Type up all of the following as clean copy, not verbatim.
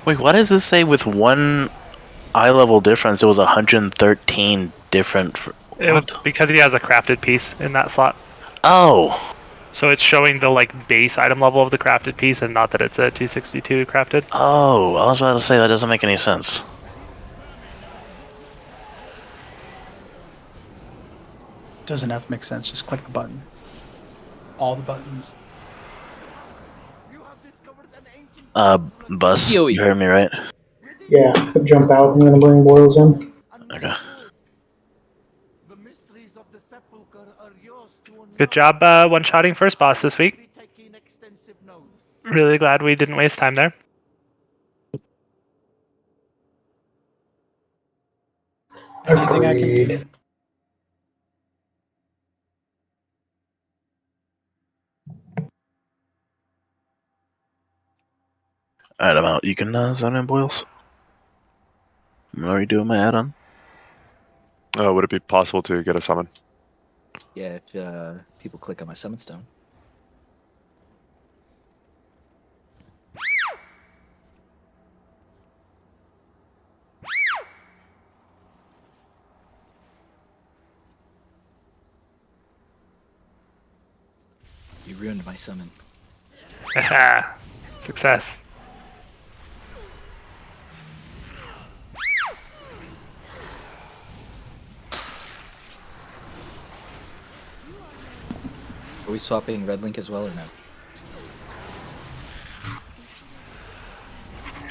Wait, why does this say with one eye level difference? It was 113 different. It was because he has a crafted piece in that slot. Oh. So it's showing the like base item level of the crafted piece, and not that it's a 262 crafted. Oh, I was about to say that doesn't make any sense. Doesn't have to make sense. Just click the button. All the buttons. Bus, you heard me right? Yeah, jump out. I'm gonna bring Boils in. Okay. Good job one-shotting first boss this week. Really glad we didn't waste time there. Anything I can do. Agreed. Alright, I'm out. You can zone in, Boils. I'm already doing my add-on. Would it be possible to get a summon? Yeah, if people click on my summon stone. You ruined my summon. Success. Are we swapping red link as well or no?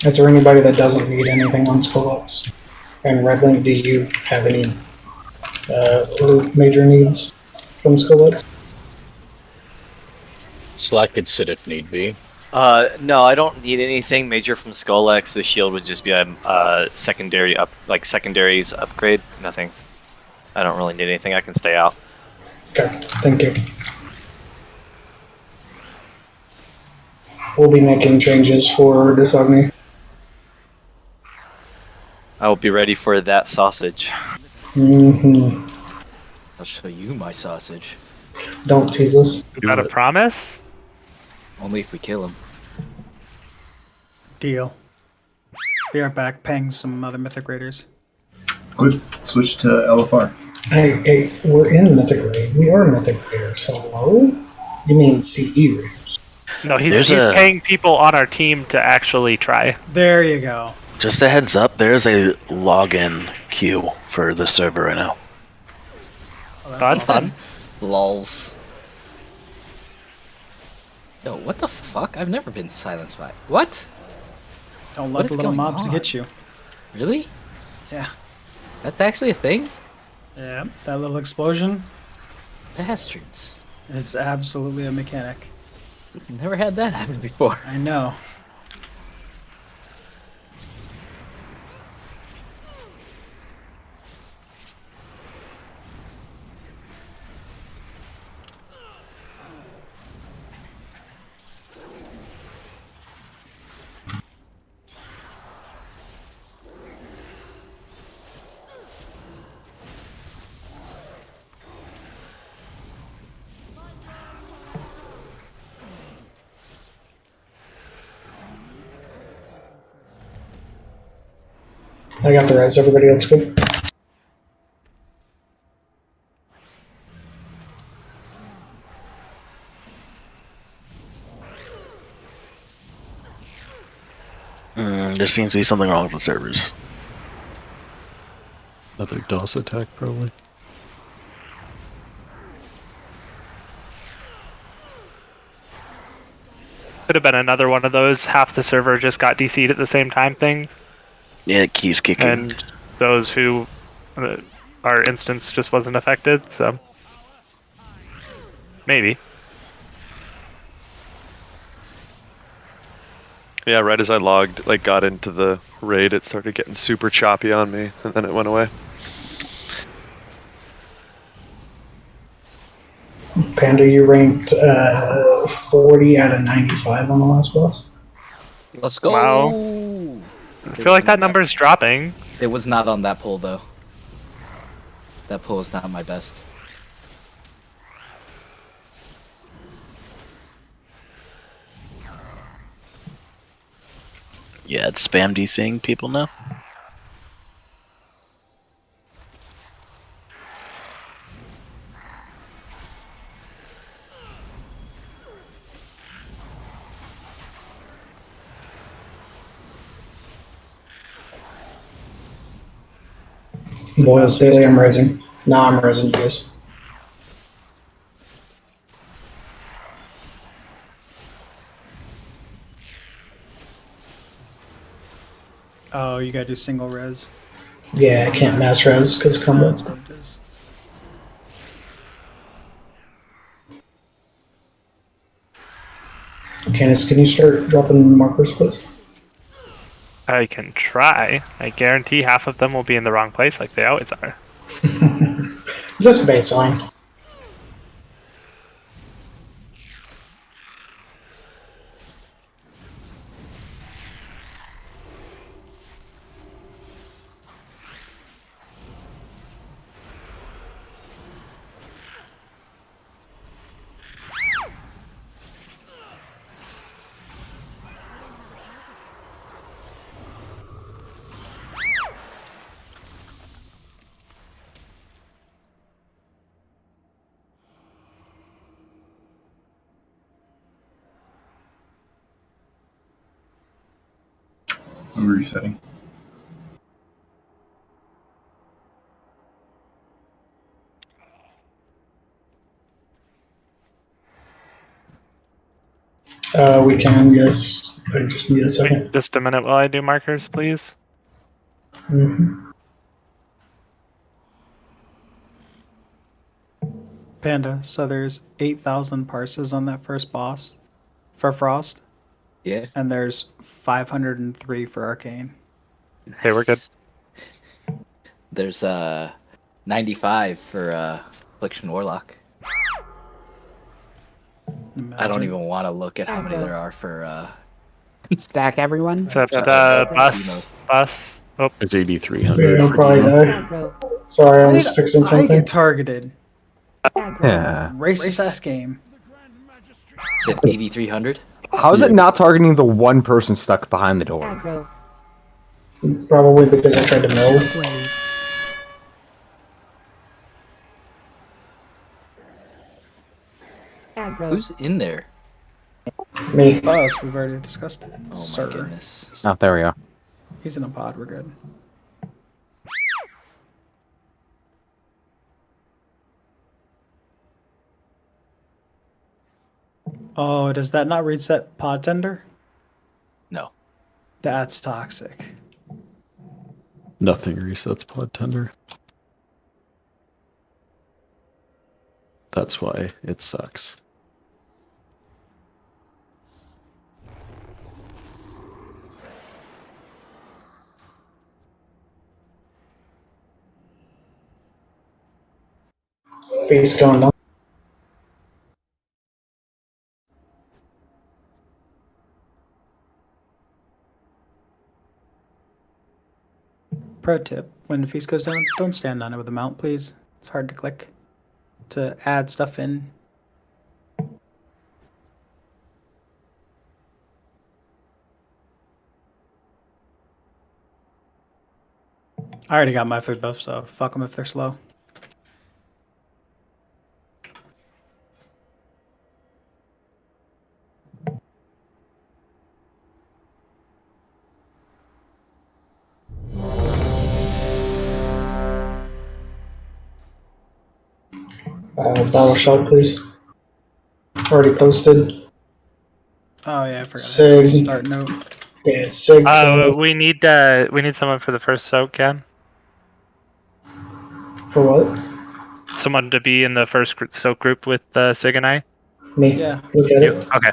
Is there anybody that doesn't need anything on Skolex? And Redlink, do you have any loot major needs from Skolex? So I could sit if need be. No, I don't need anything major from Skolex. The shield would just be a secondary secondaries upgrade. Nothing. I don't really need anything. I can stay out. Okay, thank you. We'll be making changes for Dausegne. I will be ready for that sausage. Mm-hmm. I'll show you my sausage. Don't tease us. Is that a promise? Only if we kill him. Deal. Be right back. Paying some other Mythic Raiders. Good. Switch to LFR. Hey, we're in Mythic Raid. We are Mythic Raiders. Hello? You mean CE Raiders? No, he's paying people on our team to actually try. There you go. Just a heads up, there's a login queue for the server right now. Oh, that's fun. Lols. Yo, what the fuck? I've never been silenced by. What? Don't What let is the little going mobs on? get you. Really? Yeah. That's actually a thing? Yeah. That little explosion Bastards. is absolutely a mechanic. Never had that happen before. I know. I got the res. Everybody else good? There seems to be something wrong with the servers. Another DOS attack, probably. Could have been another one of those half the server just got DC'd at the same time things. Yeah, it keeps kicking. And those who our instance just wasn't affected, so maybe. Yeah, right as I logged, got into the raid, it started getting super choppy on me, and then it went away. Panda, you ranked 40 out of 95 on the last boss. Let's go! Wow. I feel like that number is dropping. It was not on that poll, though. That poll is not my best. Yeah, it's spam DCing people now. Boils daily, I'm raising. Now I'm raising you guys. Oh, you gotta do single res. Yeah, I can't mass res because combo. That's what it is. Candace, can you start dropping markers, please? I can try. I guarantee half of them will be in the wrong place, like they always are. Just baseline. I'm resetting. We can, yes. I just need a second. Just a minute while I do markers, please. Mm-hmm. Panda, so there's 8,000 parses on that first boss for Frost, Yeah. and there's 503 for Arcane. Okay, we're good. There's 95 for Affliction Warlock. I don't even want to look at how many there are for Stack everyone. Except bus. Oh, It's Yeah, 8,300 I'll for probably Demo. die. Sorry, I was fixing I something. get targeted. Yeah. Racist ass game. is it 8,300? How is it not targeting the one person stuck behind the door? Probably because I tried to mill. Who's in there? Me. Bus, we've already discussed it. Oh Sir. my goodness. Oh, there we go. He's in a pod, we're good. Oh, does that not reset pod tender? No. That's toxic. Nothing resets Pod Tender. That's why it sucks. Face going down. Pro tip, when the feast goes down, don't stand on it with a mount, please. It's hard to click to add stuff in. I already got my food buff, so fuck them if they're slow. Battle shot, please. Already posted. Oh yeah, I forgot. Sig. Start note. Yeah, Sig. we need someone for the first soak, Ken. For what? Someone to be in the first soak group with Sig and I. Me. Yeah. Look at You? it. Okay.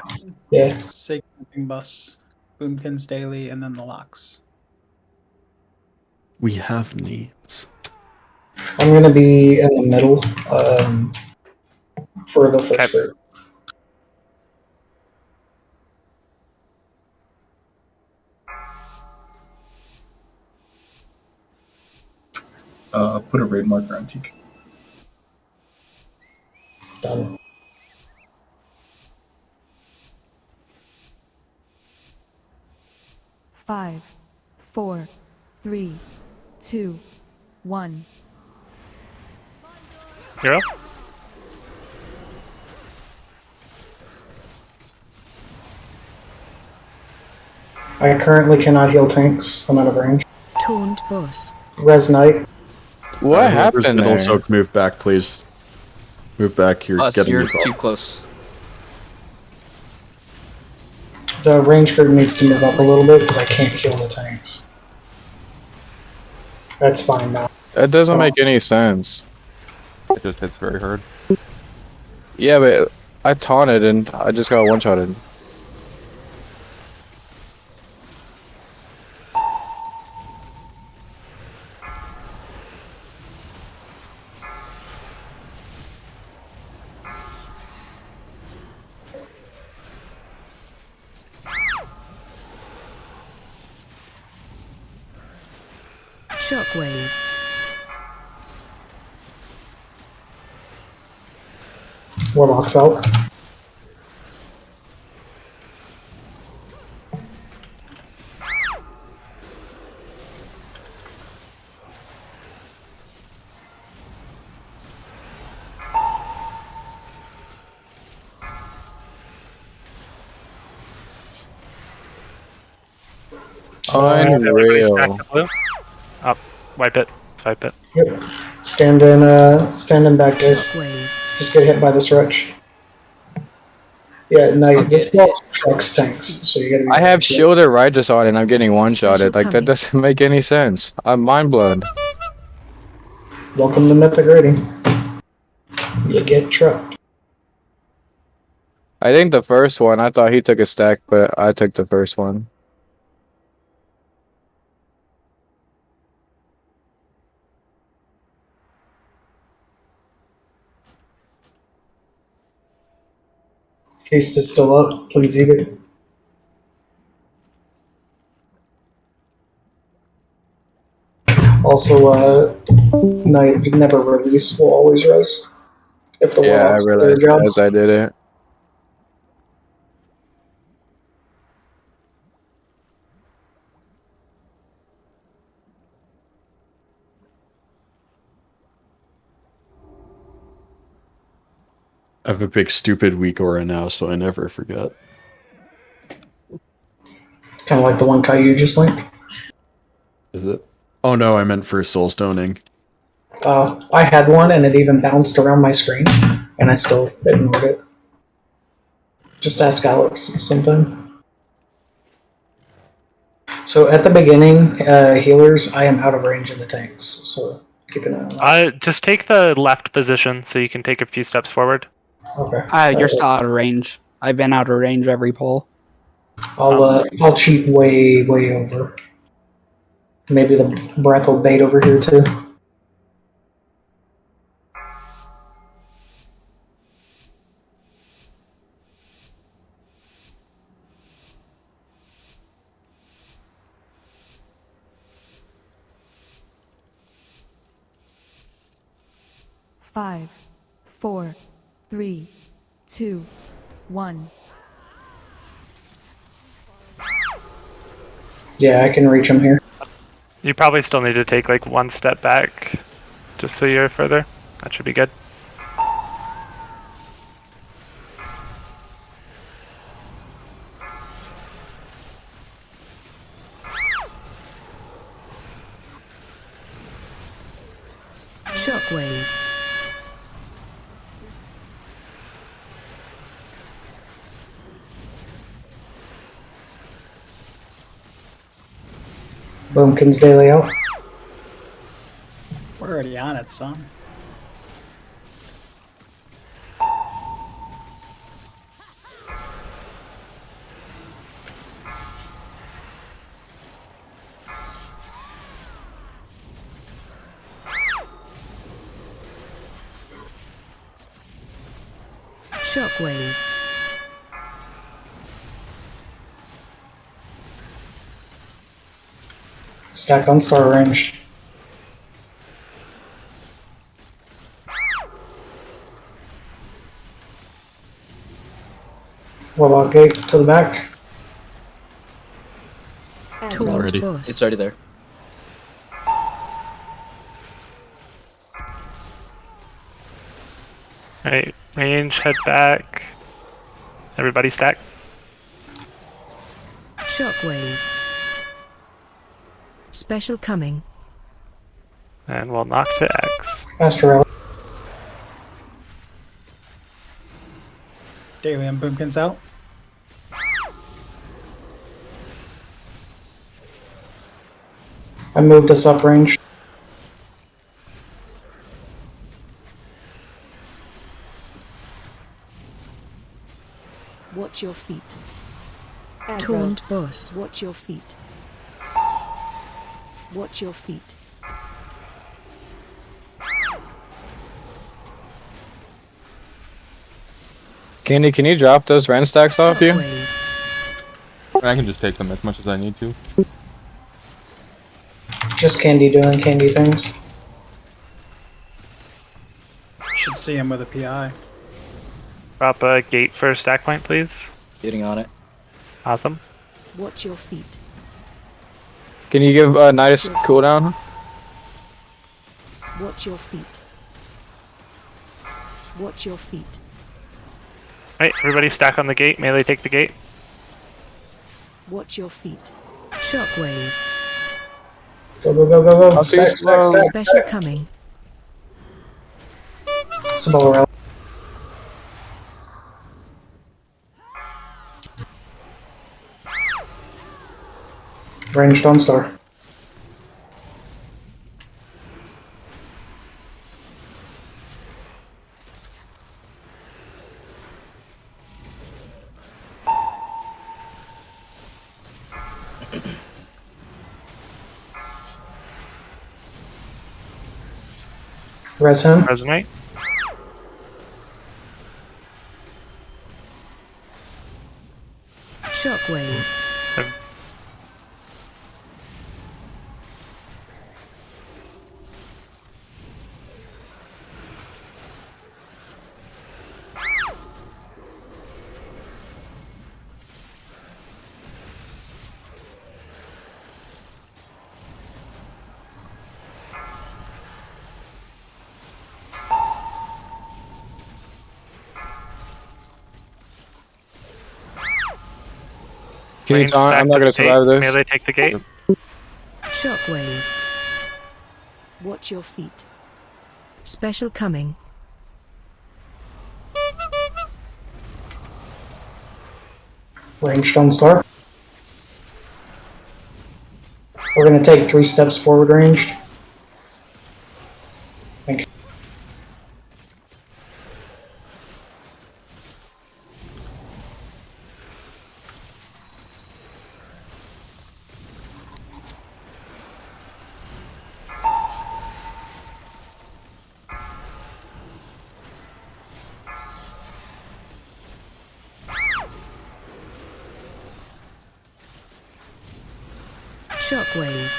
Yeah. Sig bus, Boomkins daily, and then the locks. We have needs. I'm gonna be in the middle for the first group. Put a raid marker on TK. Done. 5, 4, 3, 2, 1. Hero? I currently cannot heal tanks. I'm out of range. Taunt boss. Res Knight. What Whoever's happened middle there? soak, move back, please. Move back. You're Us, getting you're yourself. too close. The range group needs to move up a little bit because I can't heal the tanks. That's fine now. That doesn't make any sense. It just hits very hard. Yeah, but I taunted and I just got one-shotted. Shockwave. Warlock's out. Everybody stack Unreal. the blue. Up. Wipe it. Wipe it. Yep. Stand in back, guys. Shockwave. Just get hit by this wretch. Yeah, Knight. This boss trucks tanks, so you gotta be. I have shielded Righteous on and I'm getting one-shotted. Special Like, that coming. doesn't make any sense. I'm mind-blown. Welcome to Mythic rating. You get trucked. I think the first one, I thought he took a stack, but I took the first one. Feast is still up. Please eat it. Also, Knight never release will always res. If the Yeah, I Warlock's their realized job. as I did it. I have a big stupid weak aura now, so I never forget. Kind of like the one Caillou just linked. Is it? Oh no, I meant for soul stoning. I had one and it even bounced around my screen, and I still ignored it. Just ask Alex sometime. So at the beginning, healers, I am out of range of the tanks, so keep an eye on that. Just take the left position so you can take a few steps forward. Okay. You're still out of range. I've been out of range every pull. I'll cheat way over. Maybe the breath will bait over here too. Five, 4, 3, 2, 1. Yeah, I can reach him here. You probably still need to take like one step back, just so you're further. That should be good. Shockwave. Boomkins daily out. We're already on it, son. Shockwave. Stack on star range. Warlock gate to the back. Taunt Already. Boss. It's already there. Alright, range, head back. Everybody stack. Shockwave. Special coming. And we'll knock to X. Master Rally. Daily and Boomkins out. I moved us up range. Watch your feet. Taunt Boss. Watch your feet. Watch your feet. Candy, can you drop those Ren stacks off you? Shockwave. I can just take them as much as I need to. Just Candy doing Candy things. Should see him with a PI. Drop a gate for a stack point, please. Getting on it. Awesome. Watch your feet. Can you give Nidus cooldown? Watch your feet. Watch your feet. Alright, everybody stack on the gate. Melee take the gate. Watch your feet. Shockwave. Go, go, go, go, go. I'll see you Stack, stack, slow. stack, Special stack. coming. Sabella Rally. Ranged on star. Res him. Resonate. Shockwave. Can you Range taunt? stack I'm not to gonna the survive gate. this. Melee take the gate. Shockwave. Watch your feet. Special coming. Ranged on star. We're gonna take 3 steps forward ranged. Thank you. Shockwave.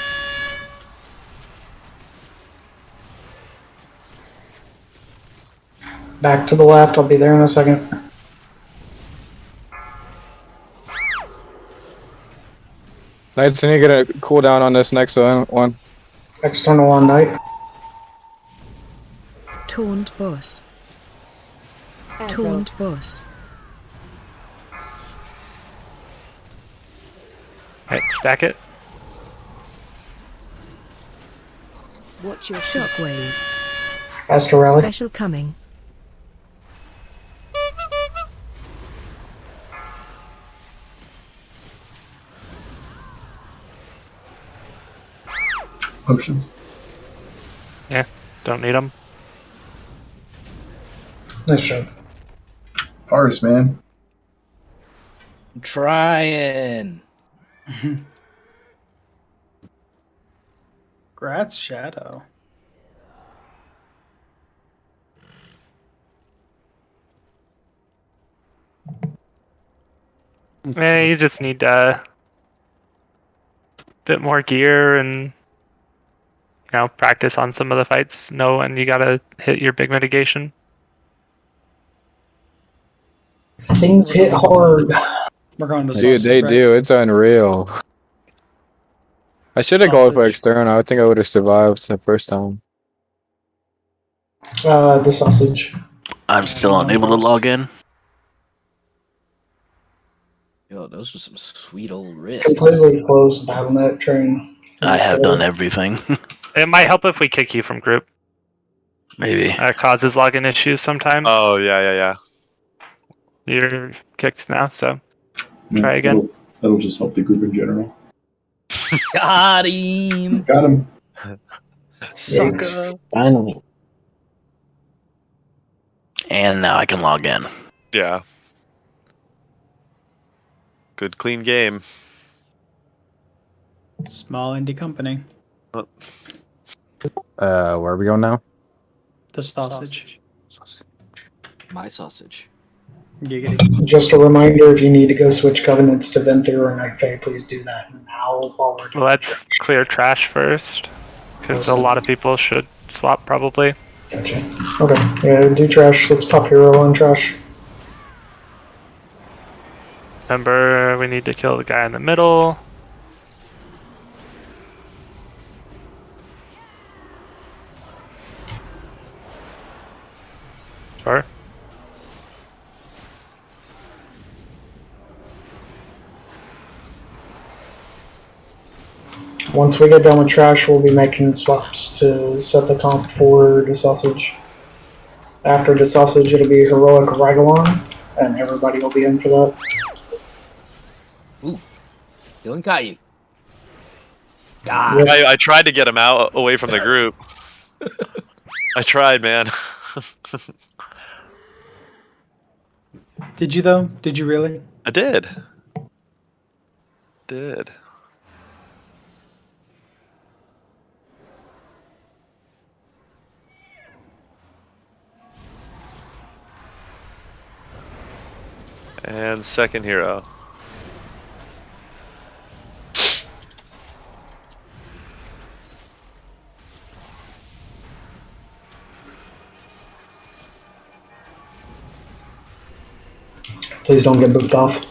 Back to the left, I'll be there in a second. Knights, I need to get a cooldown on this next one. External on night. Taunt Boss. Taunt Boss. Alright, stack it. Watch your shockwave. Astro Rally. Special coming. Potions. Yeah, don't need them. Nice job. Parse, man. I'm trying. Grats, Shadow. You just need a bit more gear and practice on some of the fights. Know when you gotta hit your big mitigation. Things hit hard. We're going to Dude, Saucy, they right? do. It's unreal. I should have gone for Sausage. external. I think I would have survived the first time. The sausage. I'm still unable to log in. Yo, those are some sweet old wrists. Completely closed BattleNet train. I have done everything. It might help if we kick you from group. Maybe. It causes login issues sometimes. Oh yeah. You're kicked now, so try again. That'll just help the group in general. Got him. Got him. Sucker. Finally. And now I can log in. Yeah. Good clean game. Small indie company. Where are we going now? The sausage. My sausage. Giggity. Just a reminder, if you need to go switch covenants to Venthyr or Night Fae, please do that now while we're doing Let's clear trash first, because a lot of people should swap probably. Gotcha. Okay. Yeah, do trash. Let's pop hero on trash. Remember, we need to kill the guy in the middle. Sure. Once we get done with trash, we'll be making swaps to set the comp for the sausage. After the sausage, it'll be heroic Rygelon, and everybody will be in for that. Ooh. Dylan got you. I tried to get him out away from the group. I tried, man. Did you though? Did you really? I did. Did. And second hero. Please don't get booped off.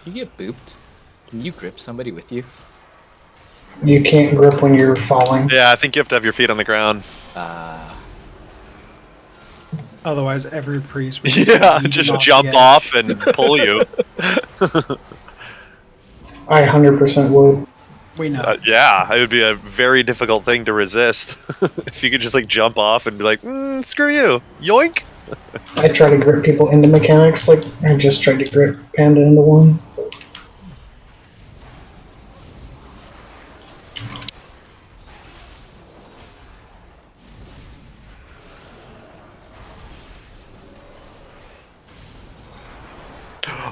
You get booped. Can you grip somebody with you? You can't grip when you're falling. Yeah, I think you have to have your feet on the ground. Otherwise, every priest would Yeah, lead just them jump the off and pull you. I 100% would. We know. Yeah, it would be a very difficult thing to resist. If you could just like jump off and be like, screw you, yoink. I try to grip people into mechanics, like I just tried to grip Panda into one.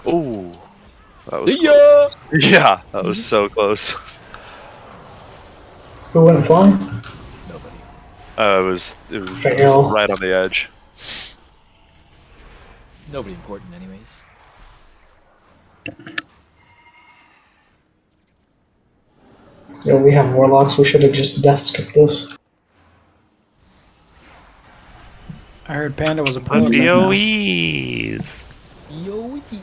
Ooh, that was close. Yeah, that was so close. Who went flying? Nobody. It was Fail. right on the edge. Nobody important, anyways. Yo, we have warlocks. We should have just death skipped this. I heard Panda was a The pro. DOEs. DOEs.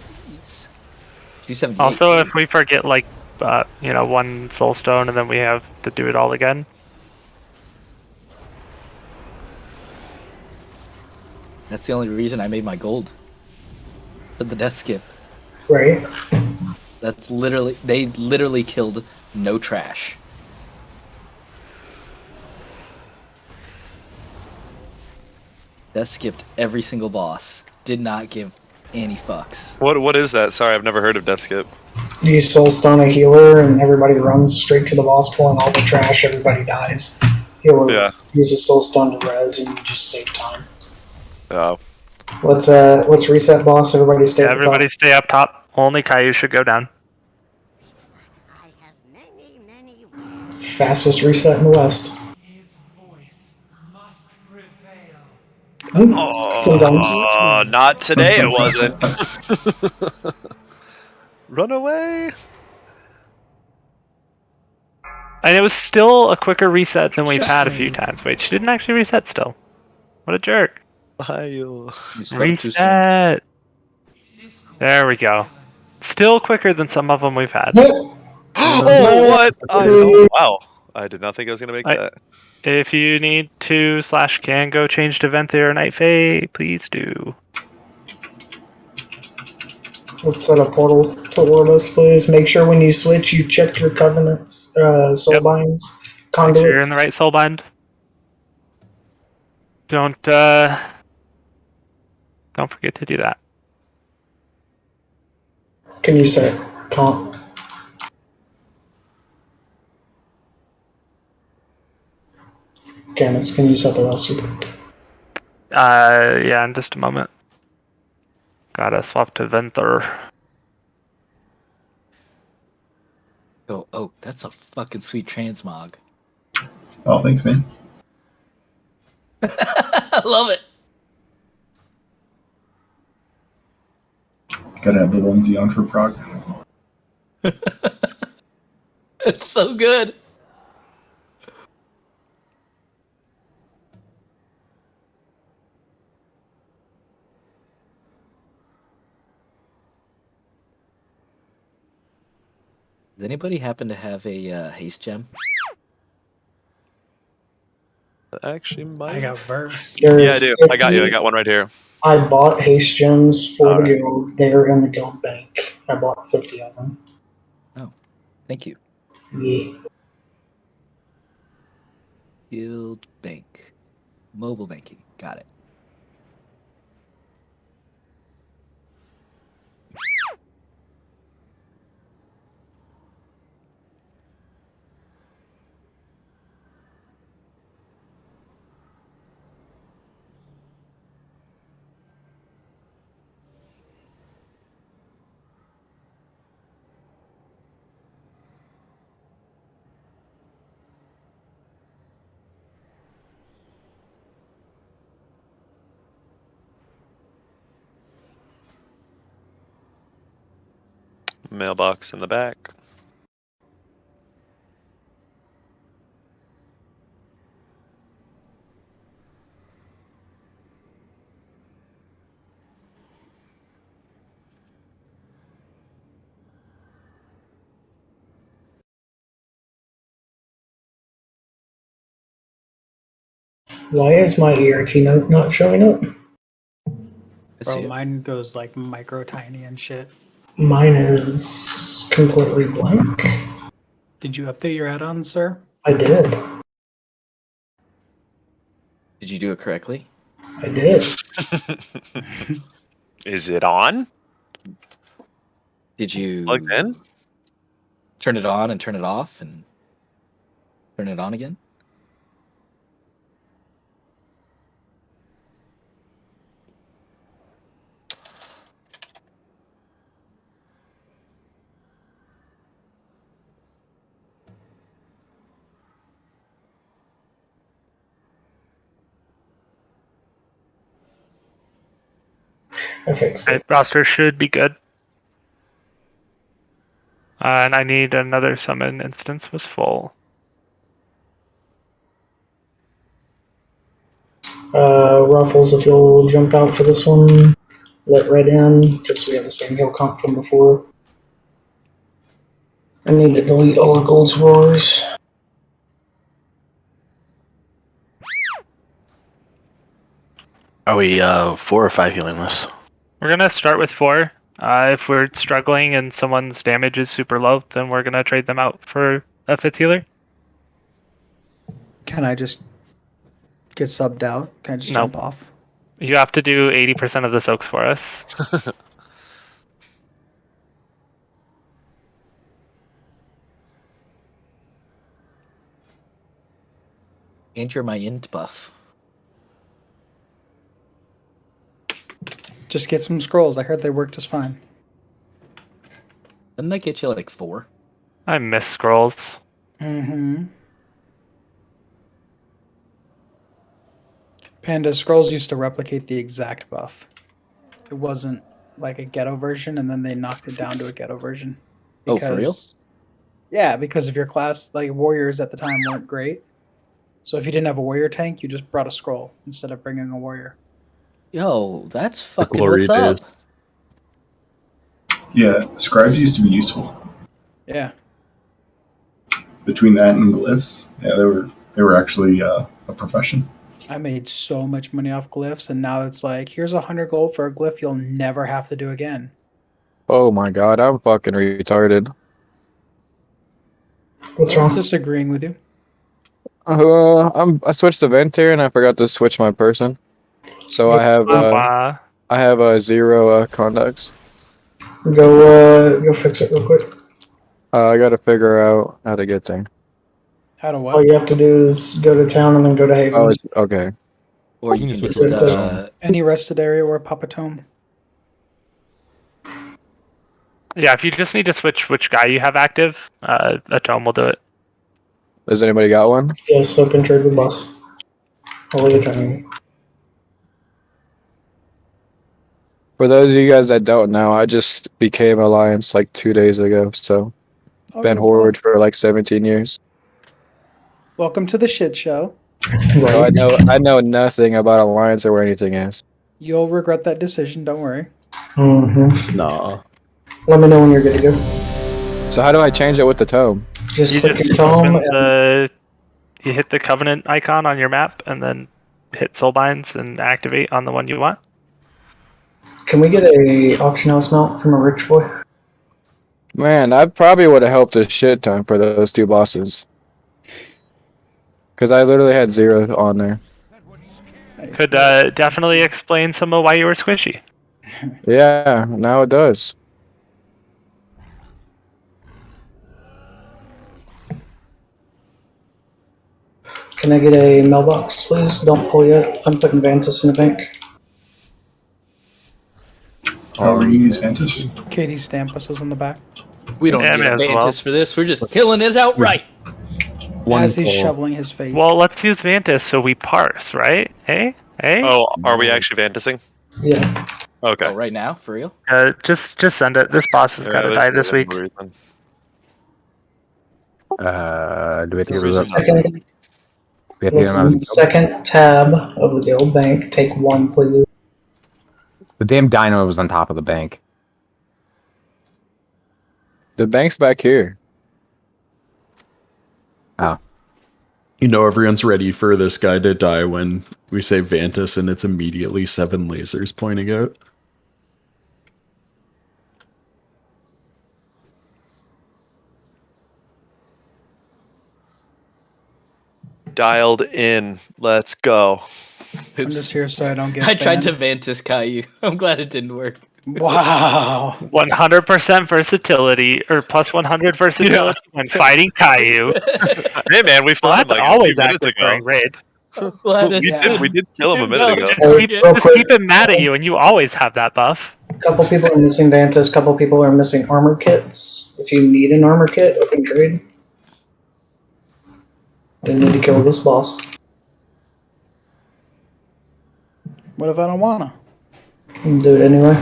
278. Also, if we forget like, one soul stone and then we have to do it all again. That's the only reason I made my gold. For the death skip. Right. That's literally, they literally killed no trash. Death skipped every single boss. Did not give any fucks. What is that? Sorry, I've never heard of death skip. You soul stun a healer and everybody runs straight to the boss, pulling all the trash, everybody dies. Healer uses soul stun to res and you just save time. Oh. Let's reset boss, everybody stay at the top. Everybody stay up top. Only Caillou should go down. Fastest reset in the West. Sometimes. Oh, not today it wasn't. Run away. And it was still a quicker reset than we've had a few times. Wait, she didn't actually reset still. What a jerk. You started too soon. Reset. There we go. Still quicker than some of them we've had. Oh, what? Oh, wow. I did not think I was going to make that. If you need to / can go change to Venthyr or Night Fae, please do. Let's set a portal to Orlos, please. Make sure when you switch, you check your covenants, soulbinds, conduits. Make sure you're in the right soulbind. Don't forget to do that. Can you set comp? Candace, can you set the rest of it? Yeah, in just a moment. Gotta swap to Venthyr. Oh, that's a fucking sweet transmog. Oh, thanks, man. I love it. Gotta have the onesie on for Prague. It's so good. Does anybody happen to have a haste gem? Actually, might. I got verse. Yeah, I do. I got you. I got one right here. I bought haste gems for the guild. They're in the guild bank. I bought 50 of them. Oh, thank you. Yeah. Guild bank. Mobile banking. Got it. Mailbox in the back. Why is my ERT note not showing up? Bro, mine goes like micro tiny and shit. Mine is completely blank. Did you update your add-ons, sir? I did. Did you do it correctly? I did. Is it on? Did you Plugged in? turn it on and turn it off and turn it on again? I fixed it. Roster should be good. And I need another summon instance was full. Ruffles, if you'll jump out for this one, let Red in, just so we have the same heal comp from before. I need to delete all the Gold's Roars. Are we 4 or 5 healing this? We're gonna start with 4. If we're struggling and someone's damage is super low, then we're gonna trade them out for a 5th healer. Can I just get subbed out? Can I just jump off? You have to do 80% of the soaks for us. And you're my int buff. Just get some scrolls. I heard they work just fine. Didn't that get you like 4? I miss scrolls. Mm-hmm. Panda scrolls used to replicate the exact buff. It wasn't like a ghetto version, and then they knocked it down to a ghetto version. Oh, for real? Yeah, because if your class, like warriors at the time, weren't great. So if you didn't have a warrior tank, you just brought a scroll instead of bringing a warrior. Yo, that's The fucking glory what's up. days. Yeah, scribes used to be useful. Yeah. Between that and glyphs, yeah, they were actually a profession. I made so much money off glyphs, and now it's like, here's 100 gold for a glyph you'll never have to do again. Oh my god, I'm fucking retarded. What's I was wrong? just agreeing with you. I switched to Venter and I forgot to switch my person. So I have a 0 conducts. Go fix it real quick. I gotta figure out how to get there. How to what? All you have to do is go to town and then go to Haven. Oh, okay. Or you can just Any rested area or a papatome. Yeah, if you just need to switch which guy you have active, a tome will do it. Does anybody got one? Yes, so can trade with boss. All the time. For those of you guys that don't know, I just became Alliance like 2 days ago, so been Horde for like 17 years. Welcome to the shit show. So I know nothing about Alliance or where anything is. You'll regret that decision, don't worry. Mm-hmm. Nah. Let me know when you're good to go. So how do I change it with the tome? Just You click just your tome. open you hit the Covenant icon on your map, and then hit Soulbinds and activate on the one you want. Can we get a auction house mount from a rich boy? Man, that probably would have helped a shit ton for those 2 bosses. Because I literally had 0 on there. Could definitely explain some of why you were squishy. Yeah, now it does. Can I get a mailbox, please? Don't pull yet. I'm putting Vantis in the bank. Oh, we use Ventus. Katie Stampus is in the back. We don't Yeah, get may as Vantis well. for this. We're just killing it outright. As he's shoveling his face. Well, let's use Vantis so we parse, right? Hey? Hey? Oh, are we actually Vantising? Yeah. Okay. Oh, right now, for real? Just send it. This boss has got to die this week. Do we have to give Second, we have to give listen, second tab of the guild bank. Take 1, please. The damn dino was on top of the bank. The bank's back here. Oh. You know everyone's ready for this guy to die when we say Vantis and it's immediately 7 lasers pointing out. Dialed in. Let's go. I'm just here so I don't get I tried to banned. Vantis Caillou. I'm glad it didn't work. Wow. 100% versatility, or plus 100 versatility when fighting Caillou. Hey man, we Well, fought that's like a always few minutes active ago. during raid. We did kill him a minute ago. Just keep him mad at you, and you always have that buff. Couple people are missing Vantis. Couple people are missing armor kits. If you need an armor kit, open trade. Didn't need to kill this boss. What if I don't wanna? Do it anyway.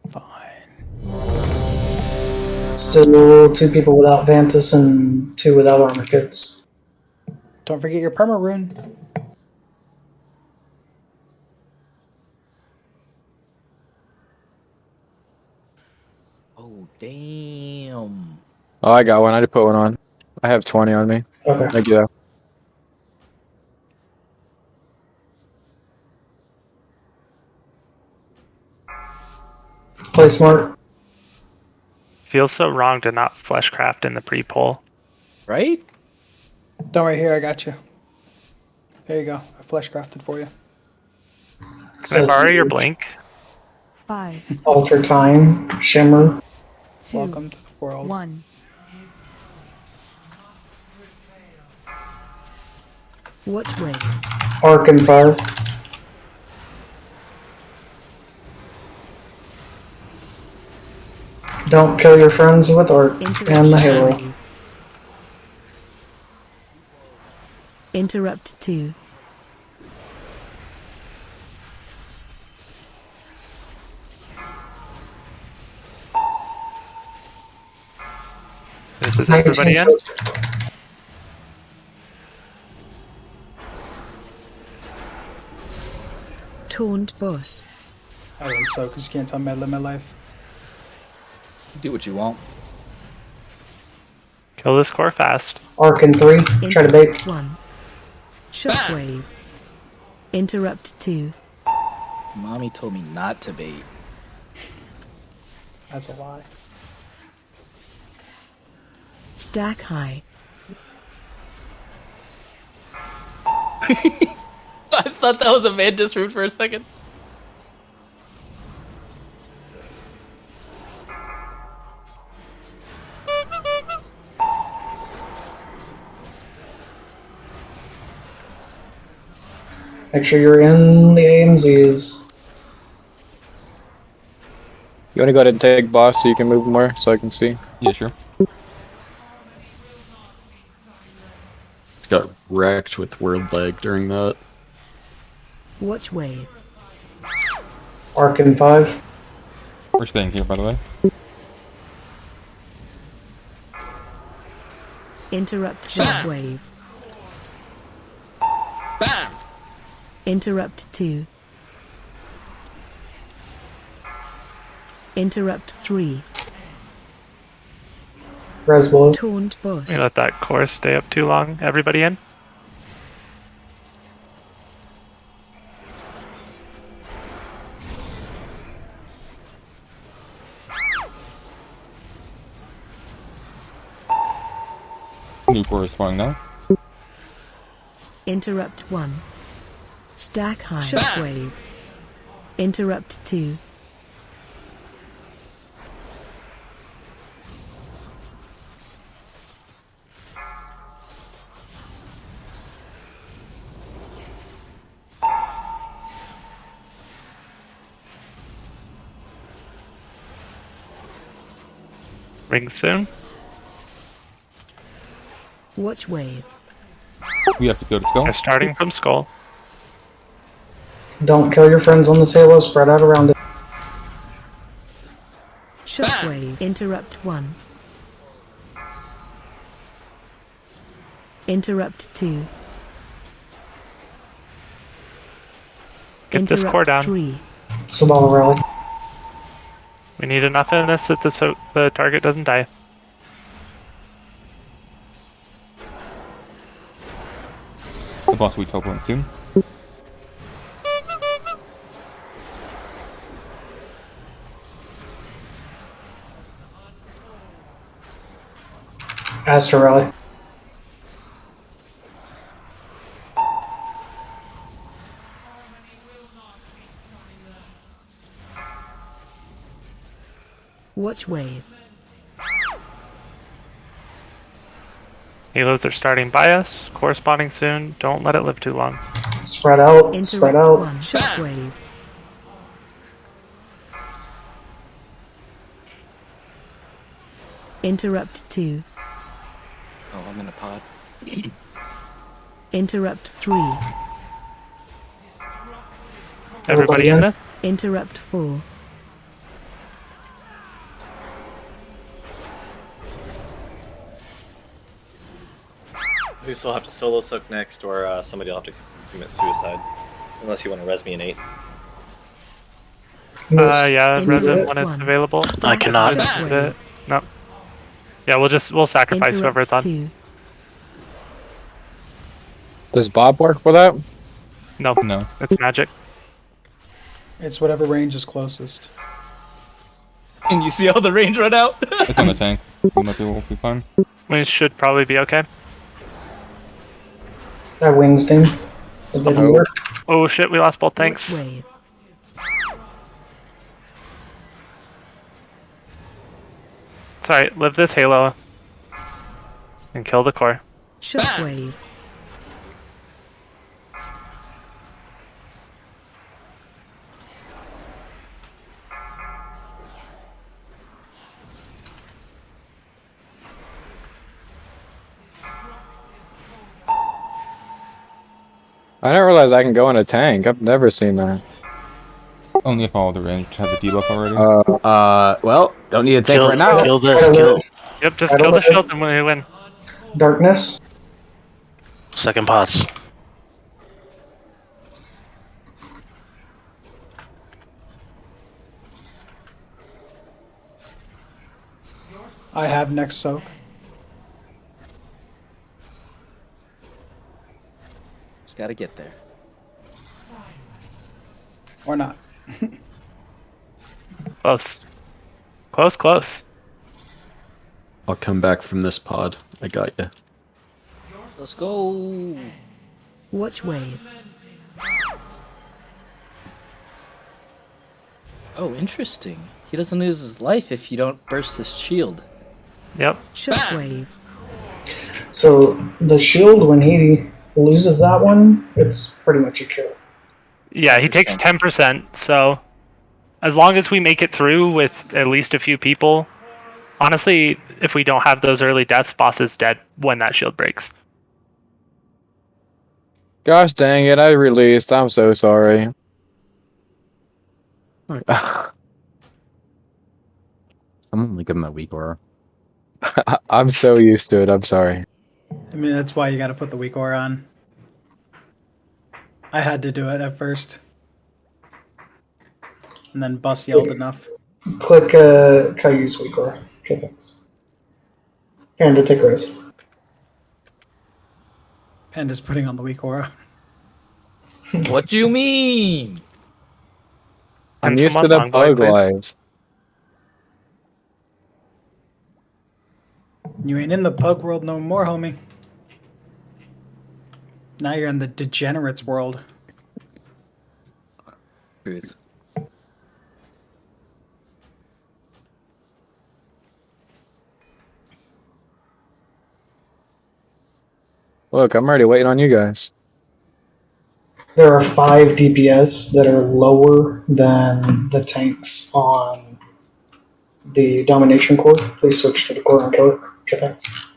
Fine. Still 2 people without Vantis and 2 without armor kits. Don't forget your perma rune. Oh, damn. Oh, I got one. I just put one on. I have 20 on me. Okay. Thank you. Play smart. Feels so wrong to not fleshcraft in the pre-pull. Right? Don't worry, here, I got you. There you go. I flesh crafted for you. Can I borrow your blink? 5, Alter time. Shimmer. 2, Welcome to the world. 1. What way? Arc in 5. Don't kill your friends with Arc and the Halo. Interrupt 2. Is everybody in? Taunt boss. I think so, because you can't tell me I live my life. Do what you want. Kill this core fast. Arc in 3. Try to bait. Interrupt 1. Shockwave. Interrupt 2. Mommy told me not to bait. That's a lie. Stack high. I thought that was a Mantis root for a second. Make sure you're in the AMZs. You want to go ahead and take boss so you can move more so I can see? Yeah, sure. Got wrecked with word lag during that. Watch wave. Arc in 5. We're staying here, by the way. Interrupt shockwave. Bam! Interrupt 2. Interrupt 3. Res blows. Taunt boss. We let that core stay up too long. Everybody in? New core is spawning now. Interrupt 1. Stack high. Shockwave. Interrupt 2. Ring soon. Watch wave. We have to go to Skull. They're starting from Skull. Don't kill your friends on the Halo. Spread out around it. Shockwave. Interrupt 1. Interrupt 2. Get this core down. 3. Sabala rally. We need enough in this that the target doesn't die. The boss will be toppling soon. Astro rally. Watch wave. Halos are starting by us. Corresponding soon. Don't let it live too long. Spread out. Interrupt Spread out. 1. Shockwave. Interrupt 2. Oh, I'm in a pod. Interrupt 3. Everybody in this? Interrupt 4. We still have to solo soak next, or somebody will have to commit suicide. Unless you want to res me an 8. Yeah, resin when it's available. I cannot. No. Yeah, we'll sacrifice whoever's on. 2. Does Bob work for that? No, No. it's magic. It's whatever range is closest. And you see how the range run out? It's on the tank. We might be fine. We should probably be okay. That wings team. It didn't work. Oh shit, we lost both tanks. Watch wave. It's alright, live this Halo. And kill the core. Shockwave. I didn't realize I can go in a tank. I've never seen that. Only if all the range have the debuff already. Well, don't need a tank Kill, right now. kill this. Kill. Yep, just Title kill the is shield and we win. Darkness. Second pots. I have next soak. Just gotta get there. Or not. Close. Close, close. I'll come back from this pod. I got you. Let's go. Watch wave. Oh, interesting. He doesn't lose his life if you don't burst his shield. Yep. Shockwave. So the shield, when he loses that one, it's pretty much a kill. Yeah, he takes 10%, so as long as we make it through with at least a few people, honestly, if we don't have those early deaths, boss is dead when that shield breaks. Gosh dang it, I released. I'm so sorry. Someone give him a weak aura. I'm so used to it. I'm sorry. I mean, that's why you gotta put the weak aura on. I had to do it at first. And then Bus yelled enough. Click Caillou's weak aura. Okay, thanks. And to take res. Panda's putting on the weak aura. What do you mean? I'm And used to someone the long boy, bug please. life. You ain't in the pug world no more, homie. Now you're in the degenerates world. Truth. Look, I'm already waiting on you guys. There are 5 DPS that are lower than the tanks on the Domination Core. Please switch to the Core and kill it. Okay, thanks.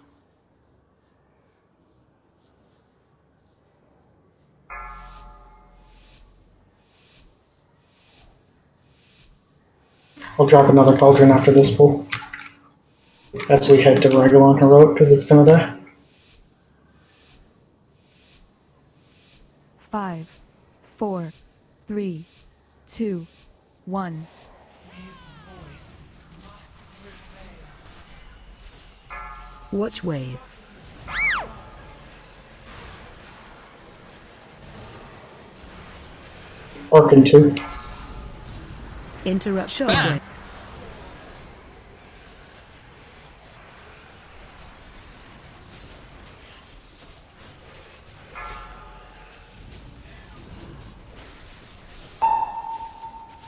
I'll drop another Pauldron after this pull. As we head to Rygelon Heroic, because it's gonna die. 5, 4, 3, 2, 1. Watch wave. Arkin 2. Interrupt shockwave.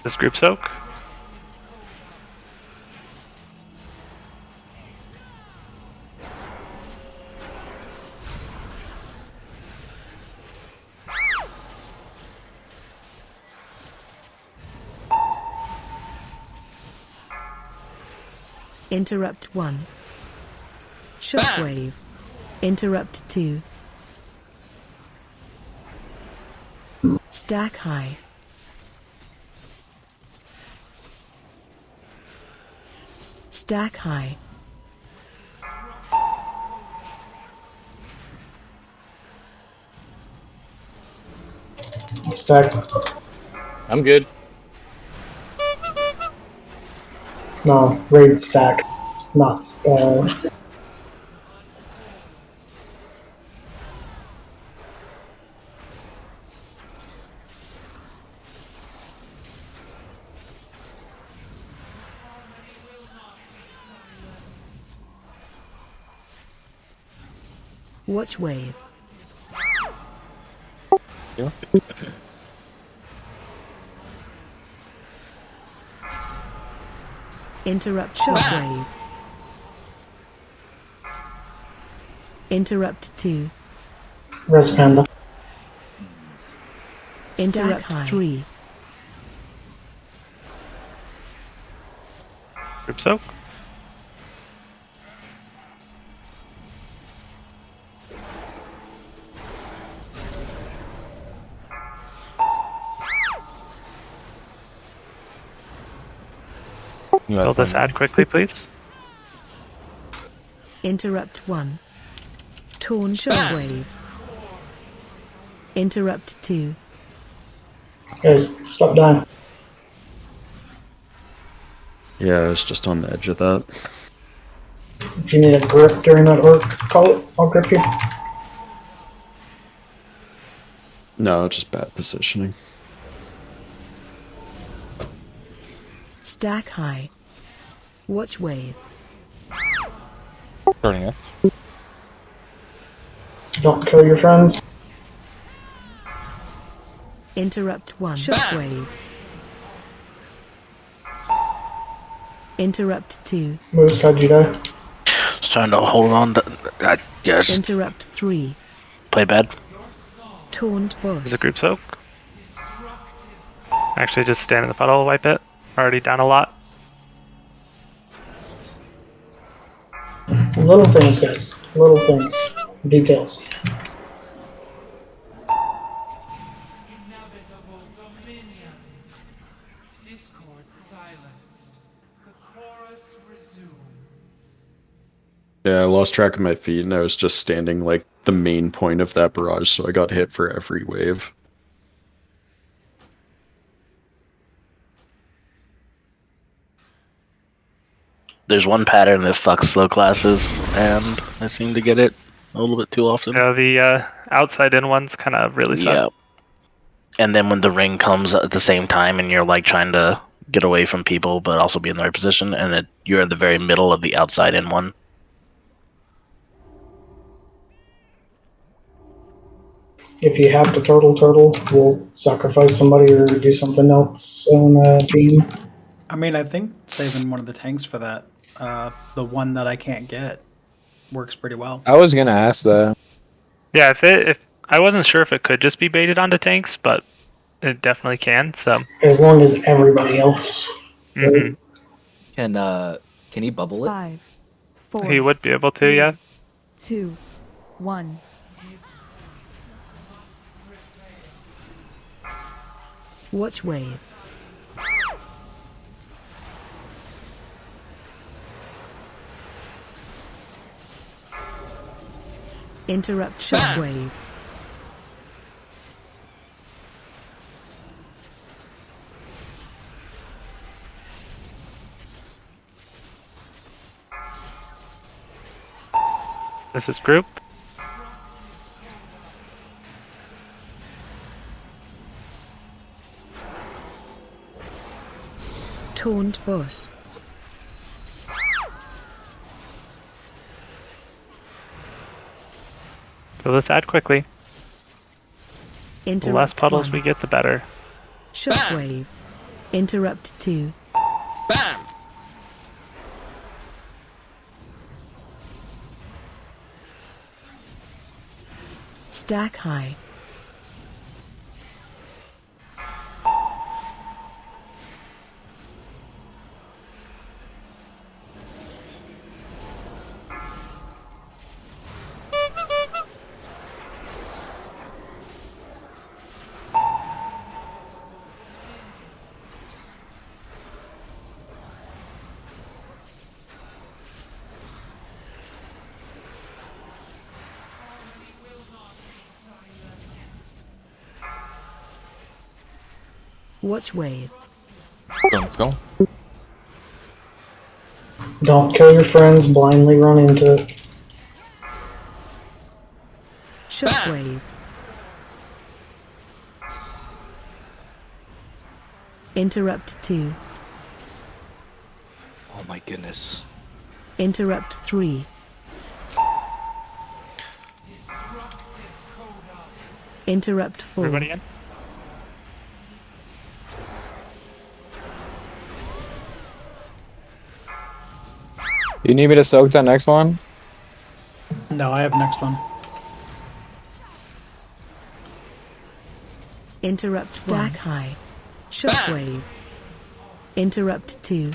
This group soak. Interrupt 1. Shockwave. Interrupt 2. Stack high. Stack high. Stack. I'm good. No, raid stack. Not, Watch wave. Yeah. Interrupt shockwave. Interrupt 2. Res Panda. Interrupt 3. Group soak. Build this ad quickly, please. Interrupt 1. Torn shockwave. Interrupt 2. Guys, stop dying. Yeah, I was just on the edge of that. If you need a grip during that orc, call it. I'll grip you. No, just bad positioning. Stack high. Watch wave. Starting X. Don't kill your friends. Interrupt 1. Shockwave. Interrupt 2. Moose, how'd you die? Just trying to hold on to. Yes. Interrupt 3. Play bad. Taunt boss. There's a group soak. Actually, just stand in the puddle, wipe it. Already down a lot. Little things, guys. Little things. Details. Yeah, I lost track of my feet and I was just standing like the main point of that barrage, so I got hit for every wave. There's one pattern that fucks slow classes, and I seem to get it a little bit too often. Yeah, the outside in ones kind of really suck. Yeah. And then when the ring comes at the same time and you're like trying to get away from people but also be in the right position, and you're in the very middle of the outside in one. If you have to turtle, we'll sacrifice somebody or do something else on a team. I mean, I think saving one of the tanks for that, the one that I can't get, works pretty well. I was gonna ask that. Yeah, if I wasn't sure if it could just be baited onto tanks, but it definitely can. So As long as everybody else. Mhm. Can he bubble it? 5, 4. He would be able to, yeah. 2, 1. Watch wave. Interrupt shockwave. This is group. Taunt boss. So let's add quickly. The Interrupt less puddles 1. we get, the better. Shockwave. Interrupt 2. Bam! Stack high. Watch wave. Let's go. Don't kill your friends, blindly run into it. Shockwave. Interrupt 2. Oh my goodness. Interrupt 3. Interrupt 4. Everybody in? You need me to soak that next one? No, I have next one. Interrupt stack high. Shockwave. Interrupt 2.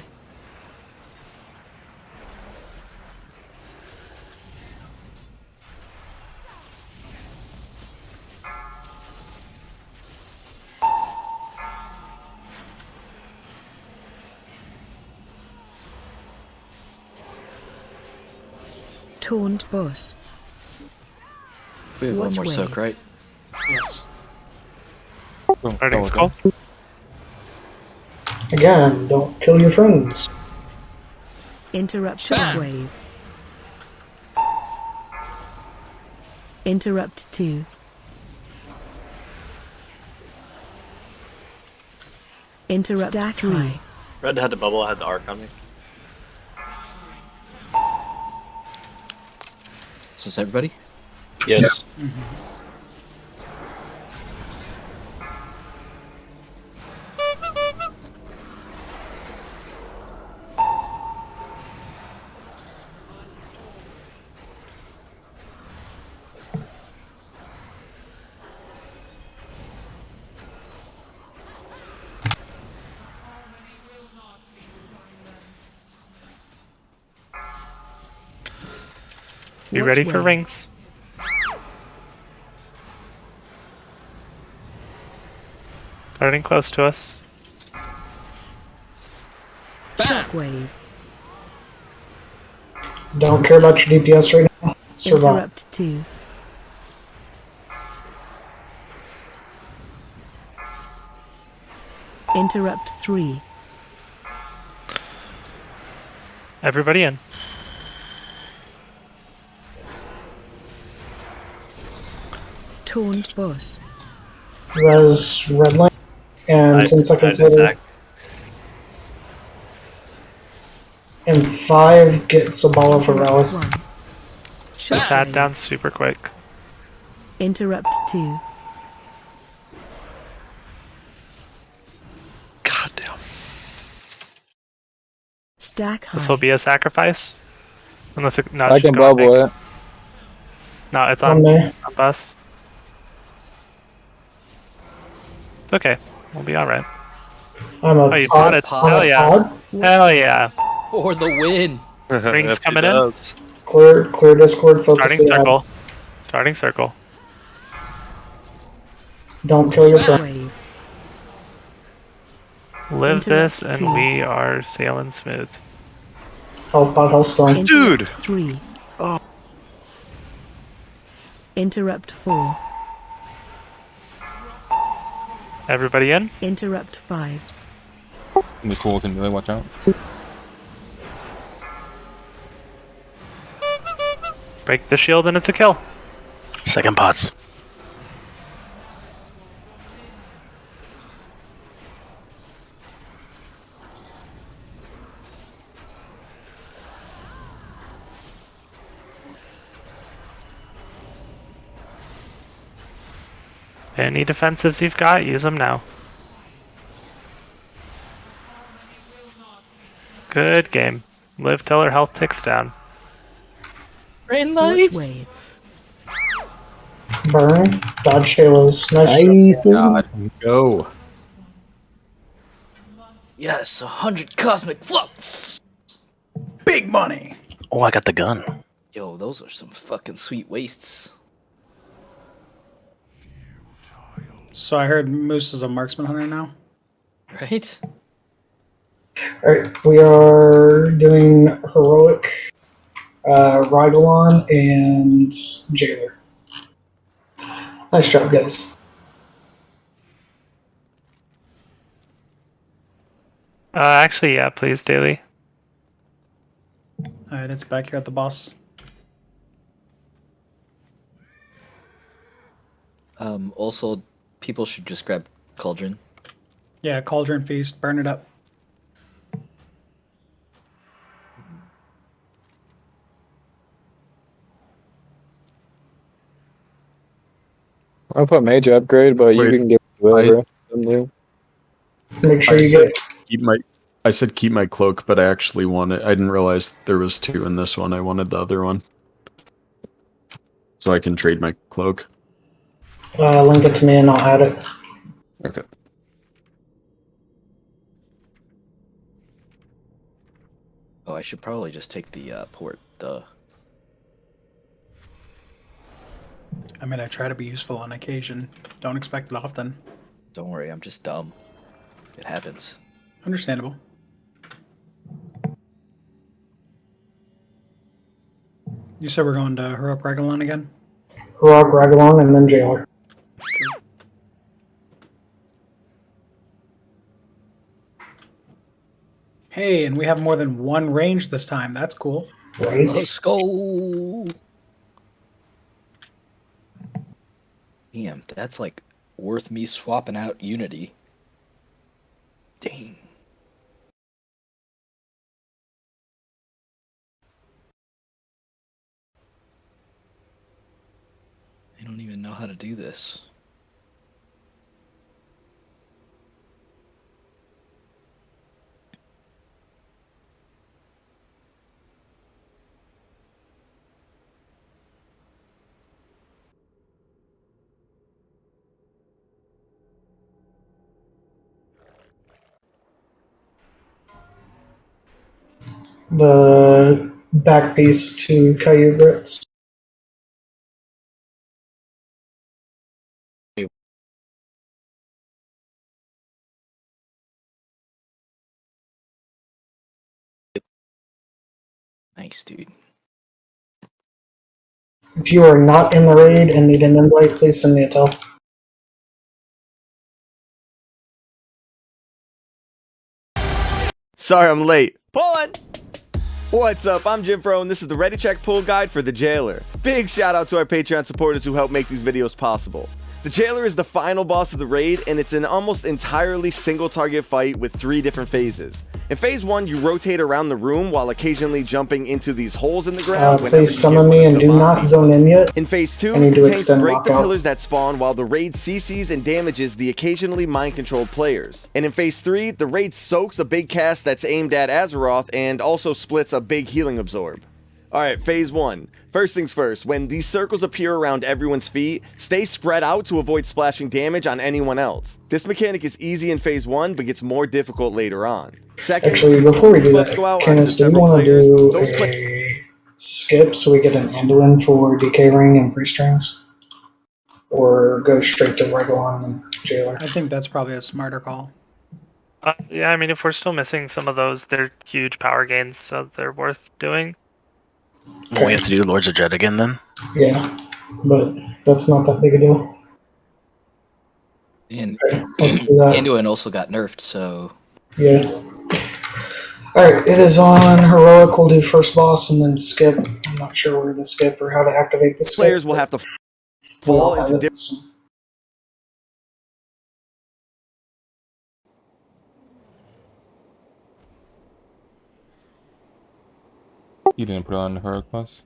Taunt boss. We have one Watch more soak, wave. right? Yes. Starting skull. Again, don't kill your friends. Interrupt shockwave. Interrupt 2. Interrupt Stack 3. Red had the bubble, had the arc on me. Is this everybody? Yes. Be ready for rings. Starting close to us. Shockwave. Don't care about your DPS right now. Survive. Interrupt 2. Interrupt 3. Everybody in. Taunt boss. Res red line. And 10 seconds later. And 5 gets a ball for rally. Just hat down super quick. Interrupt 2. God damn. Stack high. This will be a sacrifice. Unless it, no, I can bubble it. No, it's On on me. us. It's okay. We'll be alright. I'm a Oh, you bought it. pod. Hell yeah. Pod? Hell yeah. For the win! Rings Empty coming in. dubs. Clear Discord, focus Starting it out. circle. Starting circle. Don't kill your friend. Wave. Live this Interrupt and 2. we are sailing smooth. Health pot, health stone. Dude! Interrupt 3. Oh. Interrupt 4. Everybody in? Interrupt 5. In the tools and melee, watch out. Break the shield and it's a kill. Second pots. Any defensives you've got, use them now. Good game. Live till her health ticks down. Rain Watch life! wave. Burn. Dodge halos. Nice. Nice. God, go. Yes, 100 cosmic flux! Big money. Oh, I got the gun. Yo, those are some fucking sweet wastes. So I heard Moose is a marksman hunter now. Right? Alright, we are doing heroic, Rygelon, and Jailer. Nice job, guys. Actually, yeah, please, Daily. Alright, it's back here at the boss. Also, people should just grab Cauldron. Yeah, Cauldron Feast, burn it up. I'll put major upgrade, but you Wait, can get whatever. New. Make sure I you said get. I said keep my cloak, but I actually wanted. I didn't realize there was 2 in this one. I wanted the other one, so I can trade my cloak. Link it to me and I'll add it. Okay. Oh, I should probably just take the port. Duh. I mean, I try to be useful on occasion. Don't expect it often. Don't worry, I'm just dumb. It happens. Understandable. You said we're going to Heroic Rygelon again? Heroic Rygelon and then Jailer. Hey, and we have more than one range this time. That's cool. Right? Let's go. Damn, that's like worth me swapping out Unity. Dang. I don't even know how to do this. The back piece to Caillou Grits. Nice, dude. If you are not in the raid and need an invite, please send me a tell. Sorry I'm late. Pulling! What's up? I'm Jim Fro, and this is the Ready Check Pull Guide for the Jailer. Big shout out to our Patreon supporters who help make these videos possible. The Jailer is the final boss of the raid, and it's an almost entirely single target fight with 3 different phases. In phase 1, you rotate around the room while occasionally jumping into these holes in the ground. Please summon me and do not zone in yet. In phase 2, I need to tanks extend break the lockout. pillars that spawn while the raid CCs and damages the occasionally mind-controlled players. And in phase 3, the raid soaks a big cast that's aimed at Azeroth and also splits a big healing absorb. Alright, phase 1. First things first, when these circles appear around everyone's feet, stay spread out to avoid splashing damage on anyone else. This mechanic is easy in phase 1, but gets more difficult later on. Second, Actually, before we do let's that, go out Kenneth, onto do you several want to players. do Those a skip so we get an Anduin for DK Ring and pre-strings? Or go straight to Rygelon and Jailer? I think that's probably a smarter call. Yeah, I mean, if we're still missing some of those, they're huge power gains, so they're worth doing. We have to do Lords of Dread again then? Yeah, but that's not that big a deal. And Let's do that. Anduin also got nerfed, so Yeah. Alright, it is on Heroic. We'll do first boss and then skip. I'm not sure where the skip or how to activate the skip. players will have to fall into different... You didn't put it on Heroic Plus?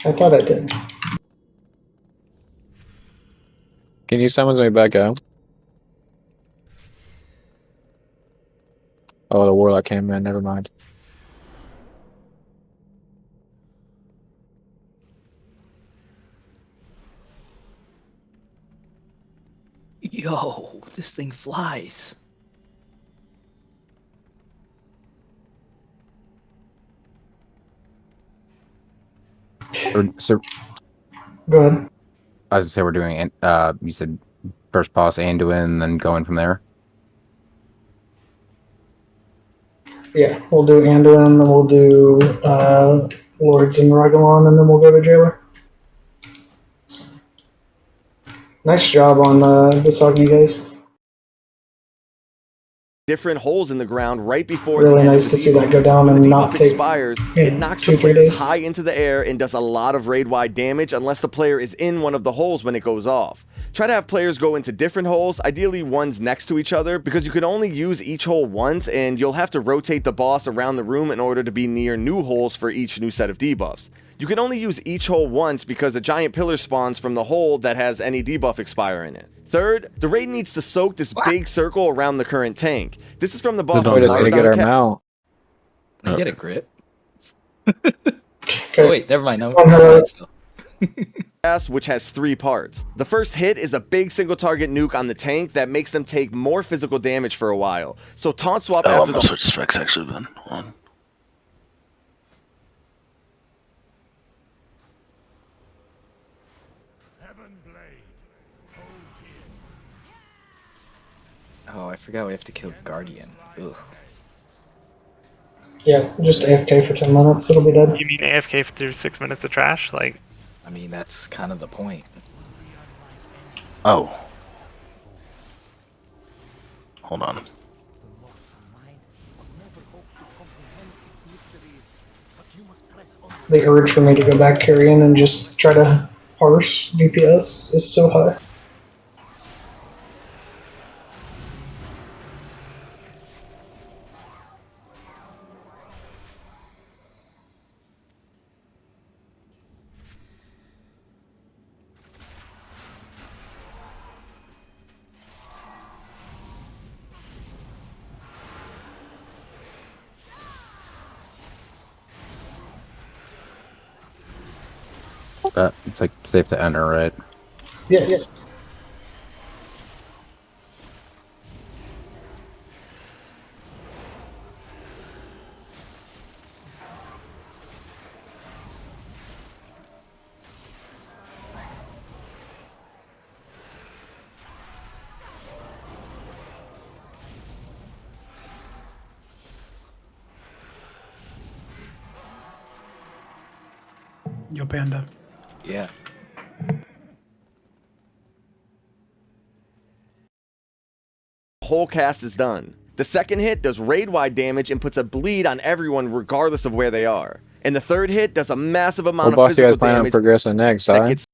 I thought I did. Can you summon me back out? Oh, the Warlock came in. Never mind. yo, this thing flies. So, Go ahead. I was gonna say we're doing. You said first boss Anduin, and then going from there. Yeah, we'll do Anduin, then we'll do Lords and Rygelon, and then we'll go to Jailer. So, nice job on Dausegne, guys. different holes in the ground right before Really the end nice of to the see debuff. that go down When and the not debuff take expires, yeah, it knocks 2 the 3 players days. high into the air and does a lot of raid-wide damage unless the player is in one of the holes when it goes off. Try to have players go into different holes, ideally ones next to each other, because you can only use each hole once and you'll have to rotate the boss around the room in order to be near new holes for each new set of debuffs. You can only use each hole once because a giant pillar spawns from the hole that has any debuff expire in it. Third, the raid needs to soak this big circle around the current tank. This is from the boss. We're just gonna get our mount. Can I get a grip? Oh wait, never mind. No, still. Which has 3 parts. The first hit is a big single target nuke on the tank that makes them take more physical damage for a while. So taunt swap Oh, I'm after gonna the switch specs actually then. Hold on. Oh, I forgot we have to kill Guardian. Ugh. Yeah, just AFK for 10 minutes, it'll be dead. You mean AFK through 6 minutes of trash? Like, I mean, that's kind of the point. Oh. Hold on. The urge for me to go back carrying and just try to parse DPS is so high. It's like safe to enter, right? Yes. Yo, Panda. Yeah. Whole cast is done. The second hit does raid-wide damage and puts a bleed on everyone regardless of where they are. And the third hit does a massive amount What of boss you guys physical plan on damage progressing next, that huh? gets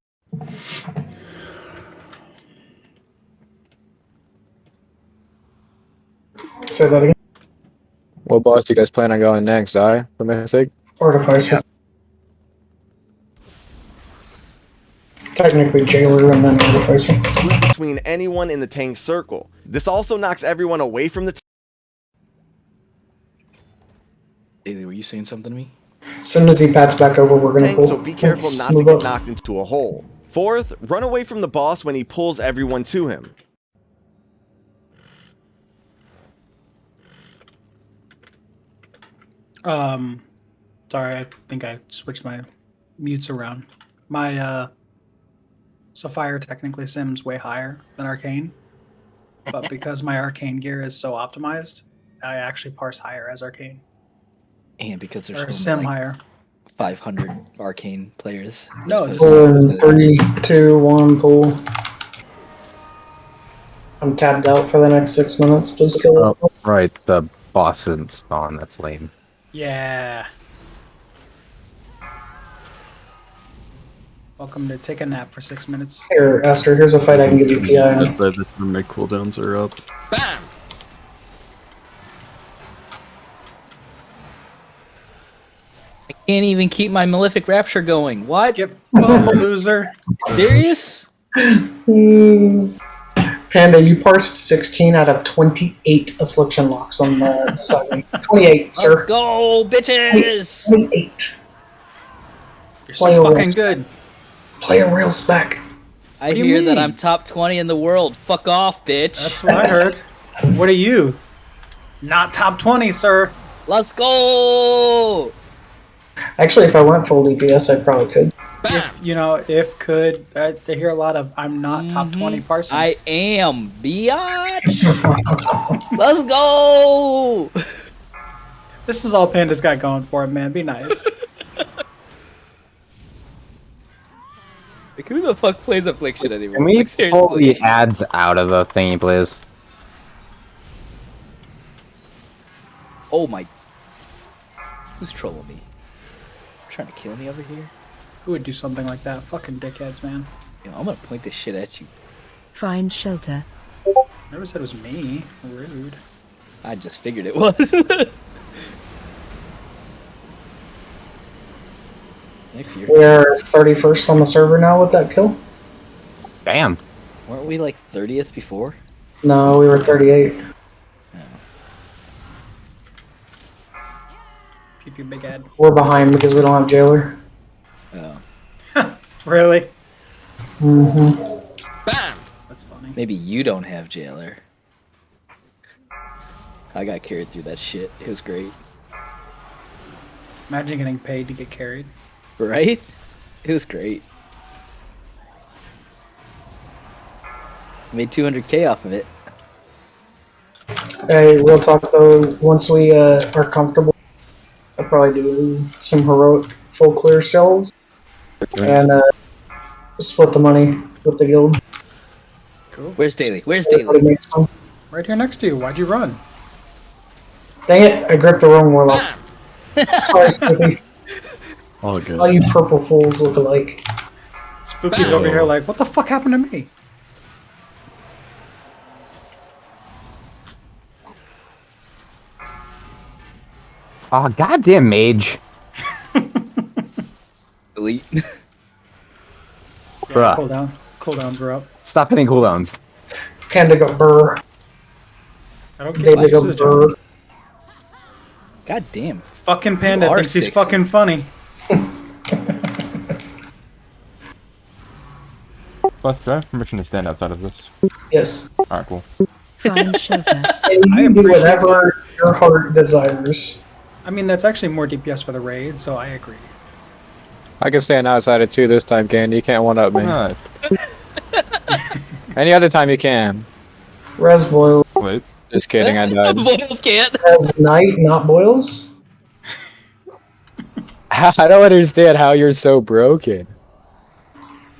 Say that again. What boss you guys plan on going next, I for Mythic? Artificer. Technically Jailer and then Artificer. between anyone in the tank circle. This also knocks everyone away from the Daily, were you saying something to me? As soon as he pats back over, we're gonna tank, pull. so be careful Let's not to move get up. knocked into a hole. Fourth, run away from the boss when he pulls everyone to him. Sorry, I think I switched my mutes around. My Sapphire technically sims way higher than Arcane, but because my Arcane gear is so optimized, I actually parse higher as Arcane. And because Or there's sim only like higher. 500 Arcane players. No, as just- opposed to- 3, 2, 1, pull. I'm tabbed out for the next 6 minutes. Please go. Oh, right. The boss isn't spawn. That's lame. Yeah. Welcome to take a nap for 6 minutes. Here, Aster, here's a fight I can give you PI on. By the time my cooldowns are up. Bam! I can't even keep my Malefic Rapture going. What? Get bumped, loser. Serious? Panda, you parsed 16 out of 28 affliction locks on the Dausegne. 28, sir. Let's go, bitches! 28. You're Play so a fucking real- good. Play a real spec. I What do you hear that mean? I'm top 20 in the world. Fuck off, bitch. That's what I heard. What are you? Not top 20, sir. Let's go! Actually, if I went full DPS, I probably could. If could, I hear a lot of I'm not top 20 parsing. I am, biatch! Let's go! This is all Panda's got going for him, man. Be nice. Like, who the fuck plays Affliction anymore? Can we Like, pull seriously. the ads out of the thingy, please? Oh my. Who's trolling me? Trying to kill me over here? Who would do something like that? Fucking dickheads, man. You know, I'm gonna point this shit at you. Find shelter. Never said it was me. Rude. I just figured it was. If you're... We're 31st on the server now with that kill. Damn. Weren't we like 30th before? No, we were 38. Peep your big head. We're behind because we don't have Jailer. Oh. Really? Mm-hmm. Bam! That's funny. Maybe you don't have Jailer. I got carried through that shit. It was great. Imagine getting paid to get carried. Right? It was great. Made 200k off of it. Hey, we'll talk though once we are comfortable. probably do some heroic full clear shells and split the money with the guild. Cool. Where's Daily? Where's Everybody Daily? makes some. Right here next to you. Why'd you run? Dang it! I gripped the wrong warlock. Sorry, Spooky. All good. All you purple fools look alike. Spooky's over here like, what the fuck happened to me? Oh, goddamn mage. Elite. Bruh. Cooldowns are up. Stop hitting cooldowns. Panda got burr. I don't David got burr. God damn. Fucking Panda are thinks he's sexy. fucking funny. Plus, do I have permission to stand outside of this? Yes. Alright, cool. Find shelter. And you can do whatever your heart desires. I mean, that's actually more DPS for the raid, so I agree. I can stand outside it too this time, Candy. You can't one up me. Nice. Any other time you can. Res boil. Wait. Just kidding, I died. Boils can't. Res night, not boils. I don't understand how you're so broken.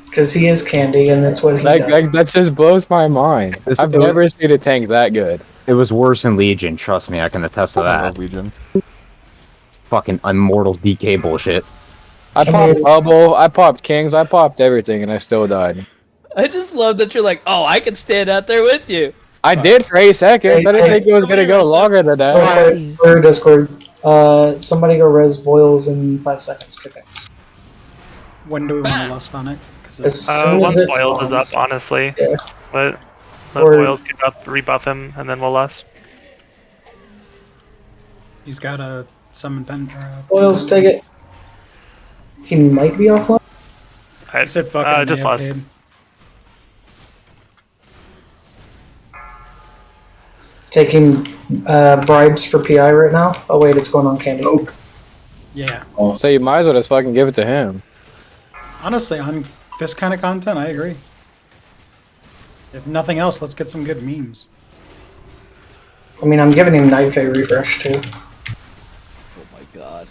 Because he is Candy, and that's what he does. That just blows my mind. I've never seen a tank that good. It was worse than Legion, trust me, I can attest to I that. love Legion. Fucking immortal DK bullshit. I popped Bubble, I popped Kings, I popped everything, and I still died. I just love that you're like, oh, I can stand out there with you. I did for 8 seconds. I didn't think it was gonna go longer than that. Or Discord. Somebody go res boils in 5 seconds. Good thanks. When do we want to lust on it? 'Cause As it's- soon Once as it Boils is spawns. up, honestly. Yeah. Let Or- Boils get up, rebuff him, and then we'll lust. He's got a summon pen. Boils, take it. He might be offline. I said fucking just lust. Taking bribes for PI right now. Oh wait, it's going on Candy. Yeah. So you might as well just fucking give it to him. Honestly, on this kind of content, I agree. If nothing else, let's get some good memes. I mean, I'm giving him Night Fae refresh too. Oh my god.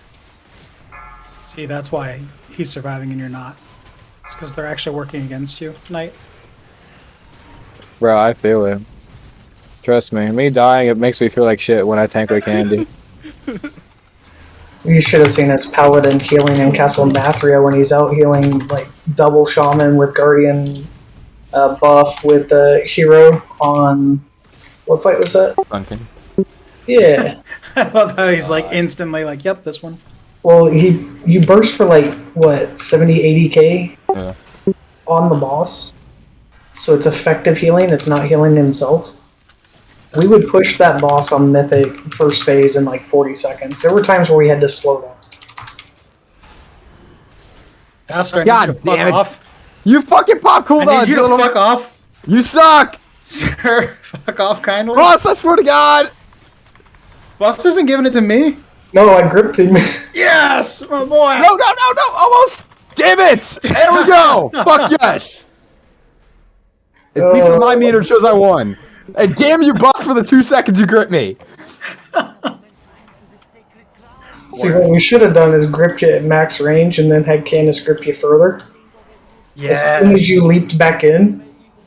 See, that's why he's surviving and you're not. It's because they're actually working against you tonight. Bro, I feel it. Trust me, me dying, it makes me feel like shit when I tank with Candy. You should have seen his paladin healing in Castle Mathria when he's out healing like double shaman with guardian buff with the hero on what fight was that? Duncan. Yeah. I love how he's like instantly like, yep, this one. Well, you burst for like what 70, 80k Yeah. on the boss, so it's effective healing. It's not healing himself. We would push that boss on Mythic first phase in like 40 seconds. There were times where we had to slow down. Bastard, I God need you to fuck damn it. off. You fucking pop I cooldowns, need you to little- fuck off. You suck! Sir, fuck off kindly. Boss, I swear to God! Boss isn't giving it to me. No, I gripped him. Yes, my boy. No, almost! Damn it! There we go! Fuck yes! At least my meter shows I won. And damn you, boss, for the 2 seconds you gripped me. See, what we should have done is gripped you at max range and then had Candace grip you further. As soon as you leaped back in.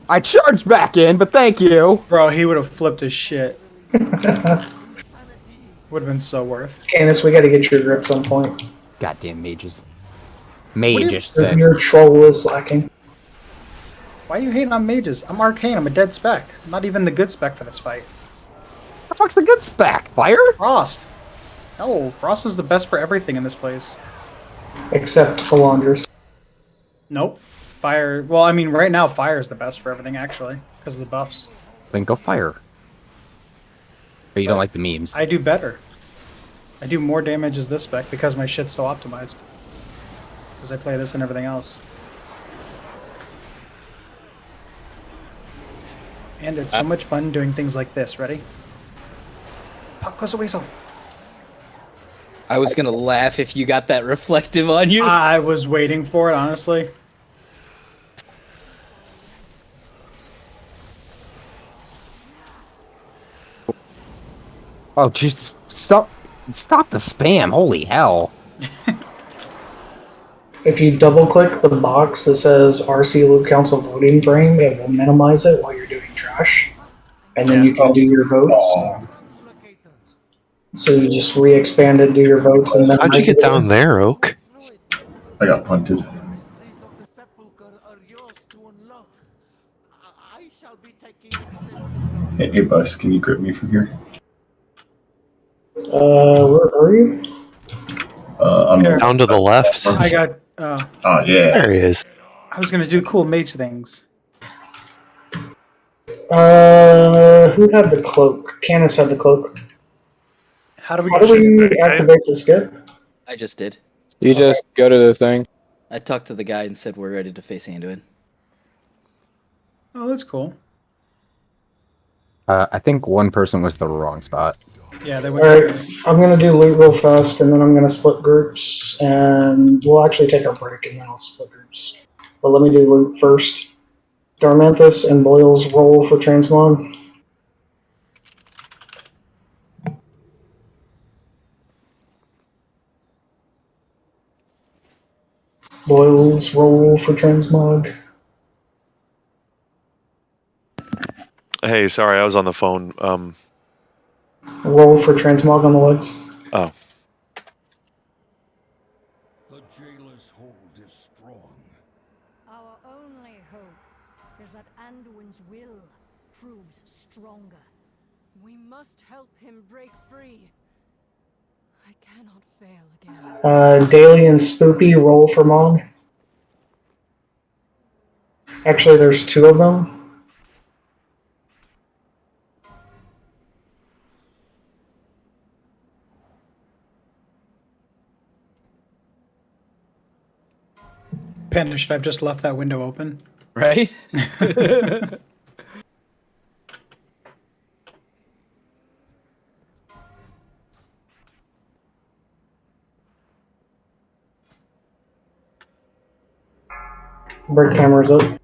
I charged back in, but thank you. Bro, he would have flipped his shit. Would have been so worth. Candace, we gotta get your grip some point. Goddamn mages. Mages. Your troll is slacking. Why are you hating on mages? I'm arcane. I'm a dead spec. I'm not even the good spec for this fight. What the fuck's the good spec? Fire? Frost. No, Frost is the best for everything in this place. Except Halandras. Nope. Fire. Well, I mean, right now, fire is the best for everything, actually, because of the buffs. Then go fire. Or you don't like the memes. I do better. I do more damage as this spec because my shit's so optimized. Because I play this and everything else. And it's so much fun doing things like this. Ready? Pop goes a weasel. I was gonna laugh if you got that reflective on you. I was waiting for it, honestly. Oh, jeez. Stop. Stop the spam! Holy hell! If you double click the box that says RC Loop Council voting frame, it will minimize it while you're doing trash. And then you can do your votes. So you just re-expand it, do your votes, and then How'd you get down there, Oak? I got punted. Hey, Bus, can you grip me from here? Where are you? I'm down to the left. I got. Oh yeah. There he is. I was gonna do cool mage things. Who had the cloak? Canis had the cloak. How do we activate the skip? I just did. You just go to the thing. I talked to the guy and said we're ready to face Anduin. Oh, that's cool. I think one person was the wrong spot. Yeah, they went. Alright, I'm gonna do loot real fast, and then I'm gonna split groups, and we'll actually take our break, and then I'll split groups. But let me do loot first. Darmanthus and Boyle's roll for transmog. Boyle's roll for transmog. Hey, sorry, I was on the phone. Roll for transmog on the legs. Oh. The jailer's hold is strong. Our only hope is that Anduin's will proves stronger. We must help him break free. I cannot fail again. Daily and Spoopy roll for Mog. Actually, there's two of them. Panda, should I have just left that window open? Right? Break cameras up. You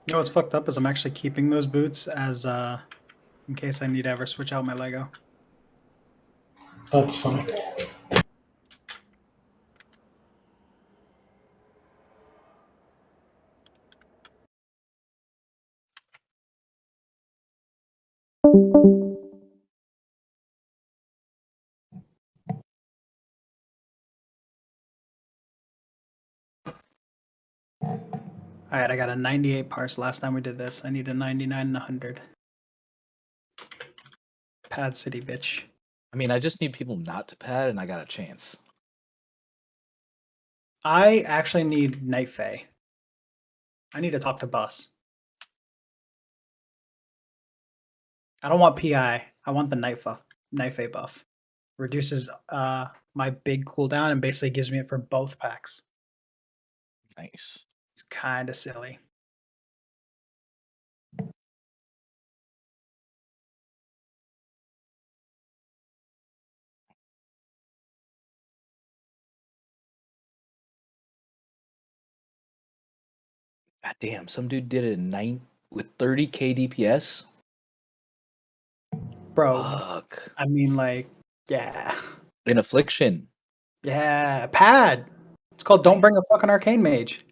know what's fucked up is I'm actually keeping those boots as in case I need to ever switch out my Lego. That's fine. Alright, I got a 98 parse last time we did this. I need a 99 and 100. Pad City, bitch. I mean, I just need people not to pad, and I got a chance. I actually need Night Fae. I need to talk to Bus. I don't want PI. I want the Night Fae buff. Reduces my big cooldown and basically gives me it for both packs. Nice. It's kind of silly. God damn, some dude did it in with 30k DPS. Bro, fuck. I mean, like, yeah. In Affliction. Yeah, pad. It's called Don't Bring a Fucking Arcane Mage.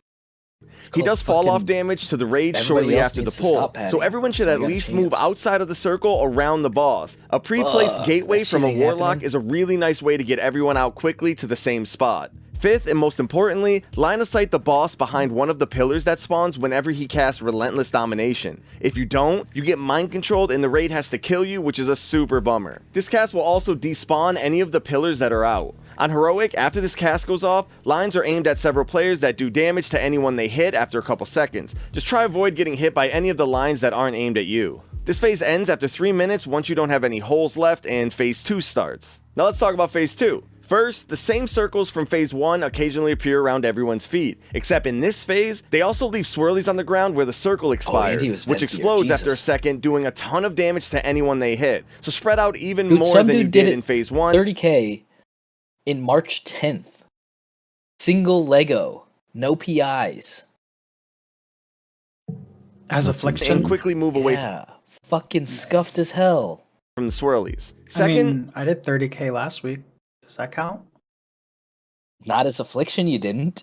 He does fall off damage to the rage shortly after the pull, so everyone should at least move outside of the circle around the boss. A pre-placed gateway from a warlock is a really nice way to get everyone out quickly to the same spot. Fifth, and most importantly, line of sight the boss behind one of the pillars that spawns whenever he casts Relentless Domination. If you don't, you get mind controlled and the raid has to kill you, which is a super bummer. This cast will also despawn any of the pillars that are out. On Heroic, after this cast goes off, lines are aimed at several players that do damage to anyone they hit after a couple seconds. Just try avoid getting hit by any of the lines that aren't aimed at you. This phase ends after 3 minutes once you don't have any holes left and phase 2 starts. Now let's talk about phase 2. First, the same circles from phase 1 occasionally appear around everyone's feet, except in this phase, they also leave swirlies on the ground where the circle expires, which explodes after a second, doing a ton of damage to anyone they hit. So spread out even more than you did in phase 1. 30k in March 10th. Single Lego, no PIs. As Affliction. And quickly move away. Yeah, fucking scuffed as hell. from the swirlies. Second, I did 30k last week. Does that count? Not as Affliction, you didn't.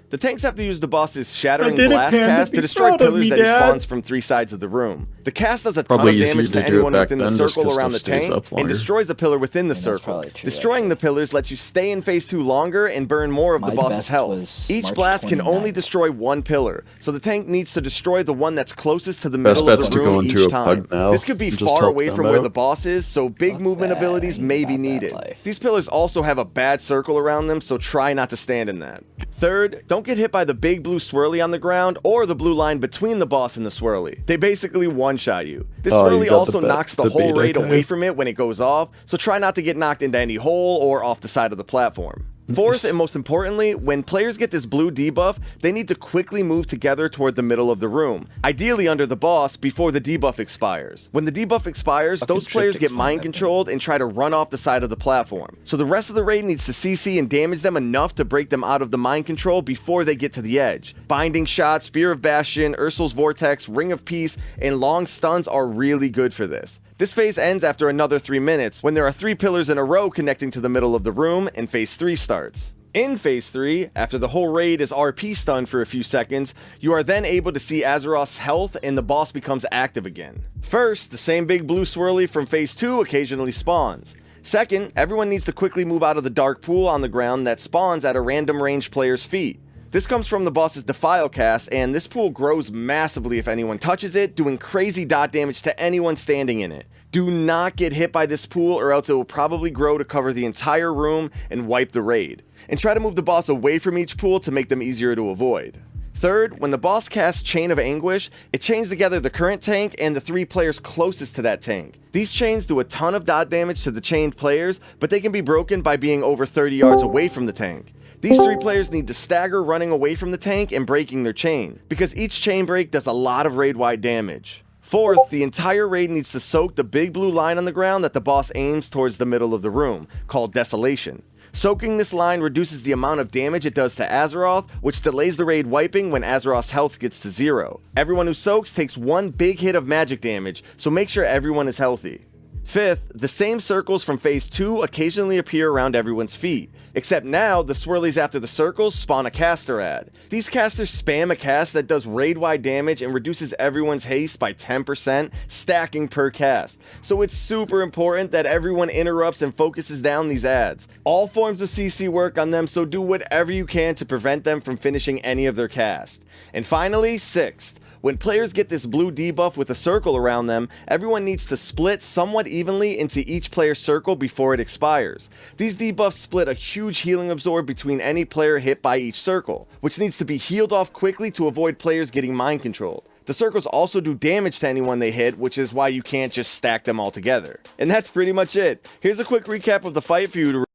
the tanks have to use the boss's Shattering did it, Blast Pam. cast to Be destroy proud of pillars me, that he Dad. spawns from 3 sides of the room. The cast does a ton Probably of easier damage to to do it anyone back within the then, just circle 'cause around the stuff stays tank, up and longer. destroys a pillar within the that's circle. probably true, Destroying the pillars lets you stay in phase 2 longer and burn more of the My boss's best health. was Each March blast can only 29th. destroy 1 pillar, so the tank needs to destroy the one that's closest to the Best middle of bet's the to go room into each a time. pug now This could be and just far help away them from where out. the boss is, so big Fuck movement that. abilities I ain't may be about that needed. life. These pillars also have a bad circle around them, so try not to stand in that. Third, don't get hit by the big blue swirly on the ground or the blue line between the boss and the swirly. They basically one-shot you. This Oh, you swirly got also knocks the whole beta raid guy. away from it when it goes off, so try not to get knocked into any hole or off the side of the platform. Fourth, and most importantly, when players get this blue debuff, they need to quickly move together toward the middle of the room, ideally under the boss before the debuff expires. When the debuff expires, those players get mind controlled and try to run off the side of the platform. So the rest of the raid needs to CC and damage them enough to break them out of the mind control before they get to the edge. Binding Shot, Spear of Bastion, Ursul's Vortex, Ring of Peace, and long stuns are really good for this. This phase ends after another 3 minutes, when there are 3 pillars in a row connecting to the middle of the room, and phase 3 starts. In phase 3, after the whole raid is RP stunned for a few seconds, you are then able to see Azeroth's health and the boss becomes active again. First, the same big blue swirly from phase 2 occasionally spawns. Second, everyone needs to quickly move out of the dark pool on the ground that spawns at a random ranged player's feet. This comes from the boss's Defile cast, and this pool grows massively if anyone touches it, doing crazy dot damage to anyone standing in it. Do not get hit by this pool or else it will probably grow to cover the entire room and wipe the raid. And try to move the boss away from each pool to make them easier to avoid. Third, when the boss casts Chain of Anguish, it chains together the current tank and the 3 players closest to that tank. These chains do a ton of dot damage to the chained players, but they can be broken by being over 30 yards away from the tank. These 3 players need to stagger running away from the tank and breaking their chain, because each chain break does a lot of raid-wide damage. Fourth, the entire raid needs to soak the big blue line on the ground that the boss aims towards the middle of the room, called Desolation. Soaking this line reduces the amount of damage it does to Azeroth, which delays the raid wiping when Azeroth's health gets to 0. Everyone who soaks takes 1 big hit of magic damage, so make sure everyone is healthy. Fifth, the same circles from phase 2 occasionally appear around everyone's feet, except now the swirlies after the circles spawn a caster ad. These casters spam a cast that does raid-wide damage and reduces everyone's haste by 10%, stacking per cast. So it's super important that everyone interrupts and focuses down these ads. All forms of CC work on them, so do whatever you can to prevent them from finishing any of their cast. And finally, sixth, when players get this blue debuff with a circle around them, everyone needs to split somewhat evenly into each player's circle before it expires. These debuffs split a huge healing absorb between any player hit by each circle, which needs to be healed off quickly to avoid players getting mind controlled. The circles also do damage to anyone they hit, which is why you can't just stack them all together. And that's pretty much it. Here's a quick recap of the fight for you to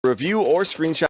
review or screenshot.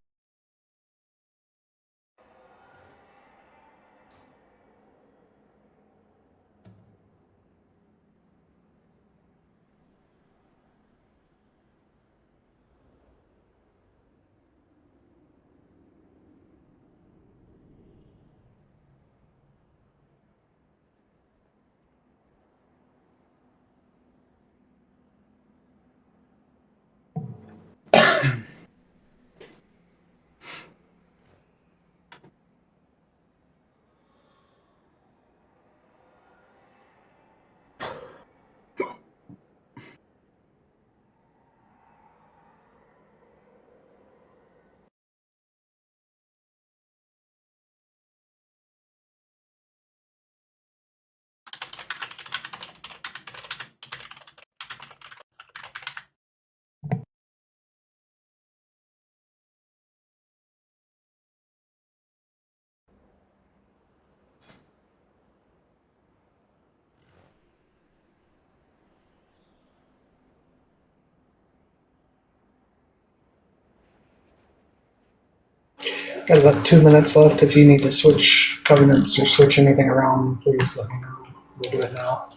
Got about 2 minutes left. If you need to switch covenants or switch anything around, please let me know. We'll do it now.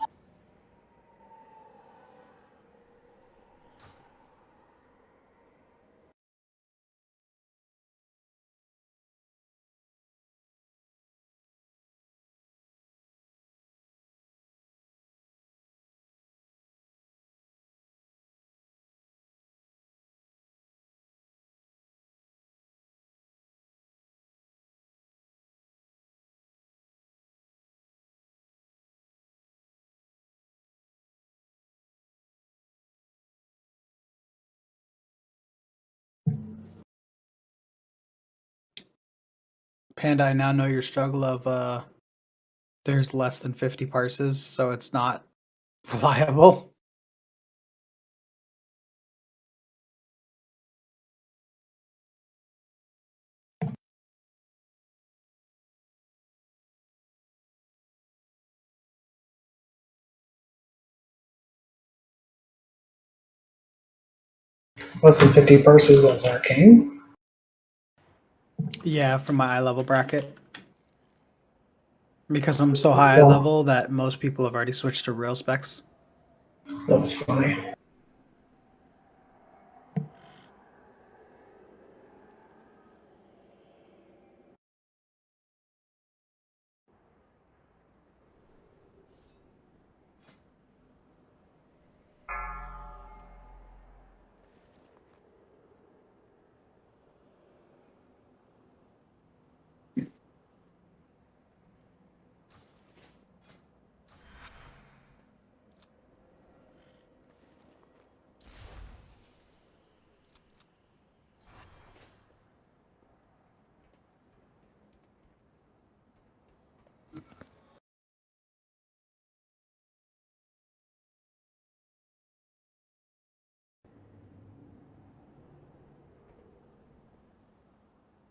Panda, I now know your struggle of there's less than 50 parses, so it's not reliable. Less than 50 parses as arcane. Yeah, from my eye level bracket. Because I'm so high Yeah. level that most people have already switched to real specs. That's funny.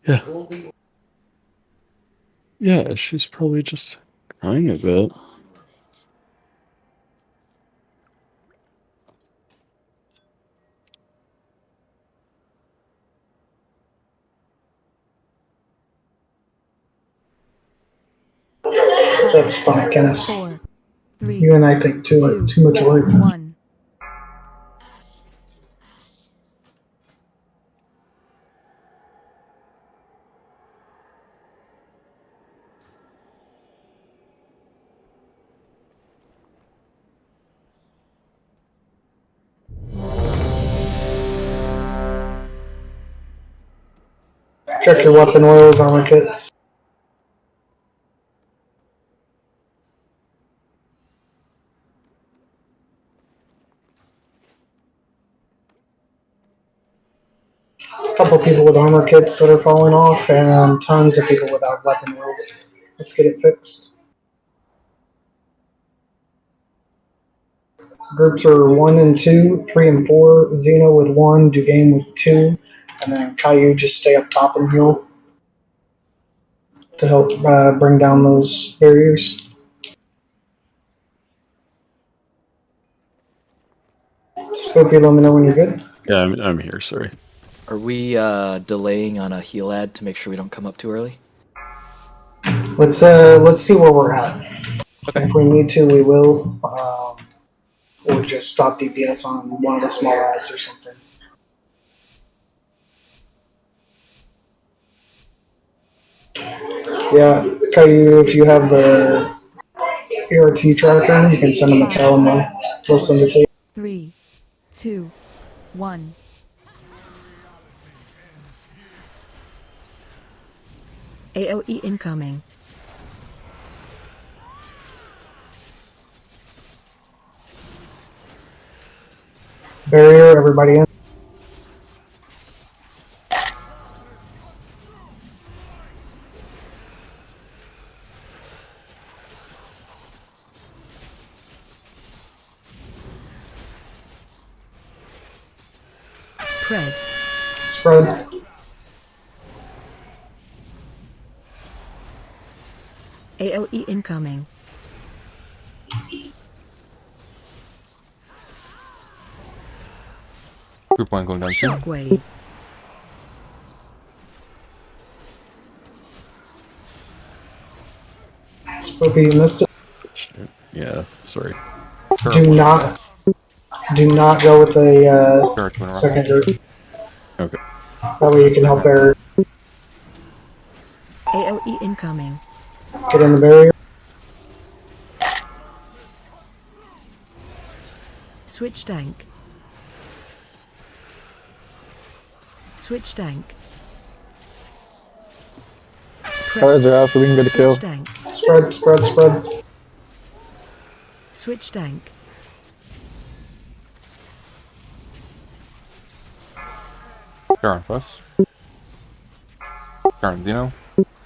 Yeah. Yeah, she's probably just crying a bit. That's funny, Kenneth. You and I think too much alike. 1. Check your weapon oils, armor kits. A couple people with armor kits that are falling off, and tons of people without weapon oils. Let's get it fixed. Groups are 1 and 2, 3 and 4, Xeno with 1, Dugain with 2, and then Caillou just stay up top and heal to help bring down those barriers. Spoopy, let me know when you're good. Yeah, I'm here, sorry. Are we delaying on a heal ad to make sure we don't come up too early? Let's see where we're at. Okay. If we need to, we will. Or just stop DPS on one of the small ads or something. Yeah, Caillou, if you have the ART tracker, you can send them a tell and they'll send it to you. 3, 2, 1. AOE incoming. Barrier, everybody in. Spread. Spread. AOE incoming. Group 1 going down too. Shockwave. Spoopy, you missed it. Yeah, sorry. Do not go with the second group. Okay. That way you can help Barrier AOE incoming. get in the barrier. Switch tank. Switch tank. Colors are out, so we can get a kill. Switch tank. Spread. Switch tank. Garen plus. Garen Xeno.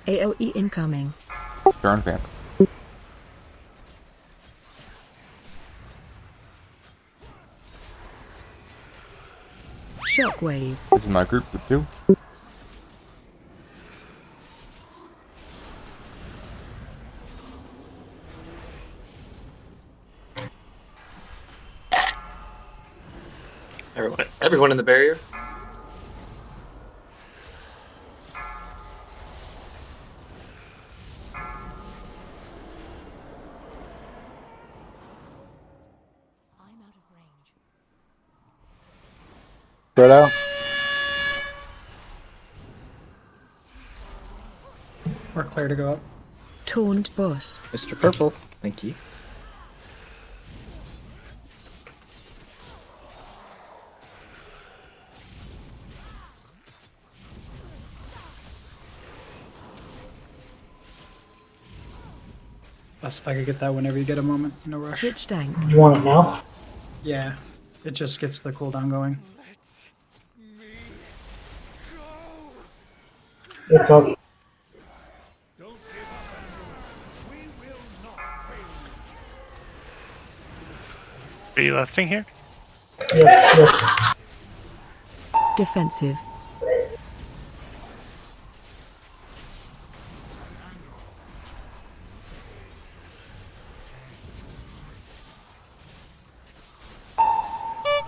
AOE incoming. Darn vamp. Shockwave. This is my group too. Everyone in the barrier. Spread out. We're clear to go up. Taunt boss. Mr. Purple, thank you. Best if I could get that whenever you get a moment. No rush. Switch tank. You want it now? Yeah. It just gets the cooldown going. It's up. Are you lasting here? Yes, yes. Defensive.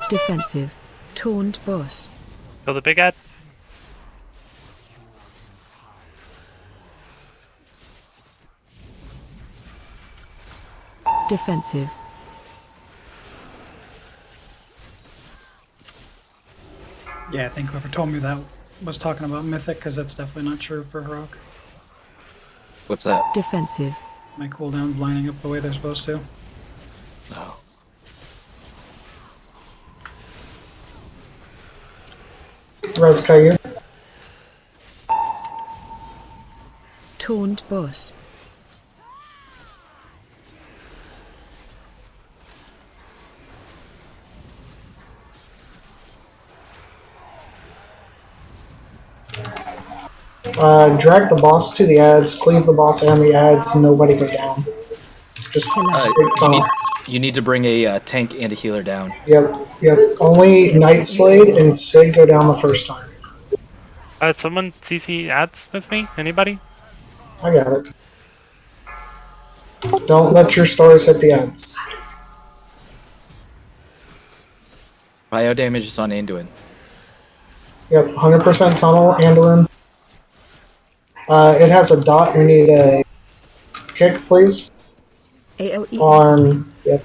Defensive. Taunt boss. Kill the big ad. Defensive. Yeah, I think whoever told me that was talking about Mythic, because that's definitely not true for Heroic. What's that? Defensive. My cooldown's lining up the way they're supposed to. No. Res Caillou. Taunt boss. Drag the boss to the ads, cleave the boss and the ads, nobody go down. Just straight tunnel. You need to bring a tank and a healer down. Yep, yep. Only Night Slade and Sig go down the first time. Someone CC ads with me? Anybody? I got it. Don't let your stars hit the ads. Bio damage is on Anduin. Yep, 100% tunnel, Anduin. It has a dot. We need a kick, please. AOE. On. Yep.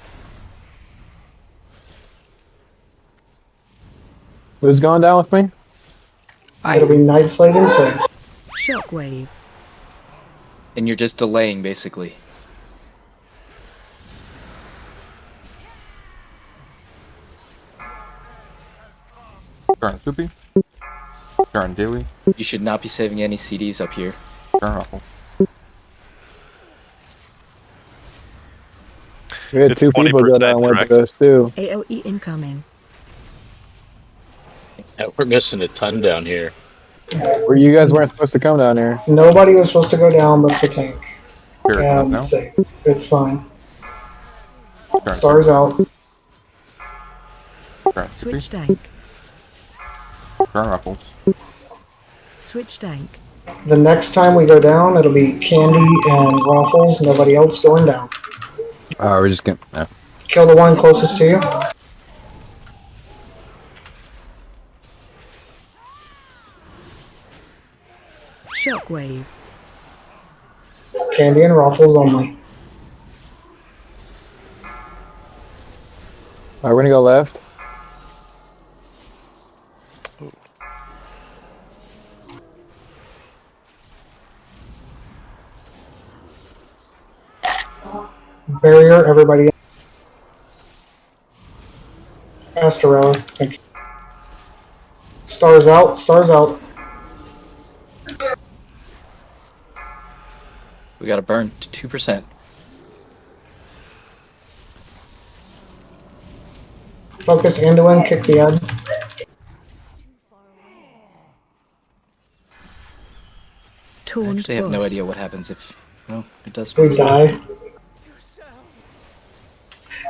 Who's going down with me? It'll be Night Slade and Sig. Shockwave. And you're just delaying, basically. Darn Soupy. Darn Daily. You should not be saving any CDs up here. Darn Ruffle. We had two people go down with us too. AOE incoming. Yeah, we're missing a ton down here. Where you guys weren't supposed to come down here. Nobody was supposed to go down but the tank. Here, And Sig. It's fine. Stars out. Darn Soupy. Switch tank. Darn Ruffles. Switch tank. The next time we go down, it'll be Candy and Waffles. Nobody else going down. We're just gonna. No. Kill the one closest to you. Shockwave. Candy and Waffles only. Alright, we're gonna go left. Barrier, everybody. Astarella, thank you. Stars out, stars out. We got to burn 2%. Focus Anduin, kick the end. I actually have no idea what happens if. Well, it does. We die.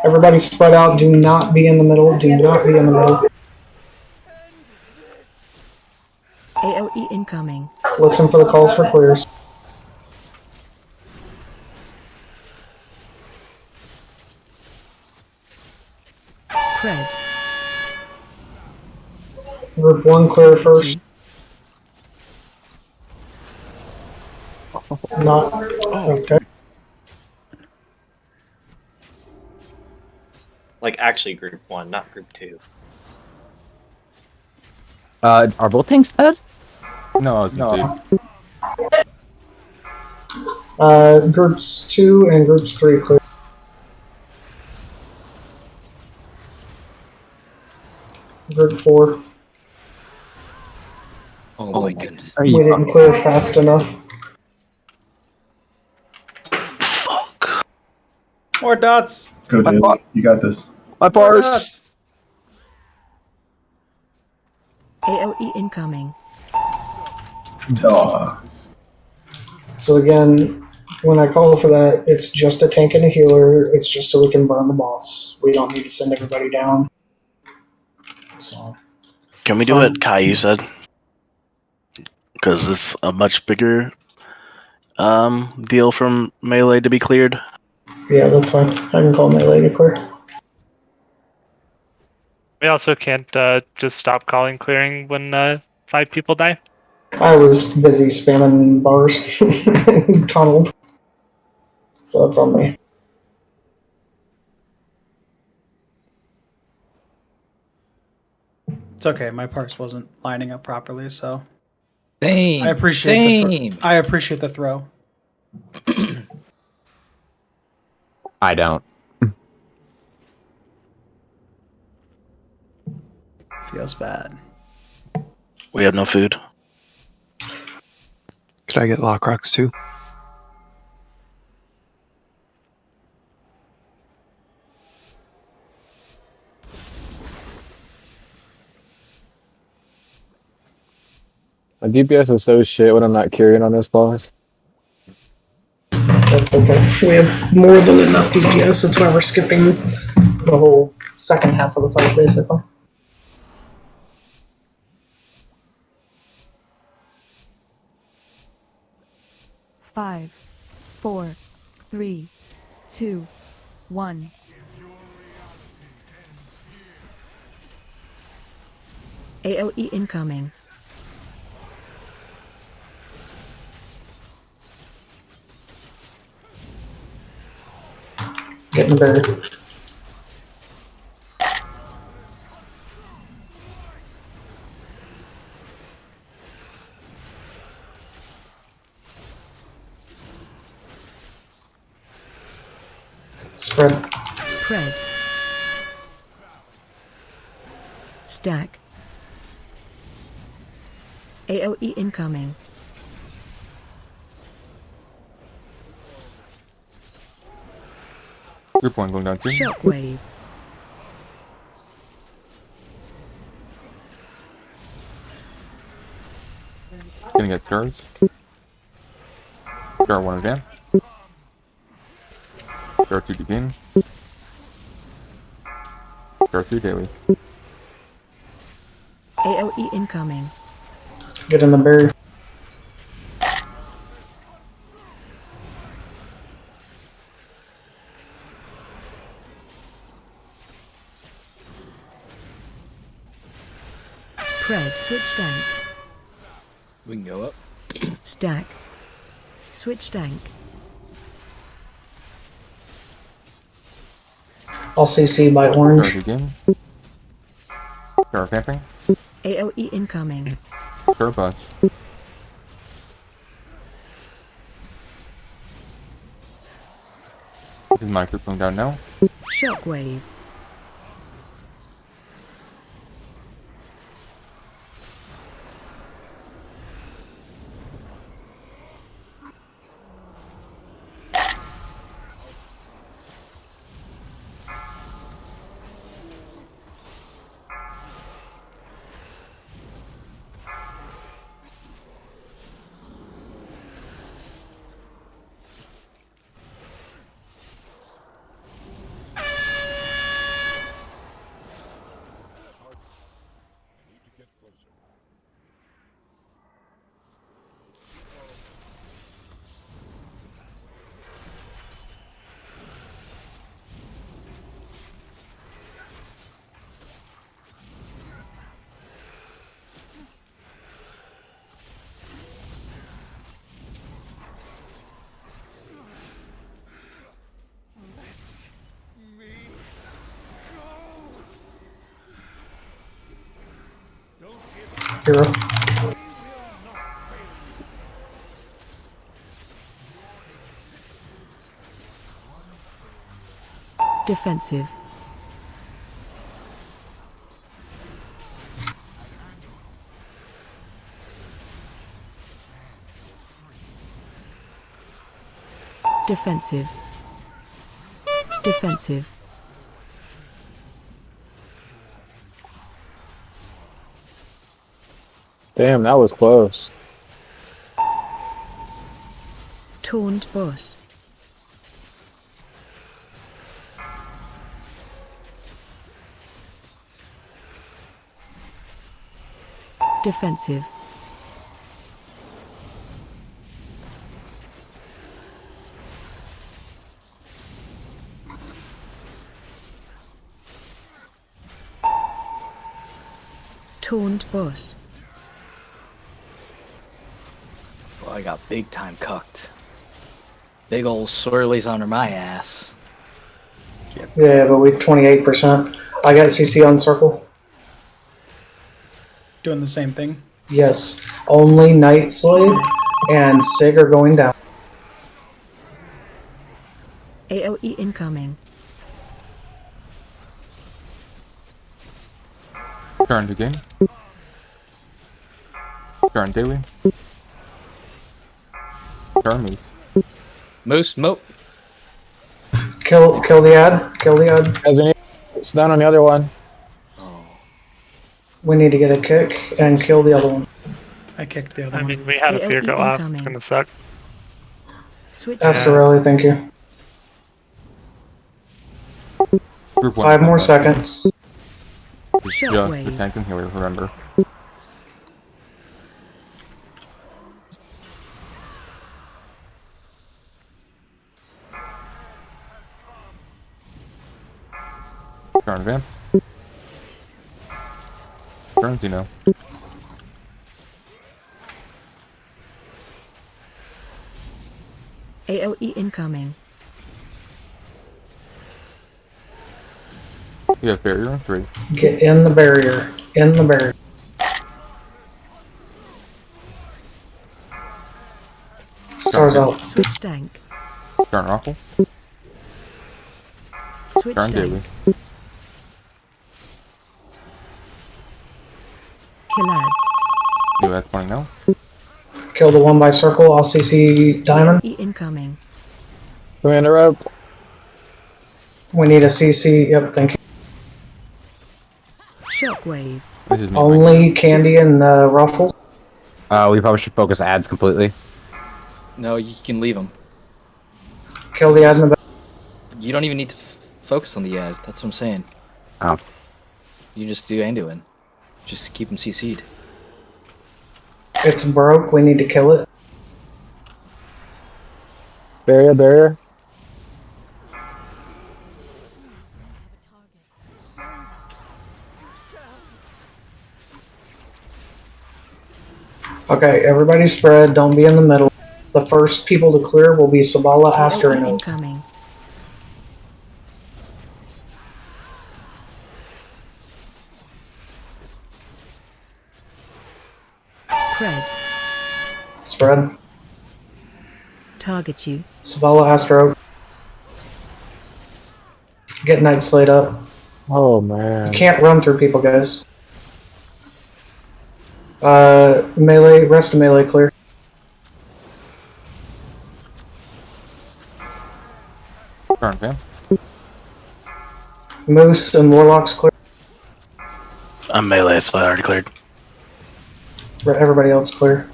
Everybody spread out. Do not be in the middle. Do not be in the middle. AOE incoming. Listen for the calls for clears. Spread. Group 1 clear first. Not. Okay. Like actually group 1, not group 2. Are both tanks dead? No, I was gonna say. Groups 2 and groups 3 clear. Group 4. Oh my goodness. We didn't clear fast enough. More dots. Go, Daly. You got this. My bars. AOE incoming. Duh. So again, when I call for that, it's just a tank and a healer. It's just so we can burn the boss. We don't need to send everybody down. So. Can we do what Caillou said? Because it's a much bigger deal from melee to be cleared. Yeah, that's fine. I can call melee to clear. We also can't just stop calling clearing when 5 people die. I was busy spamming bars and tunneled. So that's on me. It's okay. My parse wasn't lining up properly, so Same. I appreciate Same. I appreciate the throw. I don't. Feels bad. We have no food. Could I get Lock Rocks too? My DPS is so shit when I'm not carrying on this boss. That's okay. We have more than enough DPS. That's why we're skipping the whole second half of the fight, basically. Five, 4, 3, 2, 1. AOE incoming. Getting better. Spread. Spread. Stack. AOE incoming. Group 1 going down 2. Shockwave. Gonna get Jars. Jar 1 again. Jar 2 begin. Jar 2 daily. AOE incoming. Get in the berry. Spread. Switch tank. We can go up. Stack. Switch tank. I'll CC by orange. Jar begin. Jar camping. AOE incoming. Jar bus. This is my group going down now. Shockwave. Hero. Defensive. Defensive. Defensive. Damn, that was close. Taunt boss. Defensive. Taunt boss. Well, I got big time cucked. Big ol' swirlies under my ass. Yeah, but we 28%. I got CC on circle. Doing the same thing. Yes. Only Night Slade and Sig are going down. AOE incoming. Turn to game. Turn daily. Turn me. Moose, moat. Kill the ad. Kill the ad. It's down on the other one. We need to get a kick and kill the other one. I kicked the other I one. mean, we had a fear go off. It's gonna suck. Switch. Astorelli, thank you. Group 5 more seconds. It's just the tank and healer, remember. Turn vamp. Turn Xeno. AOE incoming. You have barrier on 3. Get in the barrier. In the barrier. Stars out. Switch tank. Turn awful. Switch Turn tank. daily. Kill ads. Do that 20 now. Kill the one by circle. I'll CC Diamond. AOE incoming. Commander rope. We need a CC. Yep, thank you. Shockwave. This is me. Only Candy and the Ruffles. We probably should focus ads completely. No, you can leave them. Kill the ad in the back. You don't even need to focus on the ad. That's what I'm saying. Oh. You just do Anduin. Just keep them CC'd. It's broke. We need to kill it. Barrier. Okay, everybody spread. Don't be in the middle. The first people to clear will be Sabala, Aster, and AOE Oak. incoming. Spread. Spread. Target you. Sabala, Aster, Oak. Get Night Slate up. Oh man. You can't run through people, guys. Melee, rest of melee clear. Turn vamp. Moose and Warlocks clear. I'm melee, so I already cleared. Everybody else clear.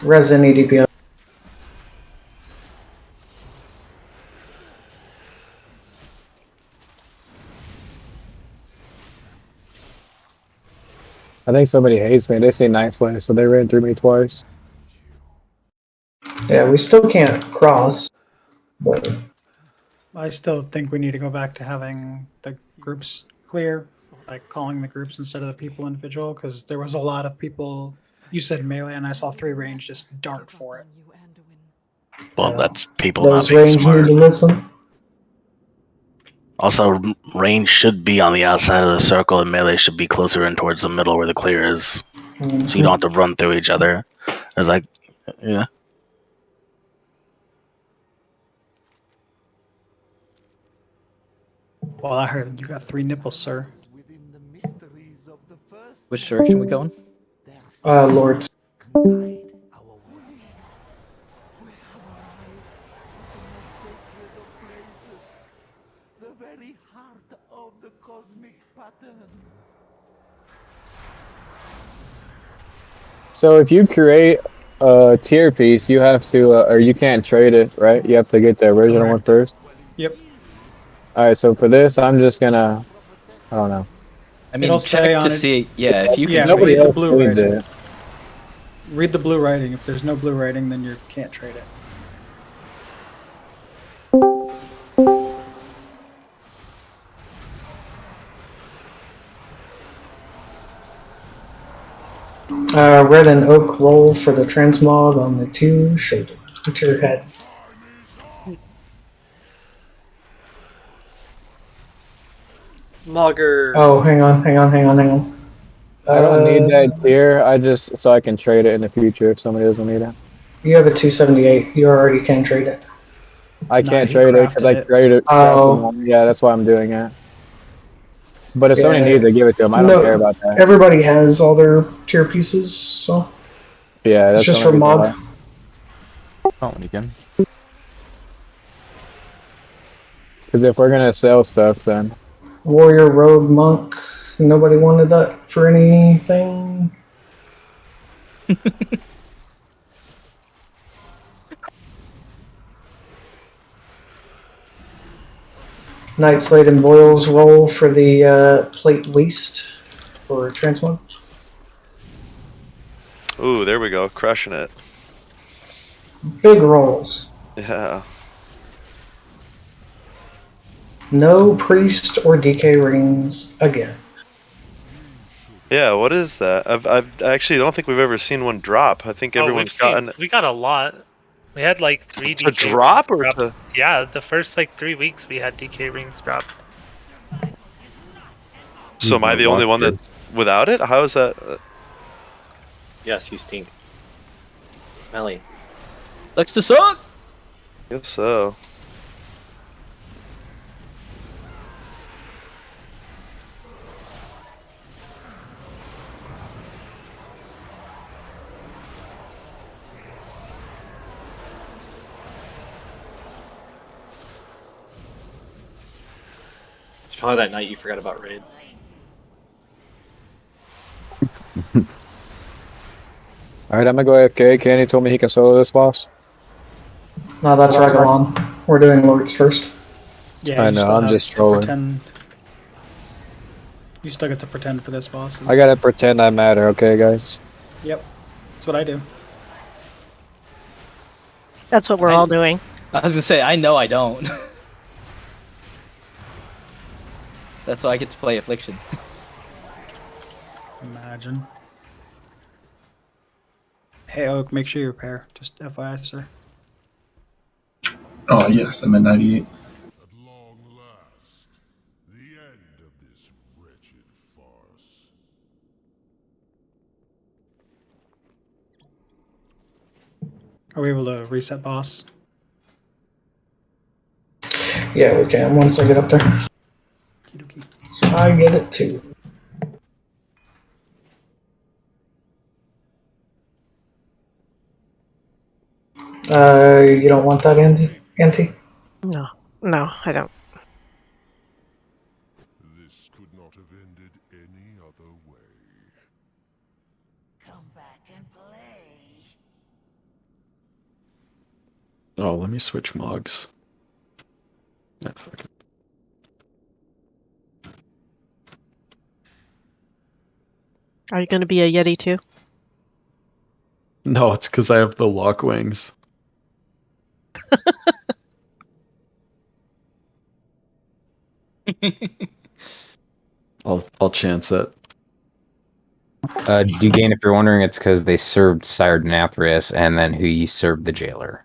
Res and EDPS. I think somebody hates me. They say Night Slayer, so they ran through me twice. Yeah, we still can't cross. But I still think we need to go back to having the groups clear, like calling the groups instead of the people individual, because there was a lot of people. You said melee, and I saw 3 range just dart for it. Well, that's people those not being range smart. need to listen. Also, range should be on the outside of the circle, and melee should be closer in towards the middle where the clear is, so you don't have to run through each other. It's like, yeah. Well, I heard you got 3 nipples, sir. Which direction we going? Lords. So if you create a tier piece, you have to, or you can't trade it, right? You have to get the original one first. Yep. All right. So for this, I'm just gonna, I don't know. I mean, It'll say check on to it- see. Yeah, if you can. Yeah, Nobody read the else blue needs writing. it. Read the blue writing. If there's no blue writing, then you can't trade it. Red and oak roll for the transmog on the 2 shoulder. To your head. Logger. Oh, hang on. I don't need that tier. I just so I can trade it in the future if somebody doesn't need it. You have a 278. You already can trade it. I can't trade it because I traded it. Oh. Yeah, that's why I'm doing it. But if somebody Yeah. needs it, give it to them. I don't No, care about that. Everybody has all their tier pieces, so Yeah, that's it's just the for only reason mod. why. Oh, and again. Because if we're gonna sell stuff, then Warrior, rogue, monk. Nobody wanted that for anything. Knight Slade and Boils roll for the plate waist for transmog. Ooh, there we go, crushing it. Big rolls. Yeah. No priest or DK rings again. Yeah, what is that? I actually don't think we've ever seen one drop. I think everyone's gotten We got a lot. We had like 3 to DK drop or rings to. Yeah, the first like 3 weeks we had DK rings drop. So am I the only one that without it? How is that? Yes, you stink. Smelly. Looks to suck. Guess so. It's probably that night you forgot about raid. alright, I'm gonna go AFK. Kenny told me he can solo this boss. No, that's Rygelon. We're doing Lords first. Yeah, I you know, still I'm have just to trolling. pretend. You still get to pretend for this boss. I gotta pretend I matter, okay, guys? Yep, that's what I do. That's what we're all doing. I was gonna say, I know I don't. That's why I get to play Affliction. Imagine. Hey Oak, make sure you repair. Just FYI, sir. Oh, yes, I'm at 98. Are we able to reset boss? Yeah, we can once I get up there. So I get it too. You don't want that, Andy? Auntie? No, no, I don't. This could not have ended any other way. Come back and play. Oh, let me switch mogs. Yeah, fuck it. Are you going to be a Yeti too? No, it's because I have the lock wings. I'll chance it. Dugain, if you're wondering, it's because they served Sire Denathrius and then who served the jailer.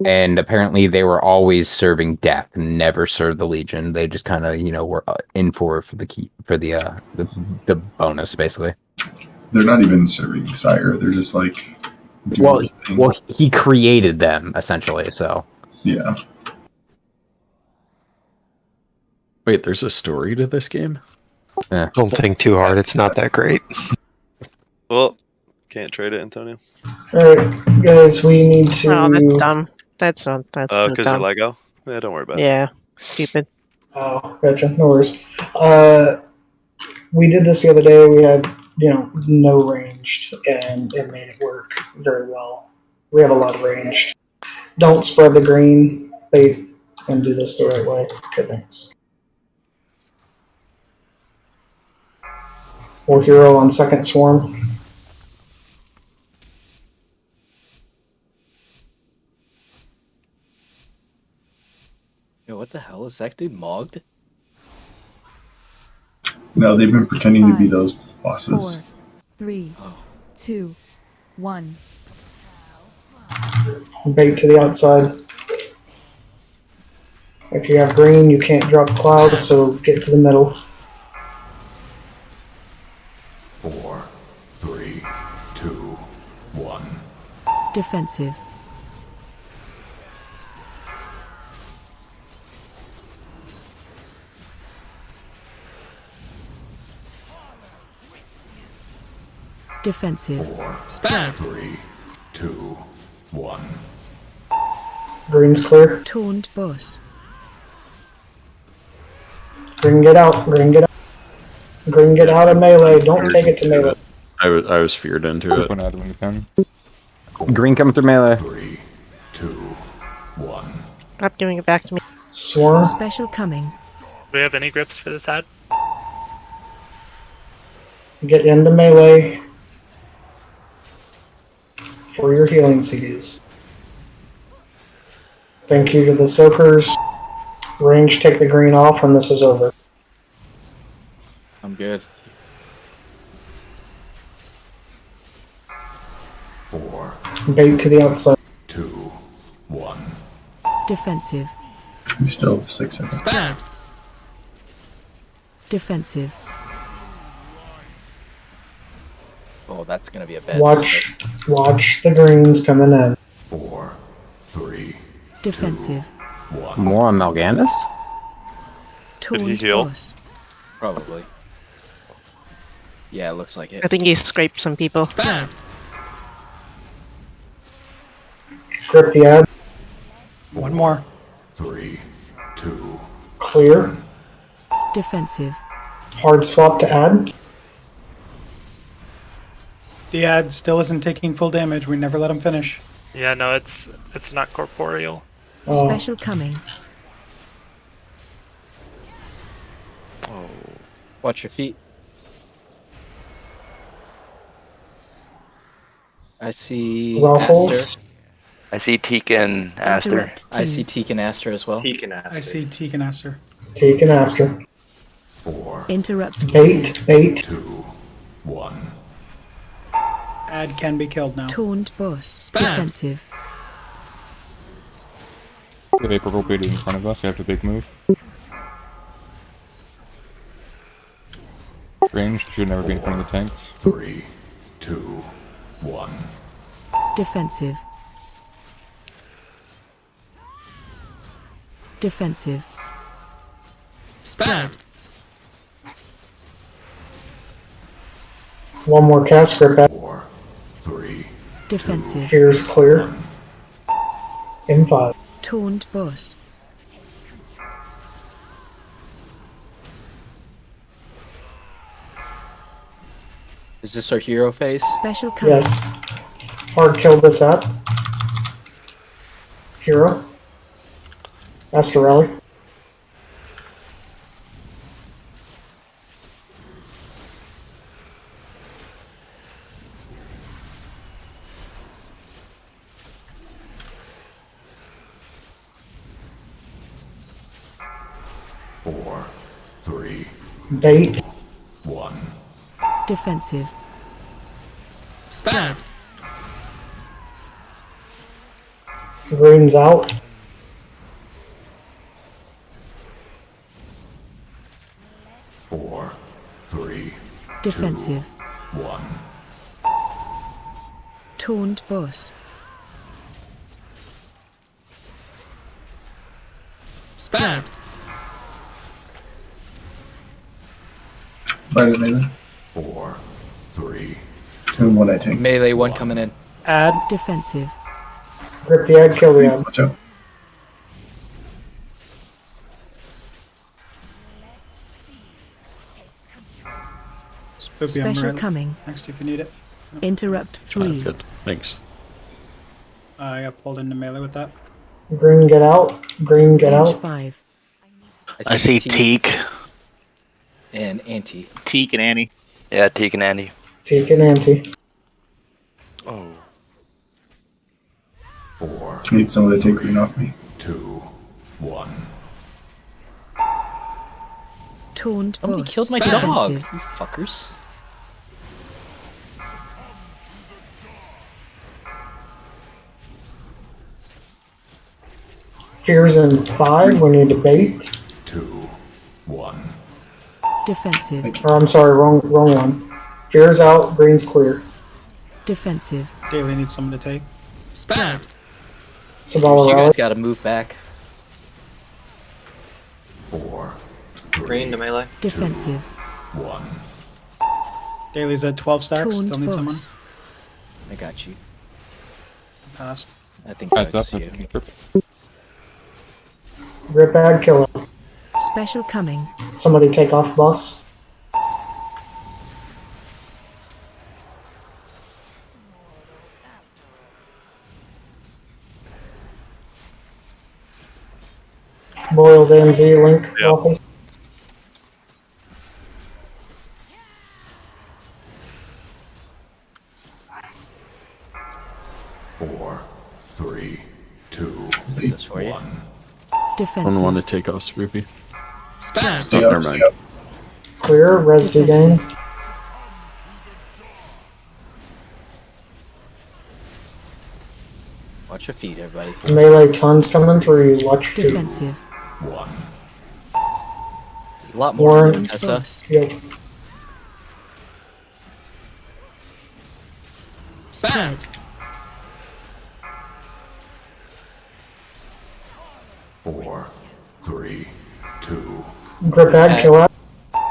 And apparently they were always serving death, never served the Legion. They just kind of, were in for the key for the bonus, basically. They're not even serving Sire. They're just like. Well, he created them essentially. So yeah. Wait, there's a story to this game? Yeah. Don't think too hard. It's not that great. Well, can't trade it, Antonio. All right, guys, we need to. Oh, that's dumb. That's so Because they're dumb. Lego? Yeah, don't worry about it. Yeah, stupid. Oh, gotcha. No worries. We did this the other day. We had, no ranged, and it made it work very well. We have a lot of ranged. Don't spread the green. And do this the right way. Okay, thanks. Or hero on second swarm. Yo, what the hell? Is that dude mogged? No, they've been pretending to be those bosses. 4, 3, 2, 1. Bait to the outside. If you have green, you can't drop cloud, so get to the middle. 4, 3, 2, 1. Defensive. Defensive. 4, 3, 2, 1. Green's clear. Taunt boss. Green, get out. Green, get out. Green, get out of melee. Don't take it to melee. I was feared into it. Put out when you can. Green coming through melee. 3, 2, 1. Stop giving it back to me. Swarm. Special coming. Do we have any grips for this ad? Get into melee for your healing CDs. Thank you to the soakers. Range, take the green off when this is over. I'm good. 4, Bait to the outside. 2, 1. Defensive. You still have 6 seconds. Defensive. Oh, that's gonna be a bad Watch the greens coming in. 4, 3, Defensive. 1. More on Mal'Ganis? Did he Taunt heal? boss. Probably. Yeah, it looks like it. I think he scraped some people. Grip the ad. One more. 3, 2. Clear. Defensive. Hard swap to ad. The ad still isn't taking full damage. We never let him finish. Yeah, no, it's not corporeal. Oh. Special coming. Oh. Watch your feet. I see Ruffles. Aster. I see Teak and Aster. I see Teak and Aster as well. I see Teak and Aster. Teak and Aster. 4, Interrupt. Bait. 2, 1. Ad can be killed now. Taunt boss. Defensive. The Vapor Rope in front of us after the big move. Ranged should never be in front of the tanks. 3, 2, 1. Defensive. Defensive. One more cast grip ad. 4, 3. Defensive. Fears clear. In 5. Taunt boss. Is this our hero phase? Special coming. Yes. Hard kill this ad. Hero. Aster rally. Four, 3, Bait. 1. Defensive. Green's out. Four, three, Defensive. 1. Taunt boss. Spread. Right, melee. 4, 3. 2 and 1 I take. Melee 1 coming in. Add. Defensive. Grip the ad, kill the ad. Watch out. Spoopy, I'm Special right coming. next if you need it. Interrupt 3. Good. Thanks. I got pulled into melee with that. Green, get out. Green, get Range out. 5. I see Teak. And Anti. Teak and Annie. Yeah, Teak and Andy. Teak and Anti. Oh. 4. Need someone to take green off me. 2, 1. Taunt Somebody boss. killed my dog. You Defensive. fuckers. Fears in 5. We need to bait. 2, 1. Defensive. Or I'm sorry, wrong one. Fears out. Green's clear. Defensive. Daily needs someone to take. Spread. Sabala You rally. guys gotta move back. 4, Green to melee. Defensive. 1. Daily's at 12 stacks. Taunt Still need someone. boss. I got you. Passed. I think Heads that's up. yeah. Grip ad, kill it. Special coming. Somebody take off boss. Boils AMZ link Yeah. office. Four, three, two, This for you. 1. I Defensive. don't want to take off Spoopy. Spread. Stay Oh, up, never stay mind. up. Clear, res gain. Watch your feet, everybody. Melee tons coming through. Watch your feet. Defensive. 1. A lot more Warren. than Tessa. Boss. Yep. Spread. Four, three, two. Grip ad, kill ad.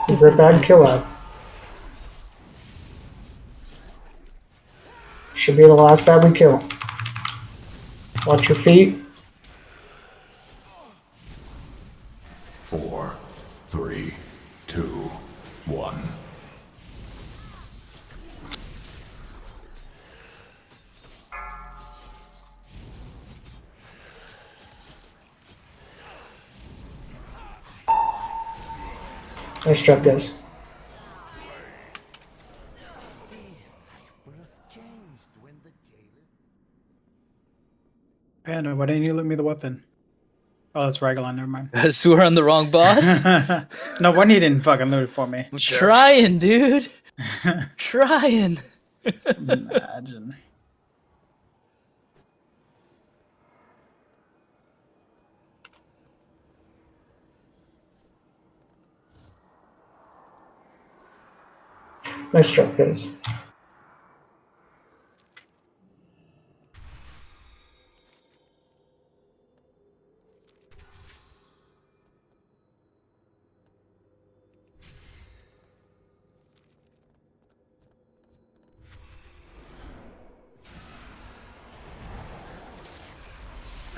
Grip ad, kill ad. Should be the last ad we kill. Watch your feet. 4, 3, 2, 1. Nice job, guys. Panda, why didn't you let me the weapon? Oh, that's Rygelon, never mind. So we're on the wrong boss? No, one he didn't fucking loot it for me. I'm trying, dude. Trying. Imagine. Nice job, guys.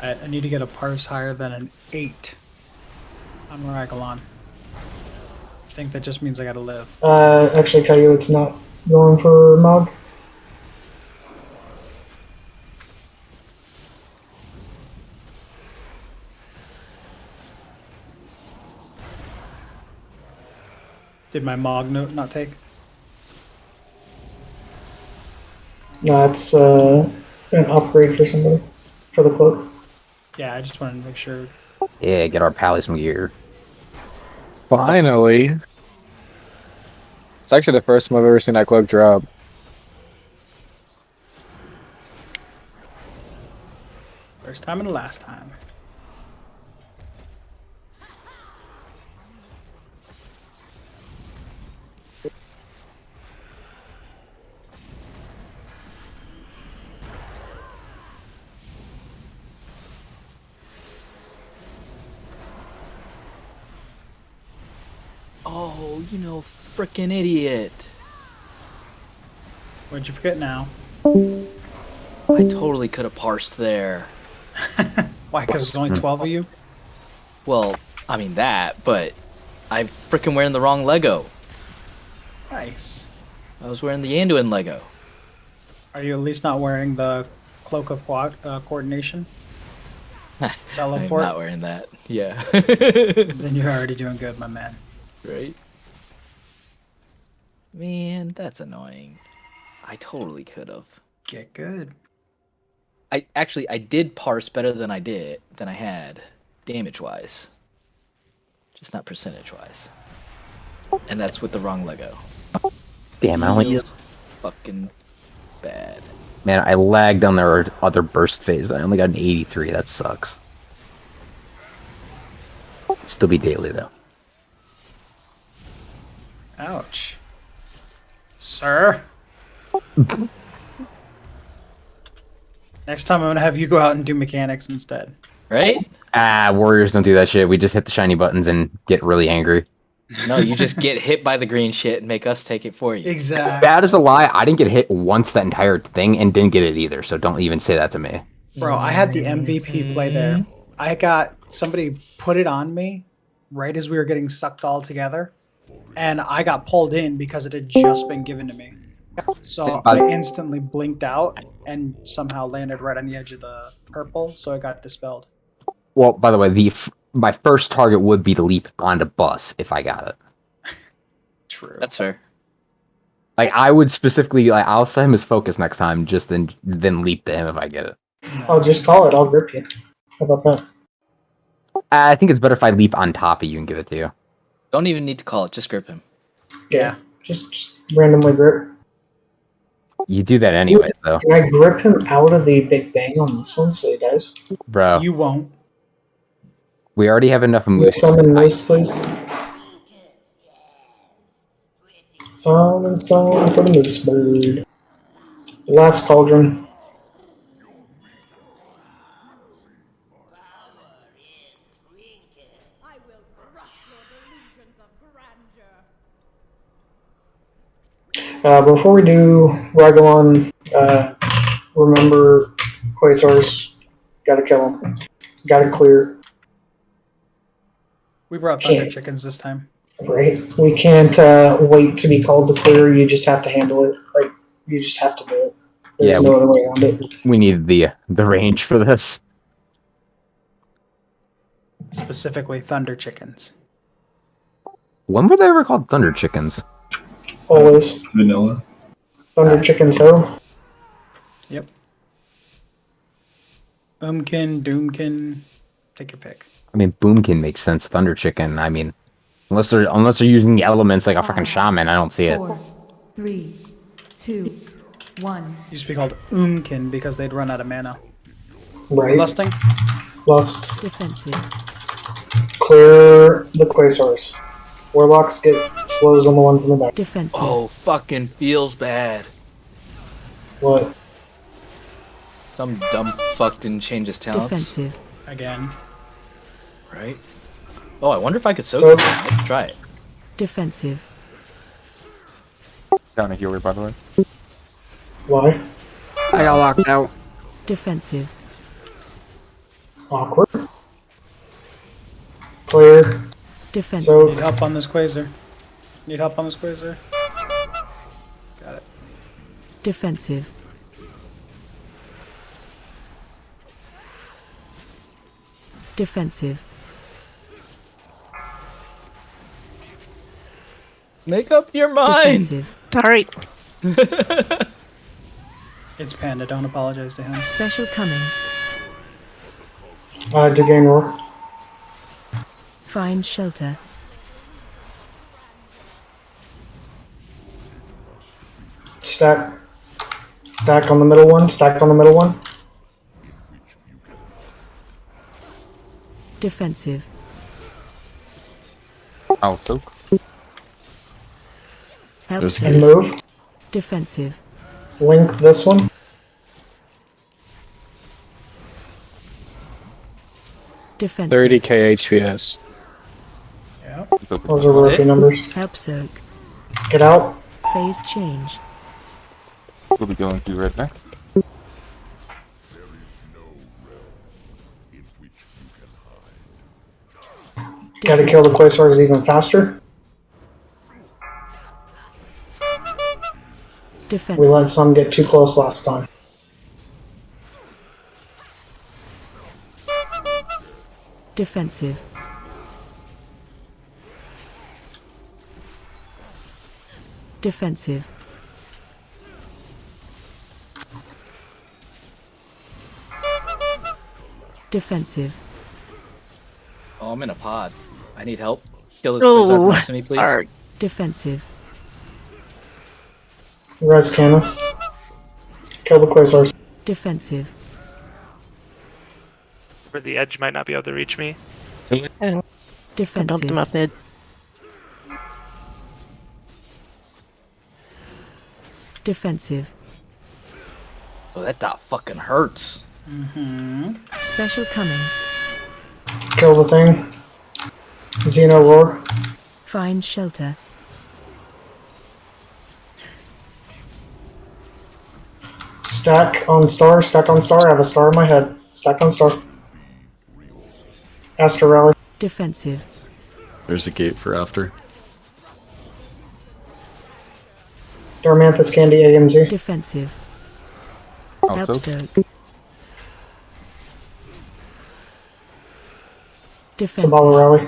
I need to get a parse higher than an 8 on Rygelon. I think that just means I gotta live. Actually, Caillou, it's not going for Mog. Did my Mog note not take? That's an upgrade for somebody. For the cloak. Yeah, I just wanted to make sure. Yeah, get our pally some gear. Finally. It's actually the first time I've ever seen that cloak drop. First time and the last time. Oh, you know, frickin' idiot. What'd you forget now? I totally could have parsed there. Why? Because there's only 12 of you? Well, I mean that, but I'm frickin' wearing the wrong Lego. Nice. I was wearing the Anduin Lego. Are you at least not wearing the cloak of coordination? Teleport? I'm not wearing that. Yeah. Then you're already doing good, my man. Right? Man, that's annoying. I totally could have. Get good. I did parse better than I had, damage-wise. Just not percentage-wise. And that's with the wrong Lego. Damn, I only Feels fucking bad. Man, I lagged on their other burst phase. I only got an 83. That sucks. Still be daily though. Ouch. Sir? Next time I'm gonna have you go out and do mechanics instead. Right? Warriors don't do that shit. We just hit the shiny buttons and get really angry. No, you just get hit by the green shit and make us take it for you. Exactly. Bad as a lie, I didn't get hit once that entire thing and didn't get it either, so don't even say that to me. Bro, I had the MVP play there. I got somebody put it on me right as we were getting sucked all together, and I got pulled in because it had just been given to me. So I instantly blinked out and somehow landed right on the edge of the purple, so it got dispelled. Well, by the way, my first target would be to leap onto bus if I got it. True. That's fair. Like I would specifically, like I'll set him as focus next time, just then leap to him if I get it. I'll just call it. I'll grip you. How about that? I think it's better if I leap on top of you and give it to you. Don't even need to call it. Just grip him. Yeah, just randomly grip. You do that anyways, though. Can I grip him out of the big thing on this one so he does? Bro. You won't. We already have enough moves. Summon moose, please. Summon stone for the moose bird. Last cauldron. Before we do Rygelon, remember Quasars. Gotta kill them. Gotta clear. We brought thunder chickens this time. Right. We can't wait to be called to clear. You just have to handle it. Like, you just have to do it. There's no other way around it. We need the range for this. Specifically, thunder chickens. When were they ever called Thunder Chickens? Always. It's vanilla. Thunder chickens, ho. Yep. Doomkin, take your pick. I mean, Boomkin makes sense. Thunder Chicken. I mean, unless they're using the elements like a fucking shaman, I don't see it. 4, 3, 2, 1. Used to be called Oomkin because they'd run out of mana. Right. Lusting. Lust. Defensive. Clear the Quasars. Warlocks get slows on the ones in the back. Defensive. Oh, fucking feels bad. What? Some dumb fuck didn't change his talents. Defensive. Again. Right? Oh, I wonder if I could soak it. Let's try it. Defensive. Down a healer, by the way. Why? I got locked out. Defensive. Awkward. Clear. Defensive. So Need help on this Quasar. Need help on this Quasar. Got it. Defensive. Defensive. Make up your mind. Defensive. Sorry. It's Panda. Don't apologize to him. Special coming. do gain roar. Find shelter. Stack. Stack on the middle one. Stack on the middle one. Defensive. I'll soak. Help There's save. And move. Defensive. Link this one. Defensive. 30k HPS. Yeah. Those are rookie numbers. Help soak. Get out. Phase change. We'll be going through right next. Gotta kill the Quasars even faster. Defensive. We let some get too close last time. Defensive. Defensive. Defensive. Oh, I'm in a pod. I need help. Kill this Quasar Oh, next to me, please. sorry. Defensive. Res Canis. Kill the Quasars. Defensive. Where the edge might not be able to reach me. I bumped Defensive. him up there. Defensive. Oh, that dot fucking hurts. Special coming. Kill the thing. Xeno Roar. Find shelter. Stack on star. Stack on star. I have a star in my head. Stack on star. Astro Rally. Defensive. There's a gate for after. Darmanthus Candy AMZ. Defensive. I'll Help soak. soak. Defensive. Sabala Rally.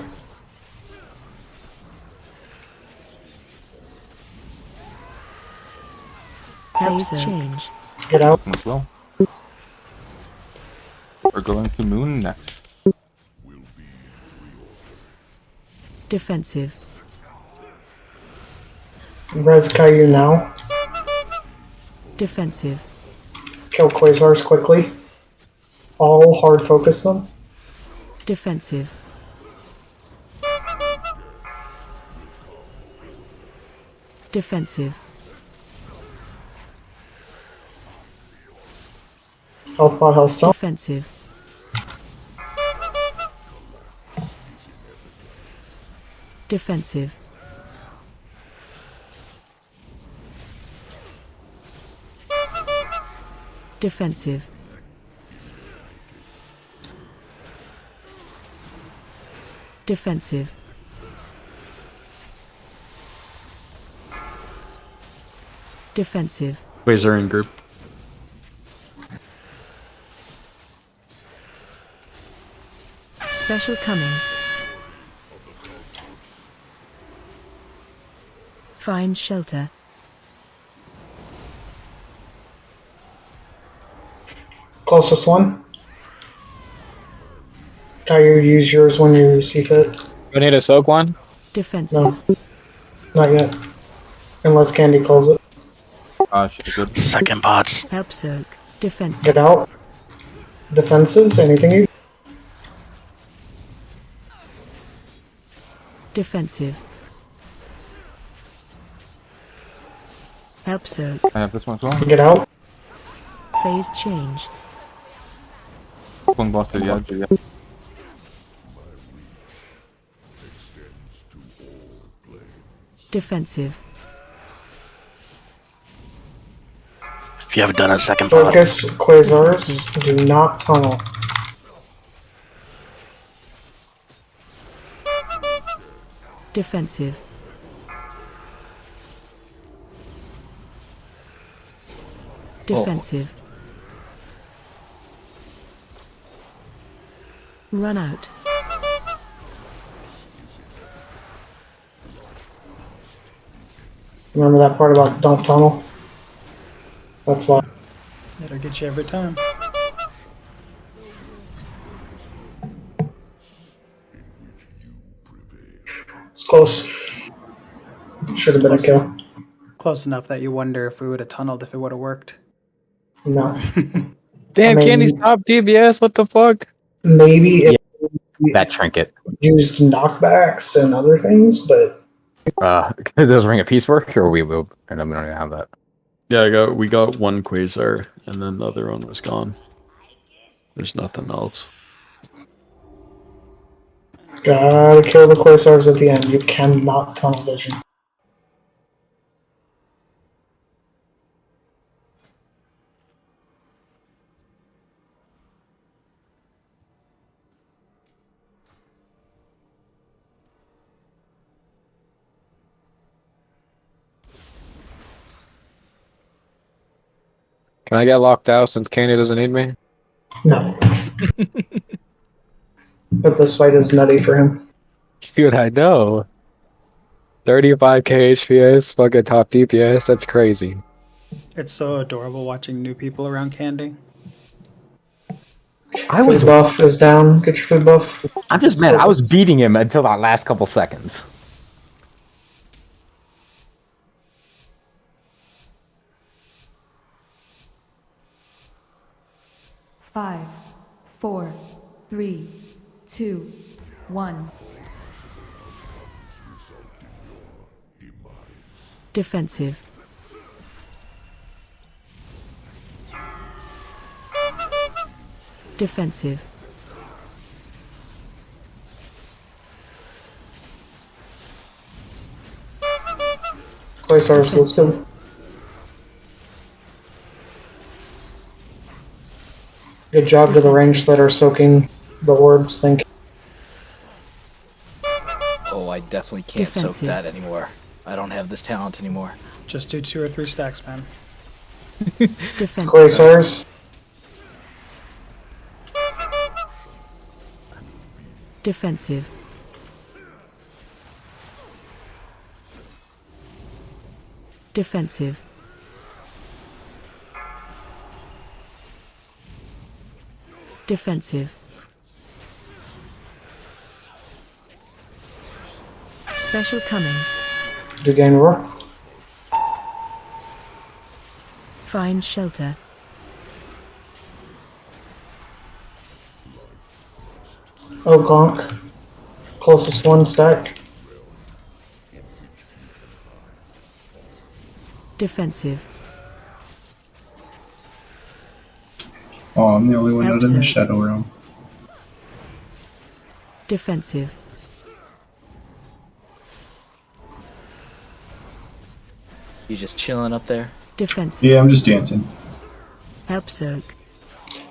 Phase change. Get out. As well. We're going to moon next. Defensive. Res Caillou now. Defensive. Kill Quasars quickly. All hard focus them. Defensive. Defensive. Health pot, health stone. Defensive. Defensive. Defensive. Defensive. Defensive. Quasar in group. Special coming. Find shelter. Closest one. Caillou, use yours when you see fit. I need a soak one. Defensive. No. Not yet. Unless Candy calls it. Shit, good. Second pots. Help soak. Defensive. Get out. Defensives, anything you. Defensive. Help soak. I have this one as well. Get out. Phase change. Pulling boss to the edge. Defensive. If you haven't done it, second pot. Focus Quasars. Do not tunnel. Defensive. Defensive. Run out. Remember that part about don't tunnel? That's why. It'll get you every time. It's close. Should have been a kill. Close enough that you wonder if we would have tunneled if it would have worked. No. Damn, I mean- Candy's top DBS. What the fuck? Maybe if that trinket. used knockbacks and other things, but Does Ring of Peace work, or we will? And we don't even have that. Yeah, we got one Quasar, and then the other one was gone. There's nothing else. gotta kill the Quasars at the end. You cannot tunnel vision. Can I get locked out since Candy doesn't need me? No. But this fight is nutty for him. Dude, I know. 35k HPS, fucking top DPS, that's crazy. It's so adorable watching new people around Candy. Food buff is down. Get your food buff. I'm just mad. I was beating him until that last couple seconds. Five, 4, 3, 2, 1. Defensive. Defensive. Quasars, let's go. Good job to the range that are soaking the orbs. Thank you. Oh, I definitely can't soak Defensive. that anymore. I don't have this talent anymore. Just do 2 or 3 stacks, man. Defensive. Quasars. Defensive. Defensive. Defensive. Special coming. Do gain roar. Find shelter. Oh, gonk. Closest one stack. Defensive. Oh, I'm the only one out in the Absolute. shadow realm. Defensive. You just chilling up there? Defensive. Yeah, I'm just dancing. Help soak.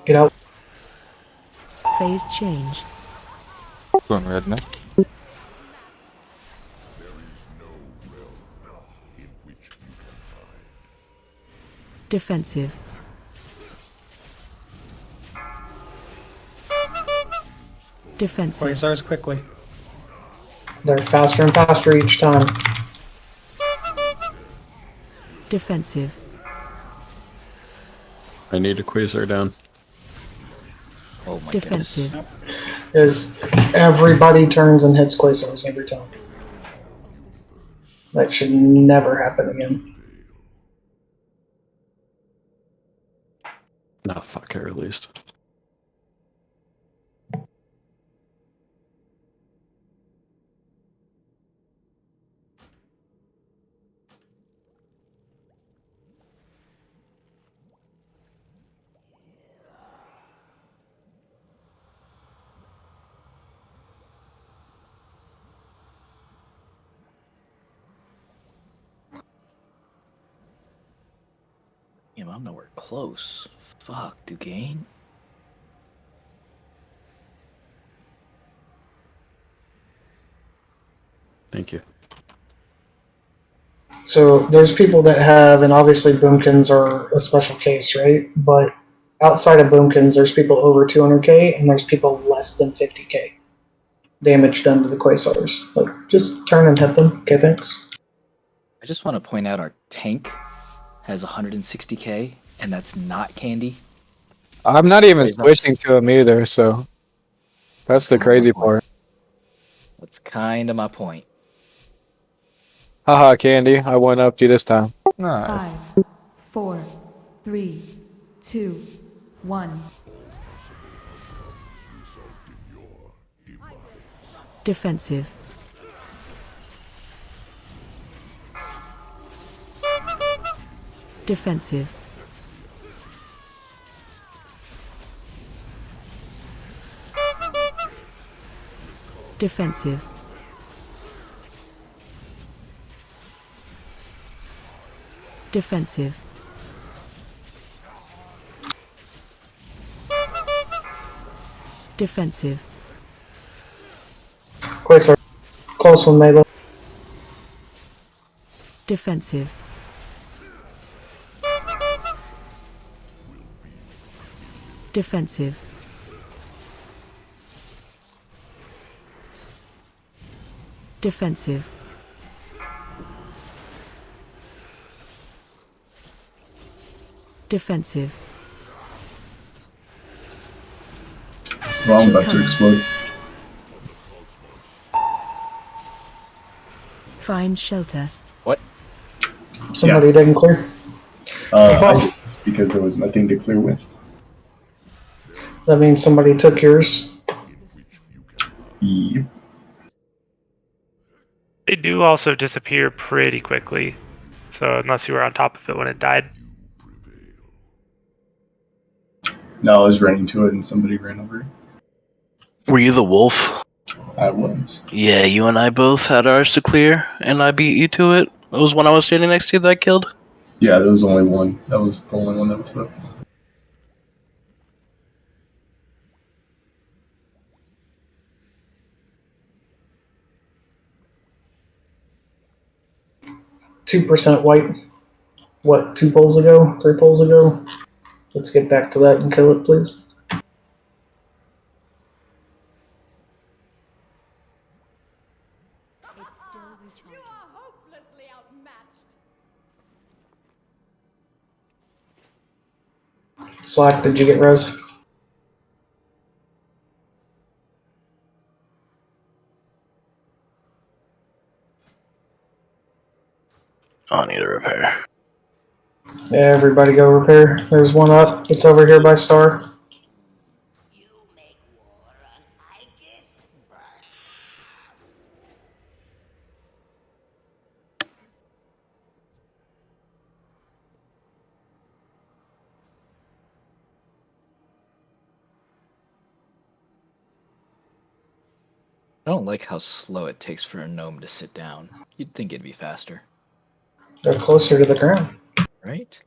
Get out. Phase change. Going red next. Defensive. Defensive. Quasars quickly. They're faster and faster each time. Defensive. I need a Quasar down. Oh my Defensive. Is everybody turns and hits Quasars every time. That should never happen again. No, fuck her at least. Damn, I'm nowhere close. Fuck, Dausegne. Thank you. So there's people that have, and obviously boomkins are a special case, right? But outside of boomkins, there's people over 200k, and there's people less than 50k damage done to the Quasars. Like, just turn and hit them. Okay, thanks. I just want to point out our tank has 160k, and that's not Candy. I'm not even switching to him either, so that's the crazy part. That's kind of my point. Haha, Candy, I went up to you this time. Nice. 5, 4, 3, 2, 1. Defensive. Defensive. Defensive. Defensive. Defensive. Quasar. Close one, melee. Defensive. Defensive. Defensive. Defensive. Well, I'm about to explode. Find shelter. What? Somebody didn't clear. Because there was nothing to clear with. That means somebody took yours. Yep. They do also disappear pretty quickly. So unless you were on top of it when it died. No, I was running to it and somebody ran over it. Were you the wolf? I was. Yeah, you and I both had ours to clear, and I beat you to it. It was one I was standing next to that I killed. Yeah, there was only one. That was the only one that was left. %2 white. What, 2 polls ago? 3 polls ago? Let's get back to that and kill it, please. Slack, did you get res? I need a repair. Everybody go repair. There's one up. It's over here by Star. I don't like how slow it takes for a gnome to sit down. You'd think it'd be faster. They're closer to the ground. Right?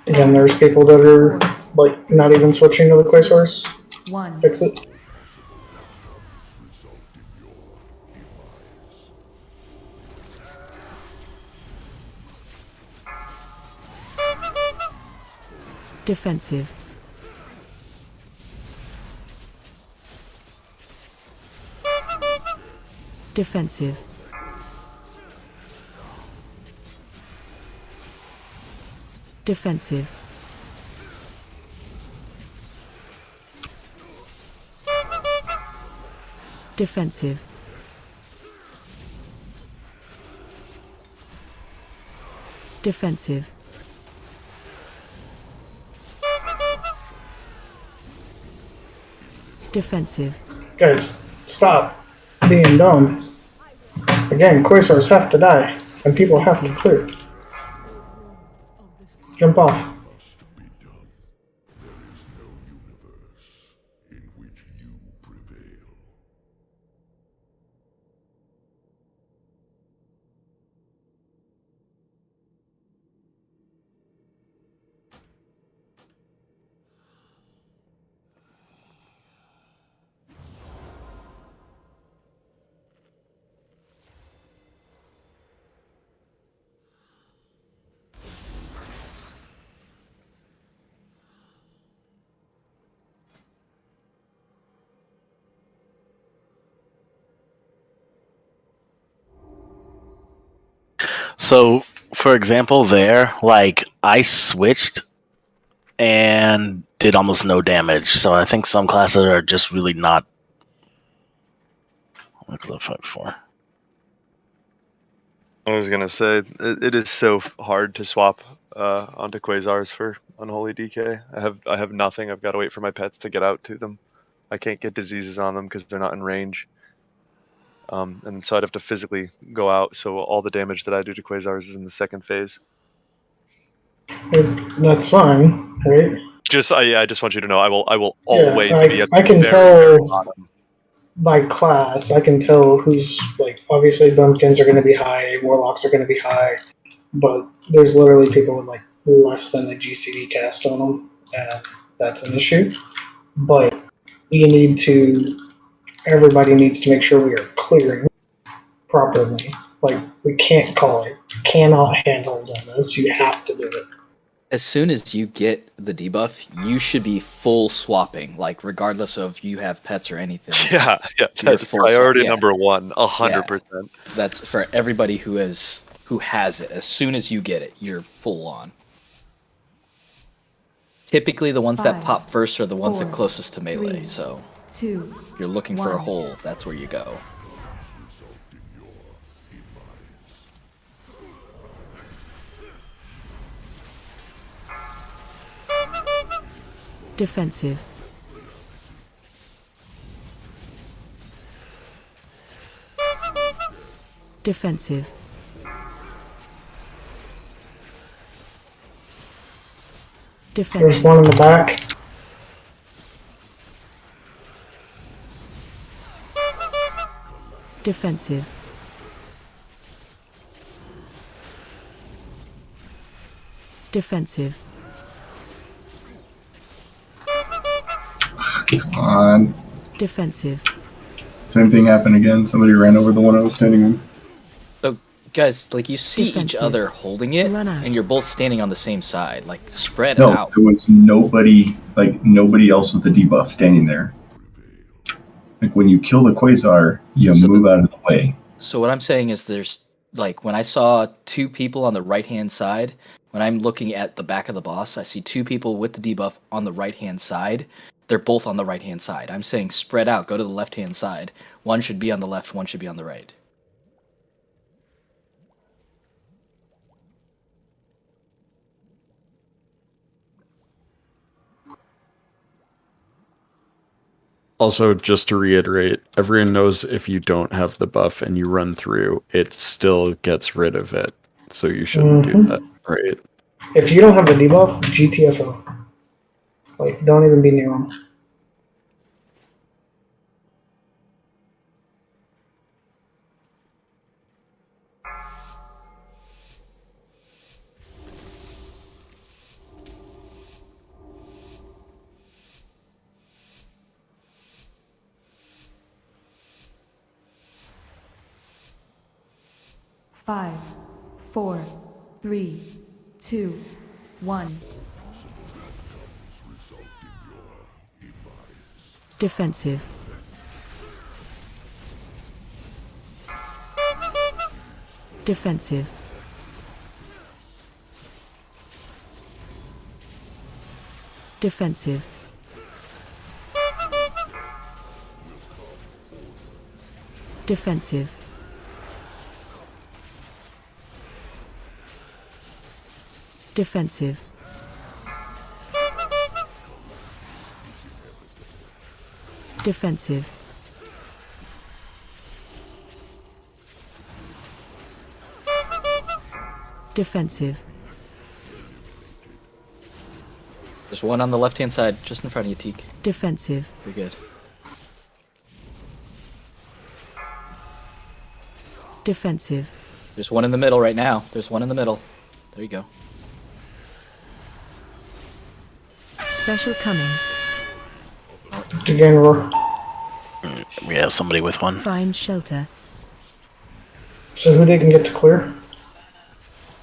Again, there's people that are like not even switching to the Quasars. Fix it. Defensive. Defensive. Defensive. Defensive. Defensive. Defensive. Guys, stop being dumb. Again, Quasars have to die, and people have to clear. Jump off. So, for example, there, like, I switched and did almost no damage. So I think some classes are just really not Club 5-4. I was gonna say it is so hard to swap onto Quasars for Unholy DK. I have nothing. I've got to wait for my pets to get out to them. I can't get diseases on them because they're not in range. And so I'd have to physically go out. So all the damage that I do to Quasars is in the second phase. That's fine, right? I just want you to know I will always be at I the can very, tell very bottom. by class. I can tell who's like obviously bumpkins are going to be high, warlocks are going to be high, but there's literally people with like less than a GCD cast on them, and that's an issue. But everybody needs to make sure we are clearing properly. Like we can't call it, cannot handle this. You have to do it. As soon as you get the debuff, you should be full swapping, like regardless of you have pets or anything. Yeah, that's priority number 1, 100%. That's for everybody who has it. As soon as you get it, you're full on. Typically, the ones that pop first are the ones that closest to melee. So, if you're looking for a hole, that's where you go. Defensive. Defensive. Defensive. There's one in the back. Defensive. Defensive. Come on. Defensive. Same thing happened again. Somebody ran over the one I was standing in. So, guys, like you see Defensive. each other holding it, and you're both standing on the same side. Like spread No, out. there was nobody else with the debuff standing there. Like when you kill the Quasar, you move out of the way. So what I'm saying is there's, like, when I saw 2 people on the right-hand side, when I'm looking at the back of the boss, I see 2 people with the debuff on the right-hand side. They're both on the right-hand side. I'm saying spread out, go to the left-hand side. One should be on the left, one should be on the right. Also, just to reiterate, everyone knows if you don't have the buff and you run through, it still gets rid of it. So you shouldn't do that, right? If you don't have the debuff, GTFO. Like, don't even be near them. Five, 4, 3, 2, 1. Defensive. Defensive. Defensive. Defensive. Defensive. Defensive. Defensive. There's one on the left-hand side, just in front of you, Teak. Defensive. You're good. Defensive. There's one in the middle right now. There's one in the middle. There you go. Special coming. Again, roar. We have somebody with one. Find shelter. So who they can get to clear?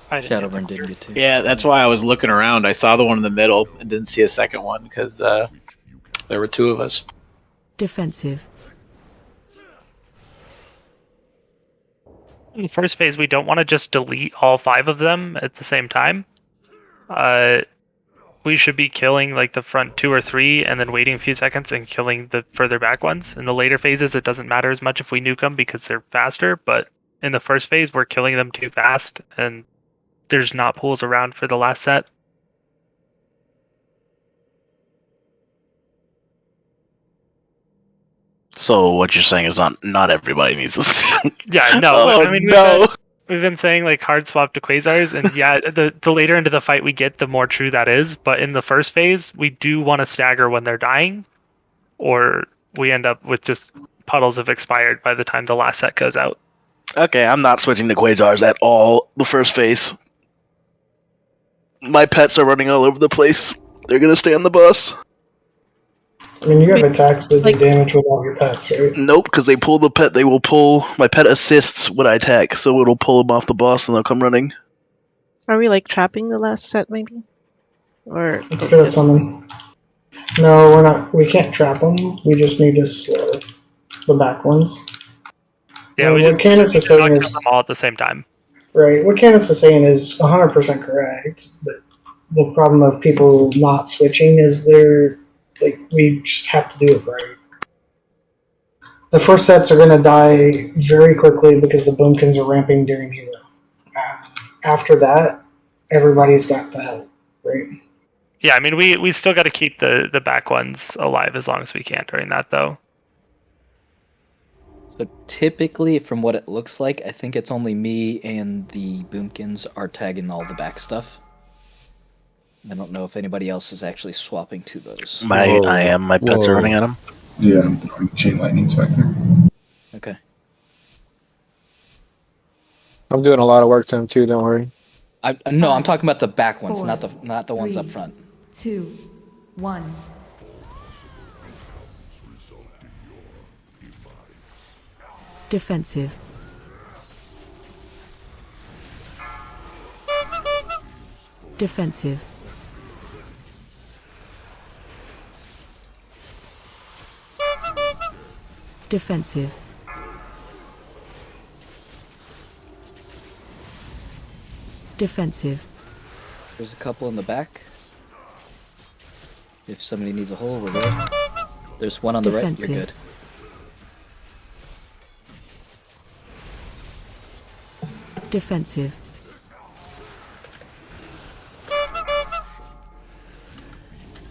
Shadowburn didn't get to. Yeah, that's why I was looking around. I saw the one in the middle and didn't see a second one because there were 2 of us. Defensive. In the first phase, we don't want to just delete all 5 of them at the same time. we should be killing like the front 2 or 3 and then waiting a few seconds and killing the further back ones. In the later phases, it doesn't matter as much if we nuke them because they're faster, but in the first phase, we're killing them too fast and there's not pools around for the last set. So what you're saying is not everybody needs this. Yeah, no. Oh, I mean, no. we've been saying like hard swap to Quasars, and yeah, the later into the fight we get, the more true that is. But in the first phase, we do want to stagger when they're dying, or we end up with just puddles of expired by the time the last set goes out. Okay, I'm not switching to Quasars at all the first phase. My pets are running all over the place. They're gonna stay on the bus. I mean, you have attacks that do damage without your pets, right? Nope, because they pull the pet. They will pull. My pet assists when I attack, so it'll pull them off the bus and they'll come running. Are we like trapping the last set, maybe? Or Let's get a summon. No, we're not. We can't trap them. We just need this, the back ones. Yeah, And we what just Candace is saying is them all at the same time. right. What Candace is saying is 100% correct. But the problem of people not switching is we just have to do it right. The first sets are going to die very quickly because the boomkins are ramping during hero. After that, everybody's got to help, right? Yeah, I mean, we still got to keep the back ones alive as long as we can during that, though. So typically, from what it looks like, I think it's only me and the boomkins are tagging all the back stuff. I don't know if anybody else is actually swapping to those. I am. My pets are running at them. Yeah, I'm throwing Chain Lightning Spectre. Okay. I'm doing a lot of work to him too. Don't worry. No, I'm talking about the back ones, 4, not the ones 3, up front. 2, 1. Defensive. Defensive. Defensive. Defensive. There's a couple in the back. If somebody needs a hole, we're good. There's one on the right, you're good. Defensive.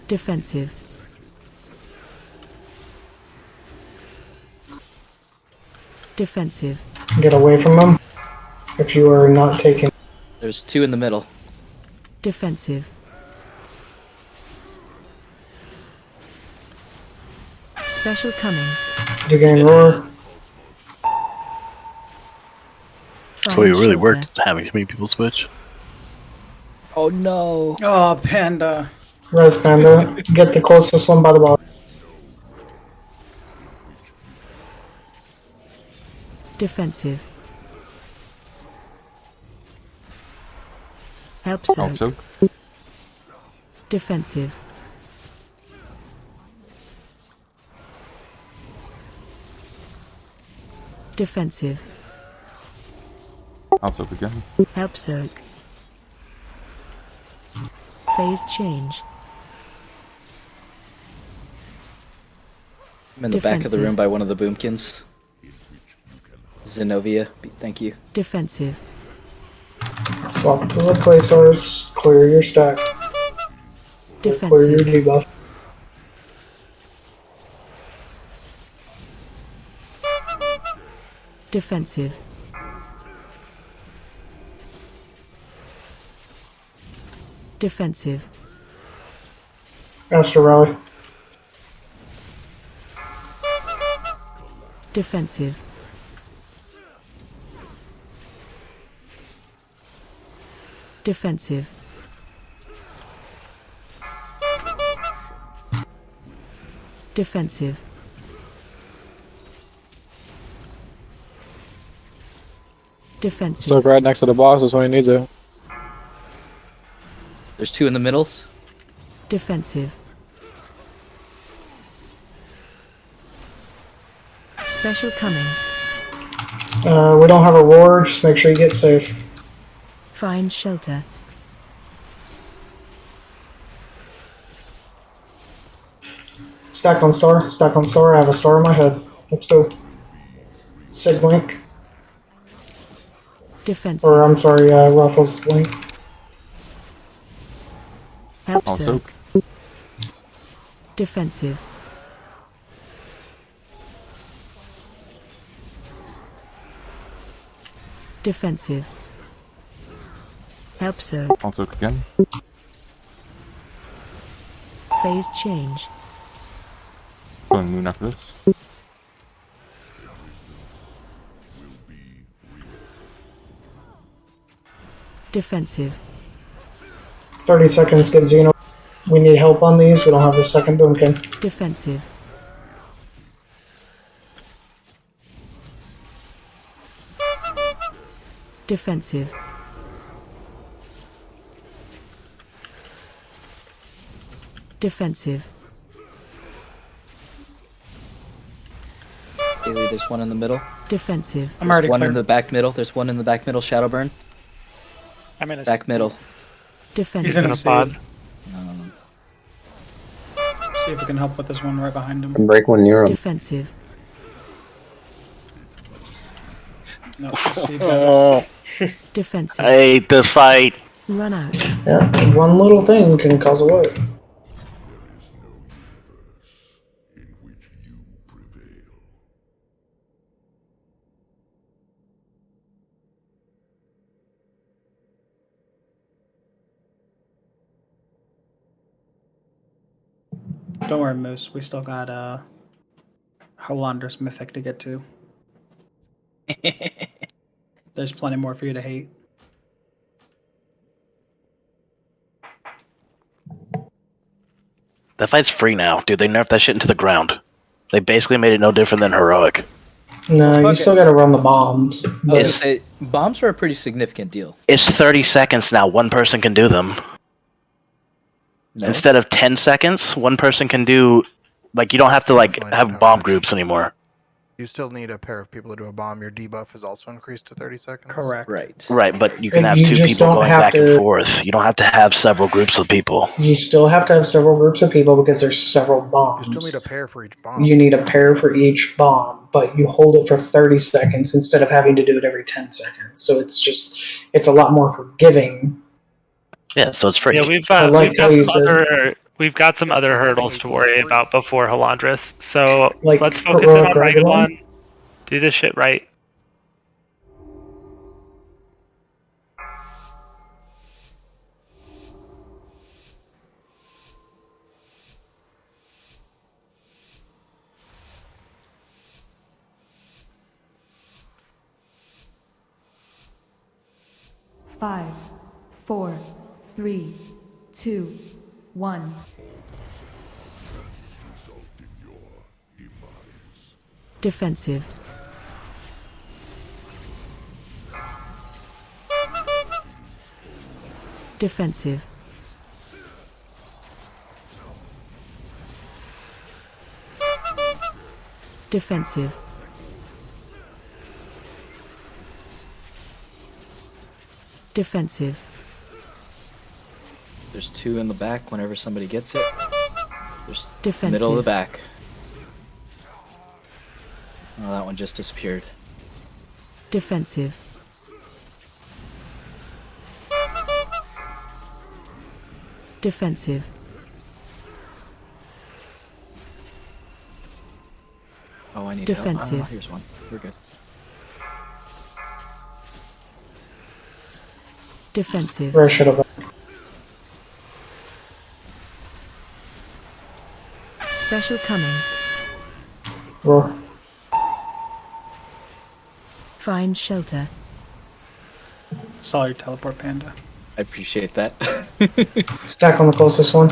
Defensive. Defensive. Get away from them if you are not taking. There's 2 in the middle. Defensive. Special coming. Dugan roar. So we really worked having too many people switch. Oh no. Oh, Panda. Res Panda. Get the closest one by the ball. Defensive. Help soak. Defensive. Defensive. I'll soak again. Help soak. Phase change. I'm in the back of the room by one of the boomkins. Zenobia, thank you. Defensive. Swap to the Quasars. Clear your stack. Defensive. Clear your debuff. Defensive. Defensive. Astro Rally. Defensive. Defensive. Defensive. Defensive. Stuck right next to the boss is when he needs it. There's 2 in the middles. Defensive. Special coming. We don't have a roar. Just make sure you get safe. Find shelter. Stack on star. Stack on star. I have a star in my head. Let's go. Sig link. Defensive. Or I'm sorry, Ruffles link. Help Also. soak. Defensive. Defensive. Help soak. Also again. Phase change. Going moon after this. Defensive. 30 seconds, get Xeno. We need help on these. We don't have the second Duncan. Defensive. Defensive. Defensive. Haley, there's one in the middle. Defensive. I'm already There's one clear. in the back middle. There's one in the back middle. Shadowburn. I'm in a Back middle. Defensive. He's in a pod. Um, See if we can help with this one right behind him. And break one near him. Defensive. No, see, got us. Defensive. I hate this fight. Run out. Yeah, one little thing can cause a war. Don't worry, Moose. We still got Holander's Mythic to get to. There's plenty more for you to hate. That fight's free now, dude. They nerfed that shit into the ground. They basically made it no different than heroic. No, you Fuck still it. gotta run the bombs. I was gonna say, bombs are a pretty significant deal. It's 30 seconds now. One person can do them. No? Instead of 10 seconds, one person can do. Like, you don't have to have bomb groups anymore. You still need a pair of people to do a bomb. Your debuff is also increased to 30 seconds. Correct. Right. Right, but you can And have you two just people don't going have back to- and forth. You don't have to have several groups of people. You still have to have several groups of people because there's several bombs. You still need a pair for each bomb. You need a pair for each bomb, but you hold it for 30 seconds instead of having to do it every 10 seconds. So it's a lot more forgiving. Yeah, so it's free. Yeah, we've I like how you said- we've got some other hurdles to worry about before Halandris. So Like let's focus in on Rygelon? Rygelon. Do this shit right. Five, 4, 3, 2, 1. Defensive. Defensive. Defensive. Defensive. There's two in the back whenever somebody gets it. There's Defensive. middle of the back. Oh, that one just disappeared. Defensive. Defensive. Oh, I need Defensive. help. Oh, here's one. We're good. Defensive. Where should have been? Special coming. Roar. Find shelter. Saw your teleport, Panda. I appreciate that. Stack on the closest one.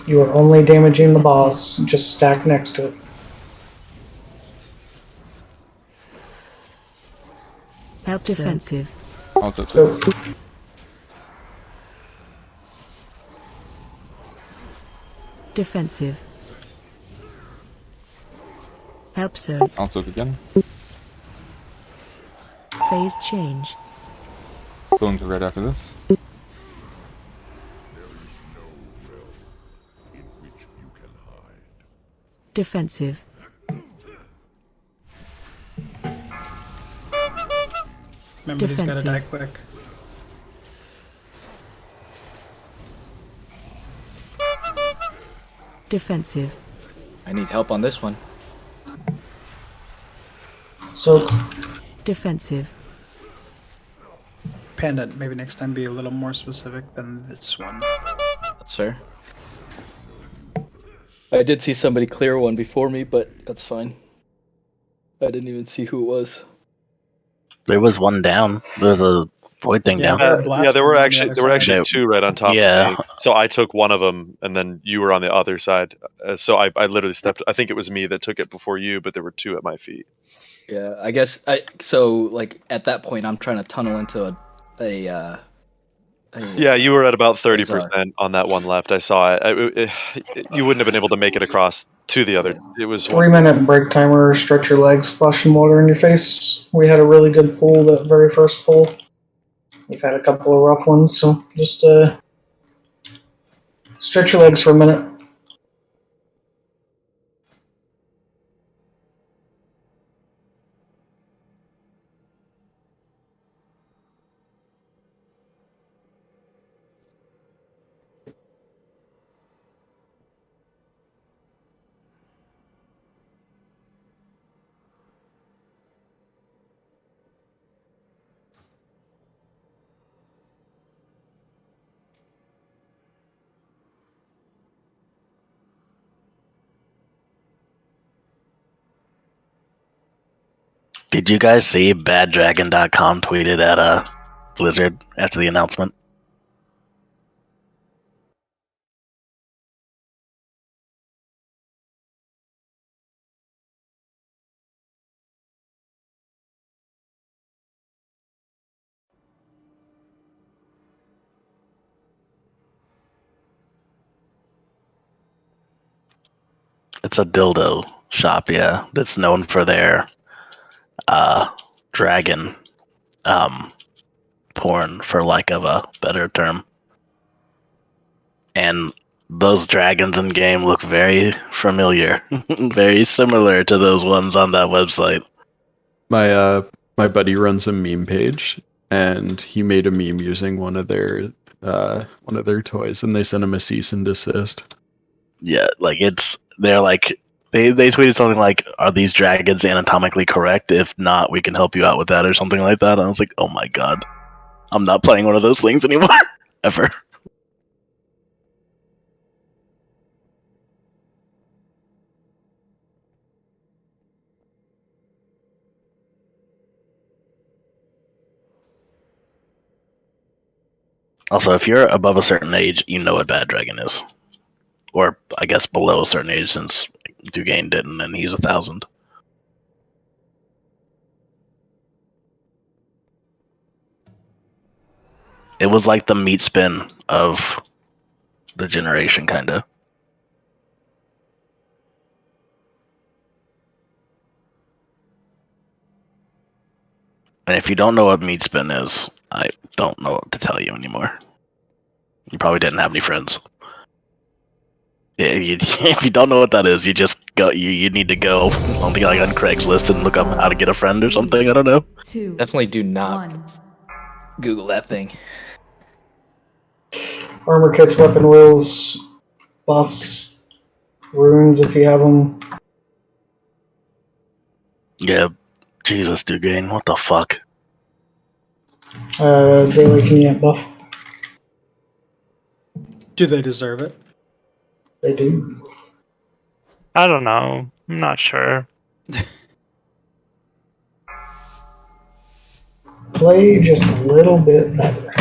You are only damaging the boss. Just stack next to it. Help defensive. Also Let's go. Defensive. Help so. Also again. Phase change. Going to red after this. Defensive. Remember, he's gotta die Defensive. quick. Defensive. I need help on this one. So, Defensive. Panda, maybe next time be a little more specific than this one. That's fair. I did see somebody clear one before me, but that's fine. I didn't even see who it was. There was one down. There was a void thing down. Yeah, there were actually two right on top Yeah. of me. So I took one of them, and then you were on the other side. So I literally stepped. I think it was me that took it before you, but there were two at my feet. Yeah, I guess so. Like at that point, I'm trying to tunnel into a Yeah, you were at about 30% on that one left. I saw it. You wouldn't have been able to make it across to the other. It was 3-minute break timer, stretch your legs, splash some water in your face. We had a really good pull, that very first pull. We've had a couple of rough ones, so just stretch your legs for a minute. Did you guys see baddragon.com tweeted at Blizzard after the announcement? It's a dildo shop, yeah, that's known for their dragon porn, for lack of a better term. And those dragons in game look very familiar, very similar to those ones on that website. My buddy runs a meme page, and he made a meme using one of their toys, and they sent him a cease and desist. Yeah, like they're like they tweeted something like, "Are these dragons anatomically correct? If not, we can help you out with that," or something like that. And I was like, "Oh my god, I'm not playing one of those things anymore, ever." Also, if you're above a certain age, you know what bad dragon is, or I guess below a certain age, since Dausegne didn't, and he's 1,000. It was like the meat spin of the generation, kind of. And if you don't know what meat spin is, I don't know what to tell you anymore. You probably didn't have any friends. Yeah, if you don't know what that is, you just go. You need to go on Craigslist and look up how to get a friend or something. I don't know. Definitely do not Google that thing. Armor kits, weapon wheels, buffs, runes if you have them. Yeah, Jesus, Dausegne, what the fuck? Daily Kenyan buff. Do they deserve it? They do. I don't know. I'm not sure. Play just a little bit better.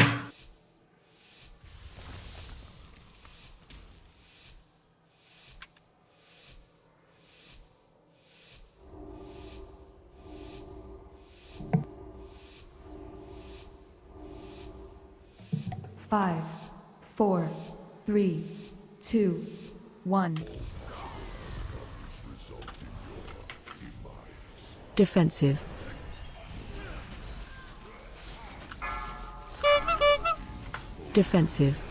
Five, 4, 3, 2, 1. Defensive. Defensive.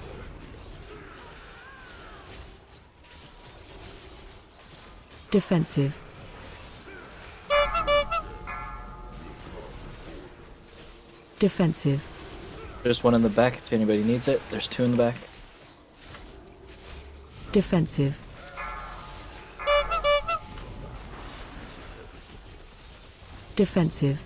Defensive. Defensive. There's one in the back if anybody needs it. There's two in the back. Defensive. Defensive.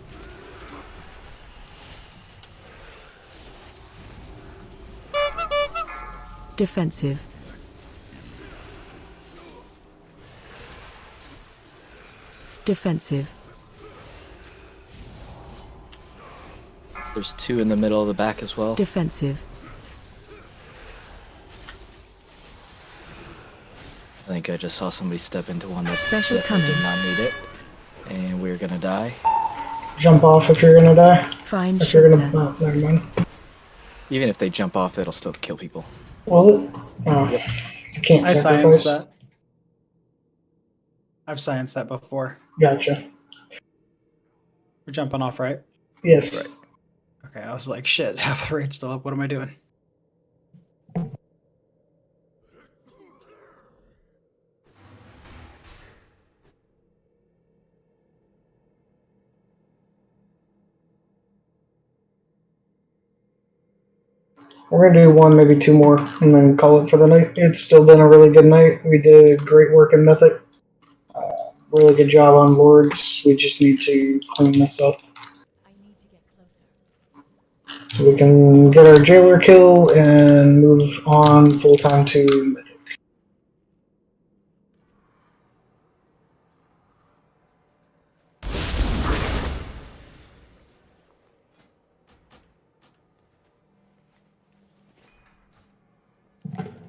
Defensive. Defensive. There's two in the middle of the back as well. Defensive. I think I just saw somebody step into one that Special definitely did coming. not need it. And we're gonna die. Jump off if you're gonna die. Find If you're shelter. gonna, oh, never mind. Even if they jump off, it'll still kill people. Will it? Oh, you can't I scienced sacrifice. that. I've scienced that before. Gotcha. We're jumping off, right? Yes. Right. Okay, I was like, shit, half the rate's still up. What am I doing? We're gonna do one, maybe two more, and then call it for the night. It's still been a really good night. We did great work in Mythic. Really good job on Lords. We just need to clean this up. So we can get our jailer kill and move on full time to Mythic.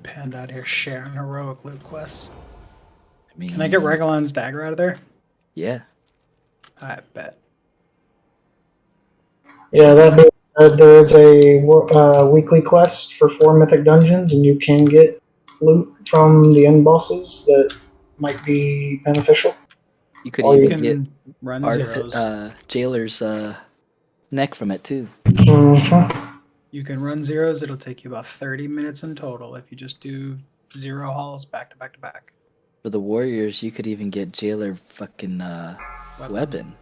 Panda out here sharing heroic loot quests. I mean, Can I get Rygelon's dagger out of there? Yeah. I bet. Yeah, there is a weekly quest for 4 Mythic dungeons, and you can get loot from the end bosses that might be beneficial. You could Or you even get can run zeros. Jailer's neck from it too. You can run zeros. It'll take you about 30 minutes in total if you just do 0 hauls back to back to back. For the warriors, you could even get Jailer fucking weapon.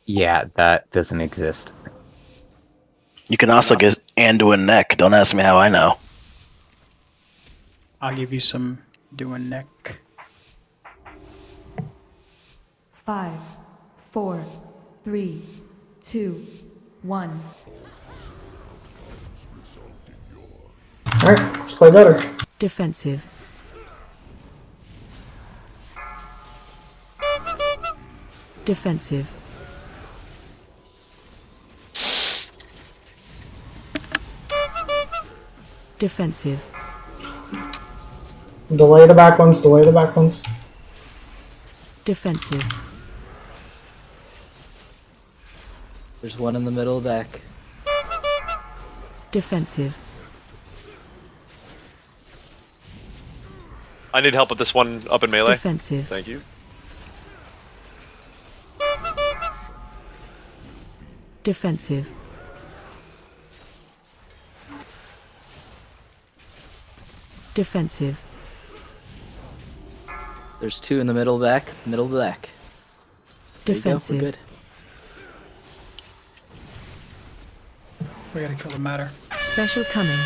Yeah, that doesn't exist. You can also get Anduin neck. Don't ask me how I know. I'll give you some doing neck. 5, 4, 3, 2, 1. Alright, let's play better. Defensive. Defensive. Defensive. Delay the back ones, delay the back ones. Defensive. There's one in the middle of the back. Defensive. I need help with this one up in melee. Defensive. Thank you. Defensive. Defensive. There's two in the middle of the back. Middle of the back. There you go, Defensive. we're good. We gotta kill the matter. Special coming.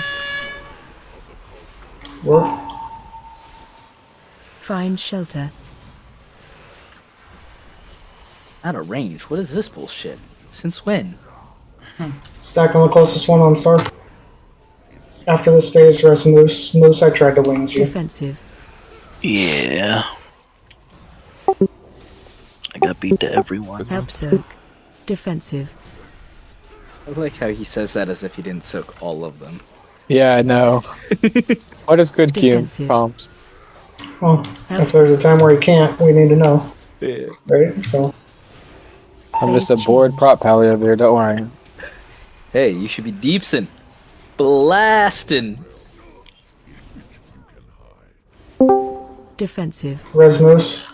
Work. Find shelter. Out of range. What is this bullshit? Since when? Stack on the closest one on star. After this phase, rest Moose. Moose, I tried to wings you. Defensive. Yeah. I got beat to everyone. Help soak. Defensive. I like how he says that as if he didn't soak all of them. Yeah, I know. What is good queue Defensive. comps? Well, if there's a time where you can't, we need to know. Yeah. Right? So, I'm just a bored prop pally over here, don't worry. Hey, you should be deepsin'. Blasting. Defensive. res Moose.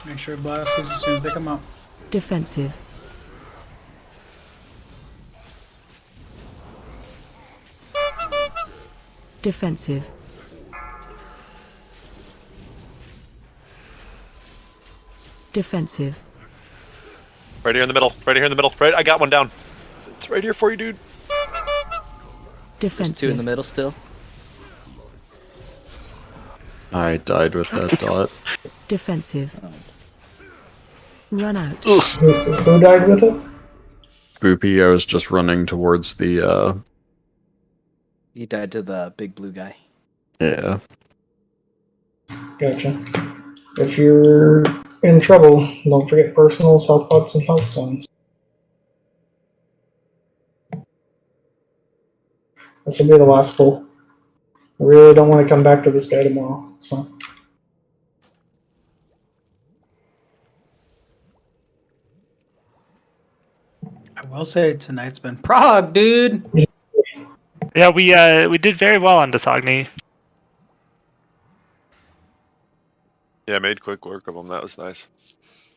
Make sure it blasts as soon as they come out. Defensive. Defensive. Defensive. Right here in the middle. Right here in the middle. Right, I got one down. It's right here for you, dude. There's two in the middle still. I died with that dot. Defensive. Run out. Who died with it? Boopy, I was just running towards the, He died to the big blue guy. yeah. Gotcha. If you're in trouble, don't forget personals, health pots, and health stones. This will be the last pull. I really don't want to come back to this guy tomorrow, so. I will say tonight's been Prague, dude. Yeah, we did very well on Dausegne. Yeah, I made quick work of them. That was nice.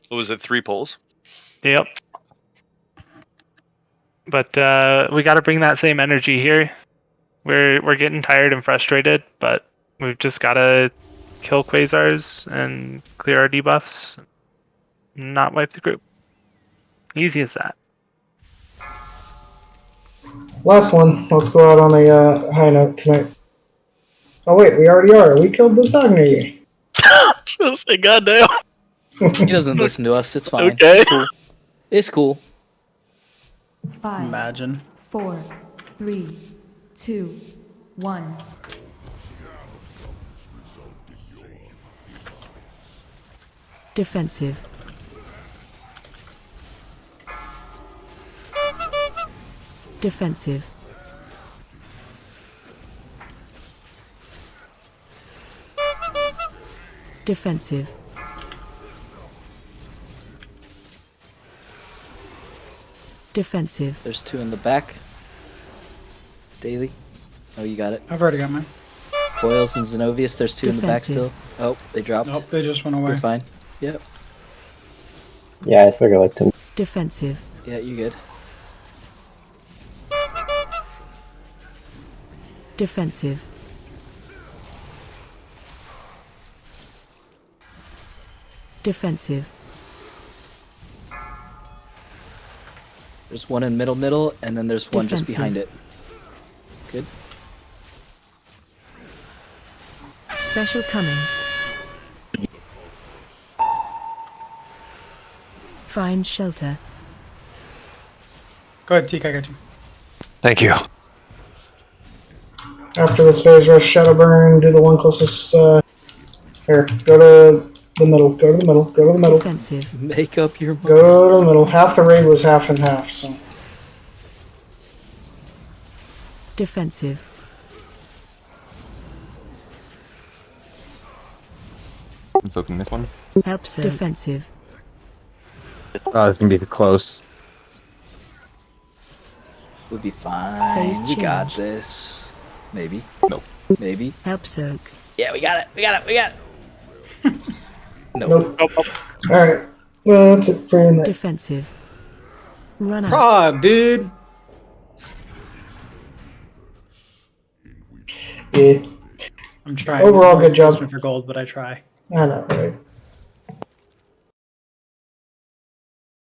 What was it, 3 pulls? Yep. But we got to bring that same energy here. We're getting tired and frustrated, but we've just got to kill Quasars and clear our debuffs, and not wipe the group. Easy as that. Last one. Let's go out on a high note tonight. Oh wait, we already are. We killed Dausegne. Just say goddamn. He doesn't listen to us. It's fine. Okay. It's cool. It's cool. 5. Imagine. 4, 3, 2, 1. Defensive. Defensive. Defensive. Defensive. There's 2 in the back. Daily. Oh, you got it. I've already got mine. Boils and Zenovius, there's 2 in the back Defensive. still. Oh, they dropped. Nope, they just went away. You're fine. Yep. Yeah, I still got like 10. Defensive. Yeah, you good. Defensive. Defensive. There's one in middle, and then there's one just Defensive. behind it. Good. Special coming. Find shelter. Go ahead, Teak, I got you. Thank you. After this phase rush, Shadowburn, do the one closest. Here, go to the middle. Go to the middle. Go to the middle. Defensive. Make up your mind. Go to the middle. Half the raid was half and half, so. Defensive. I'm soaking this one. Help soak. Defensive. Oh, it's gonna be close. We'll be fine. Phase We got change. this. Maybe. Nope. Maybe. Help soak. Yeah, we got it. We got it. We got it. Nope. Alright. Well, that's it for your night. Defensive. Run out. Prague, dude. Yeah. I'm trying. Overall, good job. For gold, but I try. I know, right?